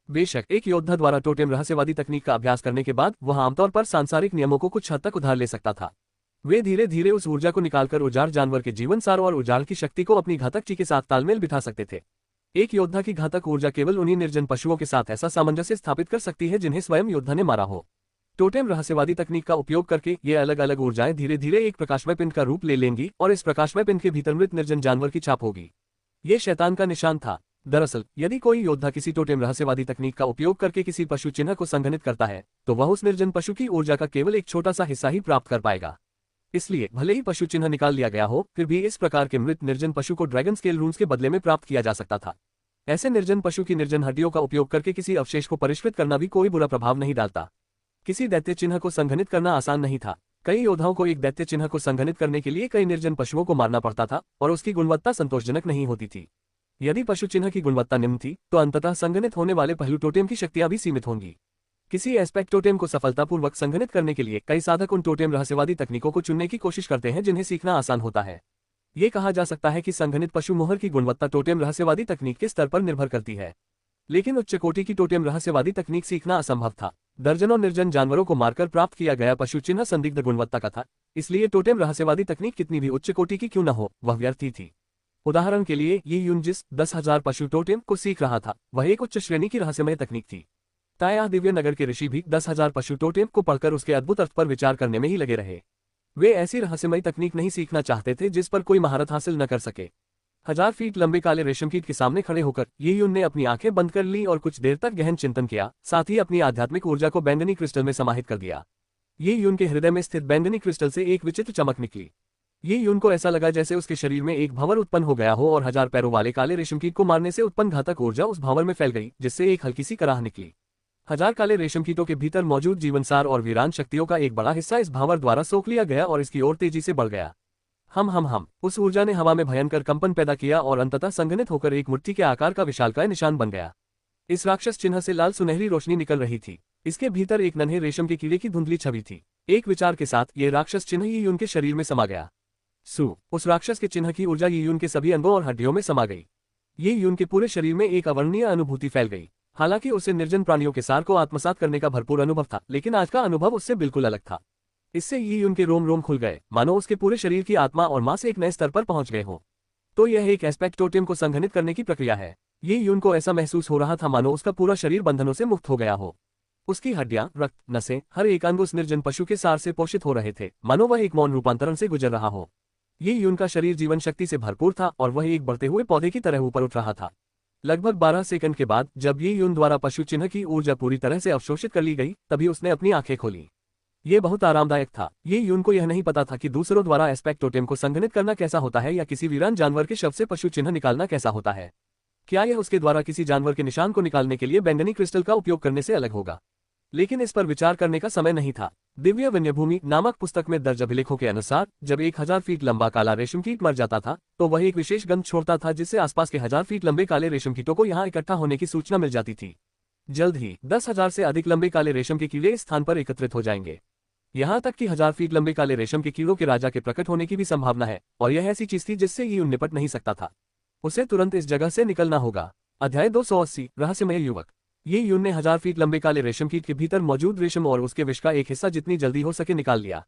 बेशक एक योद्धा द्वारा टोटेम रहस्यवादी तकनीक का अभ्यास करने के बाद वह आमतौर पर सांसारिक नियमों को कुछ हद तक उधार ले सकता था। वे धीरे धीरे उस ऊर्जा को निकालकर उजाड़ जानवर के जीवन सार और उजाड़ की शक्ति को अपनी घातक ची के साथ तालमेल बिठा सकते थे। एक योद्धा की घातक ऊर्जा केवल उन्हीं निर्जन पशुओं के साथ ऐसा सामंजस्य स्थापित कर सकती है जिन्हें स्वयं योद्धा ने मारा हो। टोटेम रहस्यवादी तकनीक का उपयोग करके ये अलग अलग ऊर्जाएं धीरे धीरे एक प्रकाशमय पिंड का रूप ले लेंगी और इस प्रकाशमय पिंड के भीतर मृत निर्जन जानवर की छाप होगी। ये शैतान का निशान था। दरअसल यदि कोई योद्धा किसी टोटेम रहस्यवादी तकनीक का उपयोग करके किसी पशु चिन्ह को संघनित करता है, तो वह उस निर्जन पशु की ऊर्जा का केवल एक छोटा सा हिस्सा ही प्राप्त कर पाएगा। इसलिए भले ही पशु चिन्ह निकाल लिया गया हो, फिर भी इस प्रकार के मृत निर्जन पशु को ड्रैगन स्केल रून्स के बदले में प्राप्त किया जा सकता था। ऐसे निर्जन पशु की निर्जन हड्डियों का उपयोग करके किसी अवशेष को परिष्कृत करना भी कोई बुरा प्रभाव नहीं डालता। किसी दैत्य चिन्ह को संघनित करना आसान नहीं था। कई योद्धाओं को एक दैत्य चिन्ह को संघनित करने के लिए कई निर्जन पशुओं को मारना पड़ता था और उसकी गुणवत्ता संतोषजनक नहीं होती थी। यदि पशु चिन्ह की गुणवत्ता निम्न थी तो अंततः संघनित होने वाले पहलू टोटेम की शक्तियां भी सीमित होंगी। किसी एस्पेक्ट टोटेम को सफलतापूर्वक संघनित करने के लिए कई साधक उन टोटेम रहस्यवादी तकनीकों को चुनने की कोशिश करते हैं जिन्हें सीखना आसान होता है। ये कहा जा सकता है कि संघनित पशु मोहर की गुणवत्ता टोटेम रहस्यवादी तकनीक के स्तर पर निर्भर करती है, लेकिन उच्च कोटि की टोटेम रहस्यवादी तकनीक सीखना असंभव था। दर्जनों निर्जन जानवरों को मारकर प्राप्त किया गया पशु चिन्ह संदिग्ध गुणवत्ता का था, इसलिए टोटेम रहस्यवादी तकनीक कितनी भी उच्च कोटि की क्यों न हो, वह व्यर्थ ही थी। उदाहरण के लिए ये यून जिस 10,000 पशु टोटेम को सीख रहा था वह एक उच्च श्रेणी की रहस्यमय तकनीक थी। ताया दिव्य नगर के ऋषि भी 10,000 पशु टोटेम को पढ़कर उसके अद्भुत अर्थ पर विचार करने में ही लगे रहे। वे ऐसी रहस्यमय तकनीक नहीं सीखना चाहते थे जिस पर कोई महारत हासिल न कर सके। 1000 फीट लंबे काले रेशम कीट के सामने खड़े होकर ये यून ने अपनी आंखें बंद कर ली और कुछ देर तक गहन चिंतन किया, साथ ही अपनी आध्यात्मिक ऊर्जा को बैंगनी क्रिस्टल में समाहित कर दिया। ये यून के हृदय में स्थित बैंगनी क्रिस्टल से एक विचित्र चमक निकली। ये यून को ऐसा लगा जैसे उसके शरीर में एक भंवर उत्पन्न हो गया हो और 1000 पैरों वाले काले रेशम कीट को मारने से उत्पन्न घातक ऊर्जा उस भंवर में फैल गई, जिससे एक हल्की सी कराह निकली। 1000 काले रेशम कीटों के भीतर मौजूद जीवनसार और वीरान शक्तियों का एक बड़ा हिस्सा इस भावर द्वारा सोख लिया गया और इसकी ओर तेजी से बढ़ गया। हम उस ऊर्जा ने हवा में भयंकर कंपन पैदा किया और अंततः संघनित होकर एक मुट्ठी के आकार का विशालकाय निशान बन गया। इस राक्षस चिन्ह से लाल सुनहरी रोशनी निकल रही थी। इसके भीतर एक नन्हे रेशम के कीड़े की धुंधली छवि थी। एक विचार के साथ ये राक्षस चिन्ह ये यून के शरीर में समा गया। उस राक्षस के चिन्ह की ऊर्जा ये यून के सभी अंगों और हड्डियों में समा गई। ये यून के पूरे शरीर में एक अवर्णनीय अनुभूति फैल गई। हालांकि उसे निर्जन प्राणियों के सार को आत्मसात करने का भरपूर अनुभव था, लेकिन आज का अनुभव उससे बिल्कुल अलग था। इससे ये यून के रोम रोम खुल गए, मानो उसके पूरे शरीर की आत्मा और मांस एक नए स्तर पर पहुंच गए हों। तो यह एक एस्पेक्ट टोटेम को संघनित करने की प्रक्रिया है। ये यून को ऐसा महसूस हो रहा था मानो उसका पूरा शरीर बंधनों से मुक्त हो गया हो। उसकी हड्डियां, रक्त, नसें, हर एक अंग उस निर्जन पशु के सार से पोषित हो रहे थे, मानो वह एक मौन रूपांतरण से गुजर रहा हो। ये यून का शरीर जीवन शक्ति से भरपूर था और वह एक बढ़ते हुए पौधे की तरह ऊपर उठ रहा था। लगभग 12 सेकंड के बाद जब ये यून द्वारा पशु चिन्ह की ऊर्जा पूरी तरह से अवशोषित कर ली गई, तभी उसने अपनी आंखें खोली। ये बहुत आरामदायक था। ये यून को यह नहीं पता था कि दूसरों द्वारा एस्पेक्ट टोटेम को संघनित करना कैसा होता है या किसी वीरान जानवर के शव से पशु चिन्ह निकालना कैसा होता है। क्या यह उसके द्वारा किसी जानवर के निशान को निकालने के लिए बैंगनी क्रिस्टल का उपयोग करने से अलग होगा? लेकिन इस पर विचार करने का समय नहीं था। दिव्य वन्यभूमि नामक पुस्तक में दर्ज अभिलेखों के अनुसार जब एक 1000 फीट लंबा काला रेशम कीट मर जाता था तो वह एक विशेष गंध छोड़ता था, जिससे आसपास के 1000 फीट लंबे काले रेशम कीटों को यहाँ इकट्ठा होने की सूचना मिल जाती थी। जल्द ही 10,000 से अधिक लंबे काले रेशम के कीड़े इस स्थान पर एकत्रित हो जाएंगे। यहाँ तक कि 1000 फीट लंबे काले रेशम के कीड़ों के राजा के प्रकट होने की भी संभावना है, और यह ऐसी चीज थी जिससे ये निपट नहीं सकता था। उसे तुरंत इस जगह से निकलना होगा। अध्याय 280 रहस्यमय युवक। ये यून ने 1000 फीट लंबे काले रेशम कीट के भीतर मौजूद रेशम और उसके विष का एक हिस्सा जितनी जल्दी हो सके निकाल लिया।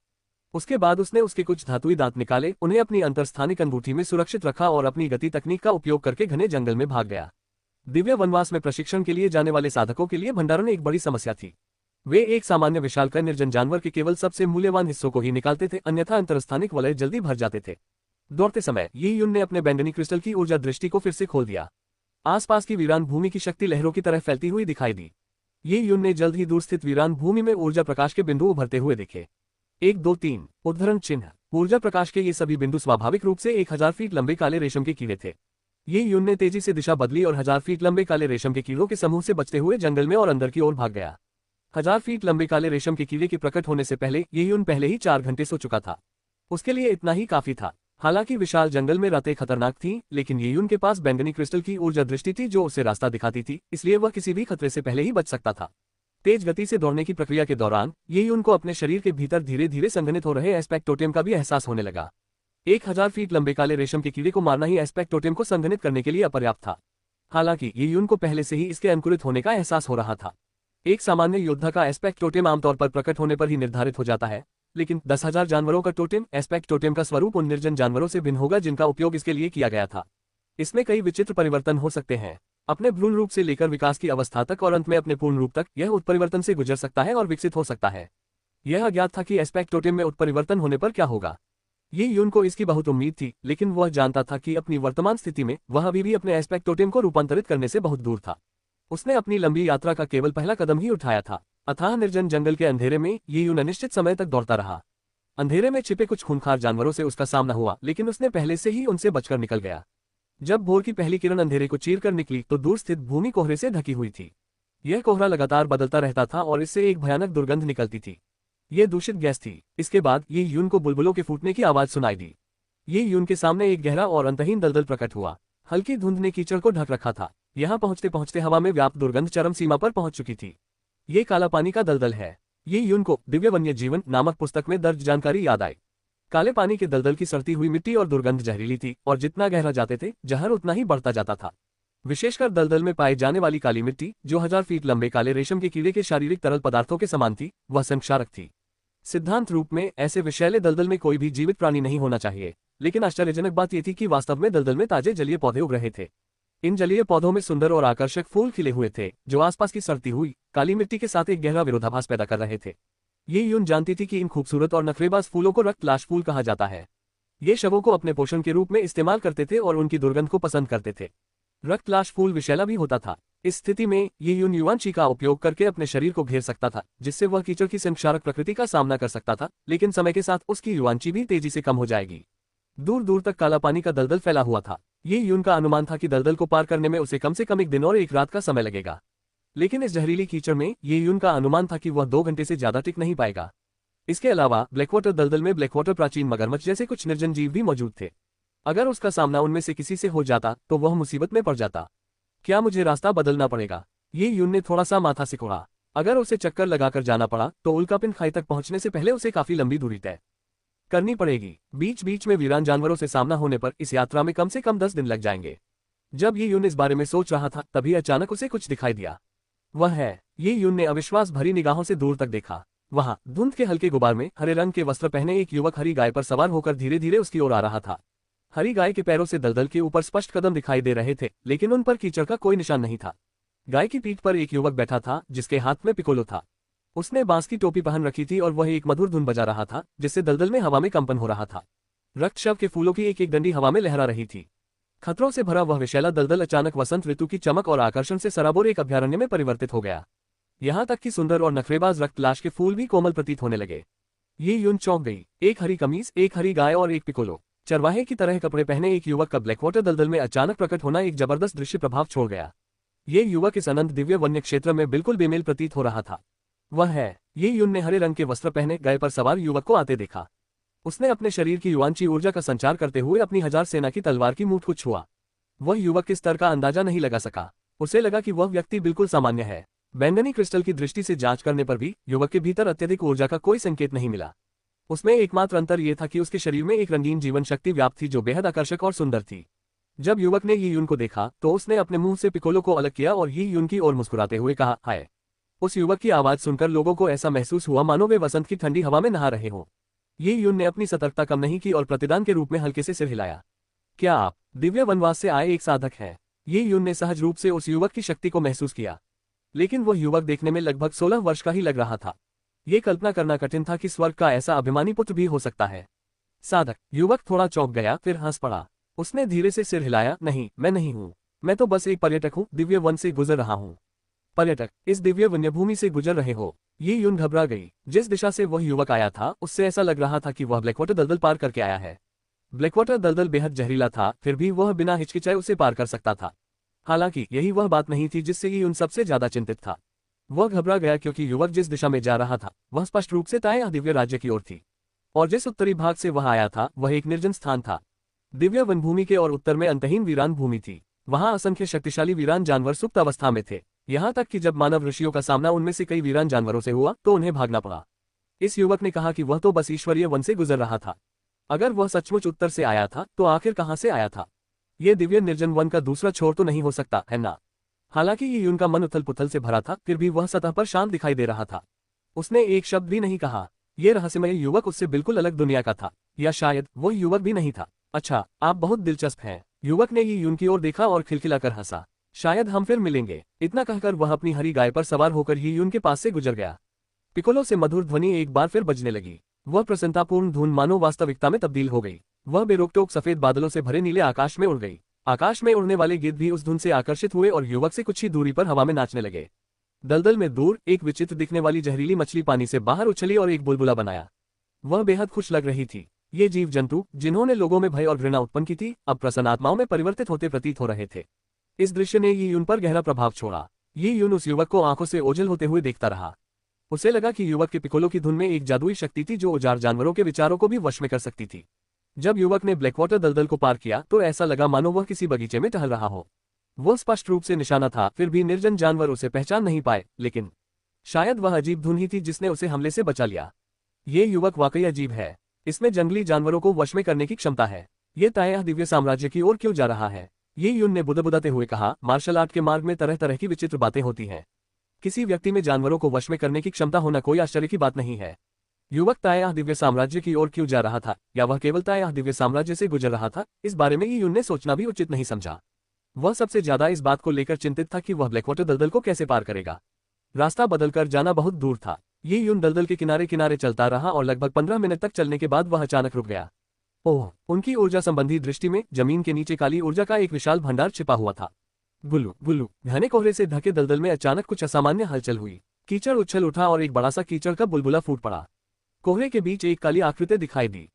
उसके बाद उसने उसके कुछ धातुई दांत निकाले, उन्हें अपनी अंतरस्थानिक अंगूठी में सुरक्षित रखा और अपनी गति तकनीक का उपयोग करके घने जंगल में भाग गया। दिव्य वनवास में प्रशिक्षण के लिए जाने वाले साधकों के लिए भंडारण एक बड़ी समस्या थी। वे एक सामान्य विशालकाय निर्जन जानवर के केवल सबसे मूल्यवान हिस्सों को ही निकालते थे, अन्यथा अंतरस्थानिक वलय जल्दी भर जाते थे। दौड़ते समय ये यून ने अपने बैंगनी क्रिस्टल की ऊर्जा दृष्टि को फिर से खोल दिया। आसपास की वीरान भूमि की शक्ति लहरों की तरह फैलती हुई दिखाई दी। ये यून ने जल्द ही दूर स्थित वीरान भूमि में ऊर्जा प्रकाश के बिंदु उभरते हुए देखे। 1 2 3 उद्धरण चिन्ह। ऊर्जा प्रकाश के ये सभी बिंदु स्वाभाविक रूप से 1000 फीट लंबे काले रेशम के कीड़े थे। ये यून ने तेजी से दिशा बदली और 1000 फीट लंबे काले रेशम के कीड़ों के समूह से बचते हुए जंगल में और अंदर की ओर भाग गया। 1000 फीट लंबे काले रेशम के कीड़े के प्रकट होने से पहले ये यून पहले ही 4 घंटे सो चुका था। उसके लिए इतना ही काफी था। हालांकि विशाल जंगल में रातें खतरनाक थीं, लेकिन ये यून के पास बैंगनी क्रिस्टल की ऊर्जा दृष्टि थी जो उसे रास्ता दिखाती थी, इसलिए वह किसी भी खतरे से पहले ही बच सकता था। तेज गति से दौड़ने की प्रक्रिया के दौरान ये यून को अपने शरीर के भीतर धीरे धीरे संघनित हो रहे एस्पेक्ट टोटेम का भी एहसास होने लगा। 1000 फीट लंबे काले रेशम के कीड़े को मारना ही एस्पेक्ट टोटेम को संघनित करने के लिए अपर्याप्त था। हालांकि ये यून को पहले से ही इसके अंकुरित होने का एहसास हो रहा था। एक सामान्य योद्धा का एस्पेक्ट टोटेम आमतौर पर प्रकट होने पर ही निर्धारित हो जाता है, लेकिन 10,000 जानवरों का टोटेम एस्पेक्ट टोटेम का स्वरूप उन निर्जन जानवरों से भिन्न होगा जिनका उपयोग इसके लिए किया गया था। इसमें कई विचित्र परिवर्तन हो सकते हैं। अपने भ्रूण रूप से लेकर विकास की अवस्था तक और अंत में अपने पूर्ण रूप तक यह उत्परिवर्तन से गुजर सकता है और विकसित हो सकता है। यह अज्ञात था कि एस्पेक्ट टोटेम में उत्परिवर्तन होने पर क्या होगा। ये यून को इसकी बहुत उम्मीद थी, लेकिन वह जानता था कि अपनी वर्तमान स्थिति में वह अभी भी अपने एस्पेक्ट टोटेम को रूपांतरित करने से बहुत दूर था। उसने अपनी लंबी यात्रा का केवल पहला कदम ही उठाया था। अथाह निर्जन जंगल के अंधेरे में ये यून अनिश्चित समय तक दौड़ता रहा। अंधेरे में छिपे कुछ खूंखार जानवरों से उसका सामना हुआ, लेकिन उसने पहले से ही उनसे बचकर निकल गया। जब भोर की पहली किरण अंधेरे को चीर कर निकली तो दूर स्थित भूमि कोहरे से ढकी हुई थी। यह कोहरा लगातार बदलता रहता था और इससे एक भयानक दुर्गंध निकलती थी। यह दूषित गैस थी। इसके बाद ये यून को बुलबुलों के फूटने की आवाज सुनाई दी। ये यून के सामने एक गहरा और अंतहीन दलदल प्रकट हुआ। हल्की धुंध ने कीचड़ को ढक रखा था। यहाँ पहुंचते पहुंचते हवा में व्याप्त दुर्गंध चरम सीमा पर पहुंच चुकी थी। ये काला पानी का दलदल है। ये यून को दिव्य वन्य जीवन नामक पुस्तक में दर्ज जानकारी याद आई। काले पानी के दलदल की सड़ती हुई मिट्टी और दुर्गंध जहरीली थी और जितना गहरा जाते थे जहर उतना ही बढ़ता जाता था। विशेषकर दलदल में पाए जाने वाली काली मिट्टी, जो 1000 फीट लंबे काले रेशम के कीड़े के शारीरिक तरल पदार्थों के समान थी, वह संक्षारक थी। सिद्धांत रूप में ऐसे विषैले दलदल में कोई भी जीवित प्राणी नहीं होना चाहिए, लेकिन आश्चर्यजनक बात यह थी कि वास्तव में दलदल में ताजे जलीय पौधे उग रहे थे। इन जलीय पौधों में सुंदर और आकर्षक फूल खिले हुए थे, जो आसपास की सड़ती हुई काली मिट्टी के साथ एक गहरा विरोधाभास पैदा कर रहे थे। ये यून जानती थी कि इन खूबसूरत और नखरेबाज फूलों को रक्तलाश फूल कहा जाता है। ये शवों को अपने पोषण के रूप में इस्तेमाल करते थे और उनकी दुर्गंध को पसंद करते थे। रक्तलाश फूल विषैला भी होता था। इस स्थिति में ये यून युवांशी का उपयोग करके अपने शरीर को घेर सकता था, जिससे वह कीचड़ की संक्षारक प्रकृति का सामना कर सकता था, लेकिन समय के साथ उसकी युवांशी भी तेजी से कम हो जाएगी। दूर दूर तक काला पानी का दलदल फैला हुआ था। ये यून का अनुमान था कि दलदल को पार करने में उसे कम से कम 1 दिन और 1 रात का समय लगेगा। लेकिन इस जहरीली कीचड़ में ये यून का अनुमान था कि वह 2 घंटे से ज्यादा टिक नहीं पाएगा। इसके अलावा ब्लैकवाटर दलदल में ब्लैकवाटर प्राचीन मगरमच्छ जैसे कुछ निर्जन जीव भी मौजूद थे। अगर उसका सामना उनमें से किसी से हो जाता तो वह मुसीबत में पड़ जाता। क्या मुझे रास्ता बदलना पड़ेगा? ये यून ने थोड़ा सा माथा सिकोड़ा। अगर उसे चक्कर लगाकर जाना पड़ा तो उल्कापिंड खाई तक पहुंचने से पहले उसे काफी लंबी दूरी तय करनी पड़ेगी। बीच बीच में वीरान जानवरों से सामना होने पर इस यात्रा में कम से कम 10 दिन लग जाएंगे। जब ये यून इस बारे में सोच रहा था, तभी अचानक उसे कुछ दिखाई दिया। वह है, ये यून ने अविश्वास भरी निगाहों से दूर तक देखा। वहां धुंध के हल्के गुबार में हरे रंग के वस्त्र पहने एक युवक हरी गाय पर सवार होकर धीरे धीरे उसकी ओर आ रहा था। हरी गाय के पैरों से दलदल के ऊपर स्पष्ट कदम दिखाई दे रहे थे, लेकिन उन पर कीचड़ का कोई निशान नहीं था। गाय की पीठ पर एक युवक बैठा था, जिसके हाथ में पिकोलो था। उसने बांस की टोपी पहन रखी थी और वह एक मधुर धुन बजा रहा था, जिससे दलदल में हवा में कंपन हो रहा था। रक्त शव के फूलों की एक एक डंडी हवा में लहरा रही थी। खतरों से भरा वह विशैला दलदल अचानक वसंत ऋतु की चमक और आकर्षण से सराबोर एक अभयारण्य में परिवर्तित हो गया। यहाँ तक कि सुंदर और नखरेबाज रक्तलाश के फूल भी कोमल प्रतीत होने लगे। ये यून चौंक गई। एक हरी कमीज, एक हरी गाय और एक पिकोलो, चरवाहे की तरह कपड़े पहने एक युवक का ब्लैकवाटर दलदल में अचानक प्रकट होना एक जबरदस्त दृश्य प्रभाव छोड़ गया। ये युवक इस अनंत दिव्य वन्य क्षेत्र में बिल्कुल बेमेल प्रतीत हो रहा था। वह है, ये यून ने हरे रंग के वस्त्र पहने गाय पर सवार युवक को आते देखा। उसने अपने शरीर की युवांची ऊर्जा का संचार करते हुए अपनी 1000 सेना की तलवार की मूठ को छुआ। वह युवक के स्तर का अंदाजा नहीं लगा सका। उसे लगा कि वह व्यक्ति बिल्कुल सामान्य है। बैंगनी क्रिस्टल की दृष्टि से जांच करने पर भी युवक के भीतर अत्यधिक ऊर्जा का कोई संकेत नहीं मिला। उसमें एकमात्र अंतर यह था कि उसके शरीर में एक रंगीन जीवन शक्ति व्याप्त थी, जो बेहद आकर्षक और सुंदर थी। जब युवक ने ये यून को देखा तो उसने अपने मुंह से पिकोलो को अलग किया और ये यून की ओर मुस्कुराते हुए कहा, हाय। उस युवक की आवाज सुनकर लोगों को ऐसा महसूस हुआ मानो वे वसंत की ठंडी हवा में नहा रहे हों। ये यून ने अपनी सतर्कता कम नहीं की और प्रतिदान के रूप में हल्के से सिर हिलाया। क्या आप दिव्य वनवास से आए एक साधक हैं? ये यून ने सहज रूप से उस युवक की शक्ति को महसूस किया, लेकिन वह युवक देखने में लगभग 16 वर्ष का ही लग रहा था। ये कल्पना करना कठिन था कि स्वर्ग का ऐसा अभिमानी पुत्र भी हो सकता है। साधक। युवक थोड़ा चौंक गया, फिर हंस पड़ा। उसने धीरे से सिर हिलाया, नहीं, मैं नहीं हूँ। मैं तो बस एक पर्यटक हूँ, दिव्य वन से गुजर रहा हूँ। पर्यटक, इस दिव्य वन्यभूमि से गुजर रहे हो? ये यून घबरा गई। जिस दिशा से वह युवक आया था, उससे ऐसा लग रहा था कि वह ब्लैकवाटर दलदल पार करके आया है। ब्लैकवाटर दलदल बेहद जहरीला था, फिर भी वह बिना हिचकिचाए उसे पार कर सकता था। हालांकि यही वह बात नहीं थी जिससे ये यून सबसे ज्यादा चिंतित था। वह घबरा गया क्योंकि युवक जिस दिशा में जा रहा था वह स्पष्ट रूप से ताया दिव्य राज्य की ओर थी, और जिस उत्तरी भाग से वह आया था वह एक निर्जन स्थान था। दिव्य वनभूमि के और उत्तर में अंतहीन वीरान भूमि थी। वहां असंख्य शक्तिशाली वीरान जानवर सुप्त अवस्था में थे, यहाँ तक कि जब मानव ऋषियों का सामना उनमें से कई वीरान जानवरों से हुआ तो उन्हें भागना पड़ा। इस युवक ने कहा कि वह तो बस ईश्वरीय वन से गुजर रहा था। अगर वह सचमुच उत्तर से आया था तो आखिर कहाँ से आया था? ये दिव्य निर्जन वन का दूसरा छोर तो नहीं हो सकता है ना? हालांकि ये यून का मन उथल पुथल से भरा था, फिर भी वह सतह पर शांत दिखाई दे रहा था। उसने एक शब्द भी नहीं कहा। यह रहस्यमय युवक उससे बिल्कुल अलग दुनिया का था, या शायद वो युवक भी नहीं था। अच्छा, आप बहुत दिलचस्प हैं। युवक ने ये यून की ओर देखा और खिलखिलाकर हंसा। शायद हम फिर मिलेंगे। इतना कहकर वह अपनी हरी गाय पर सवार होकर ये यून के पास से गुजर गया। पिकोलो से मधुर ध्वनि एक बार फिर बजने लगी। वह प्रसन्नतापूर्ण धुन मानो वास्तविकता में तब्दील हो गई। वह बेरोकटोक सफेद बादलों से भरे नीले आकाश में उड़ गई। आकाश में उड़ने वाले गिद्ध भी उस धुन से आकर्षित हुए और युवक से कुछ ही दूरी पर हवा में नाचने लगे। दलदल में दूर एक विचित्र दिखने वाली जहरीली मछली पानी से बाहर उछली और एक बुलबुला बनाया। वह बेहद खुश लग रही थी। ये जीव जंतु जिन्होंने लोगों में भय और घृणा उत्पन्न की थी, अब प्रसन्न आत्माओं में परिवर्तित होते प्रतीत हो रहे थे। इस दृश्य ने ये यून पर गहरा प्रभाव छोड़ा। ये यून उस युवक को आंखों से ओझल होते हुए देखता रहा। उसे लगा कि युवक के पिकोलो की धुन में एक जादुई शक्ति थी जो औजार जानवरों के विचारों को भी वश में कर सकती थी। जब युवक ने ब्लैकवाटर दलदल को पार किया तो ऐसा लगा मानो वह किसी बगीचे में टहल रहा हो। वह स्पष्ट रूप से निशाना था, फिर भी निर्जन जानवर उसे पहचान नहीं पाए, लेकिन शायद वह अजीब धुन ही थी जिसने उसे हमले से बचा लिया। ये युवक वाकई अजीब है। इसमें जंगली जानवरों को वश में करने की क्षमता है। ये प्रायः दिव्य साम्राज्य की ओर क्यों जा रहा है? ये यून ने बुदबुदाते हुए कहा, मार्शल आर्ट के मार्ग में तरह तरह की विचित्र बातें होती हैं। किसी व्यक्ति में जानवरों को वश में करने की क्षमता होना कोई आश्चर्य की बात नहीं है। युवक प्रायः दिव्य साम्राज्य की ओर क्यों जा रहा था, या वह केवल प्रायः दिव्य साम्राज्य से गुजर रहा था, इस बारे में यून ने सोचना भी उचित नहीं समझा। वह सबसे ज्यादा इस बात को लेकर चिंतित था कि वह ब्लैकवाटर दलदल को कैसे पार करेगा। रास्ता बदलकर जाना बहुत दूर था। ये यून दलदल के किनारे किनारे चलता रहा और लगभग 15 मिनट तक चलने के बाद वह अचानक रुक गया। ओह! उनकी ऊर्जा संबंधी दृष्टि में जमीन के नीचे काली ऊर्जा का एक विशाल भंडार छिपा हुआ था। गुल्लू गुल्लू घने कोहरे से ढके दलदल में अचानक कुछ असामान्य हलचल हुई। कीचड़ उछल उठा और एक बड़ा सा कीचड़ का बुलबुला फूट पड़ा। कोहरे के बीच एक काली आकृति दिखाई दी।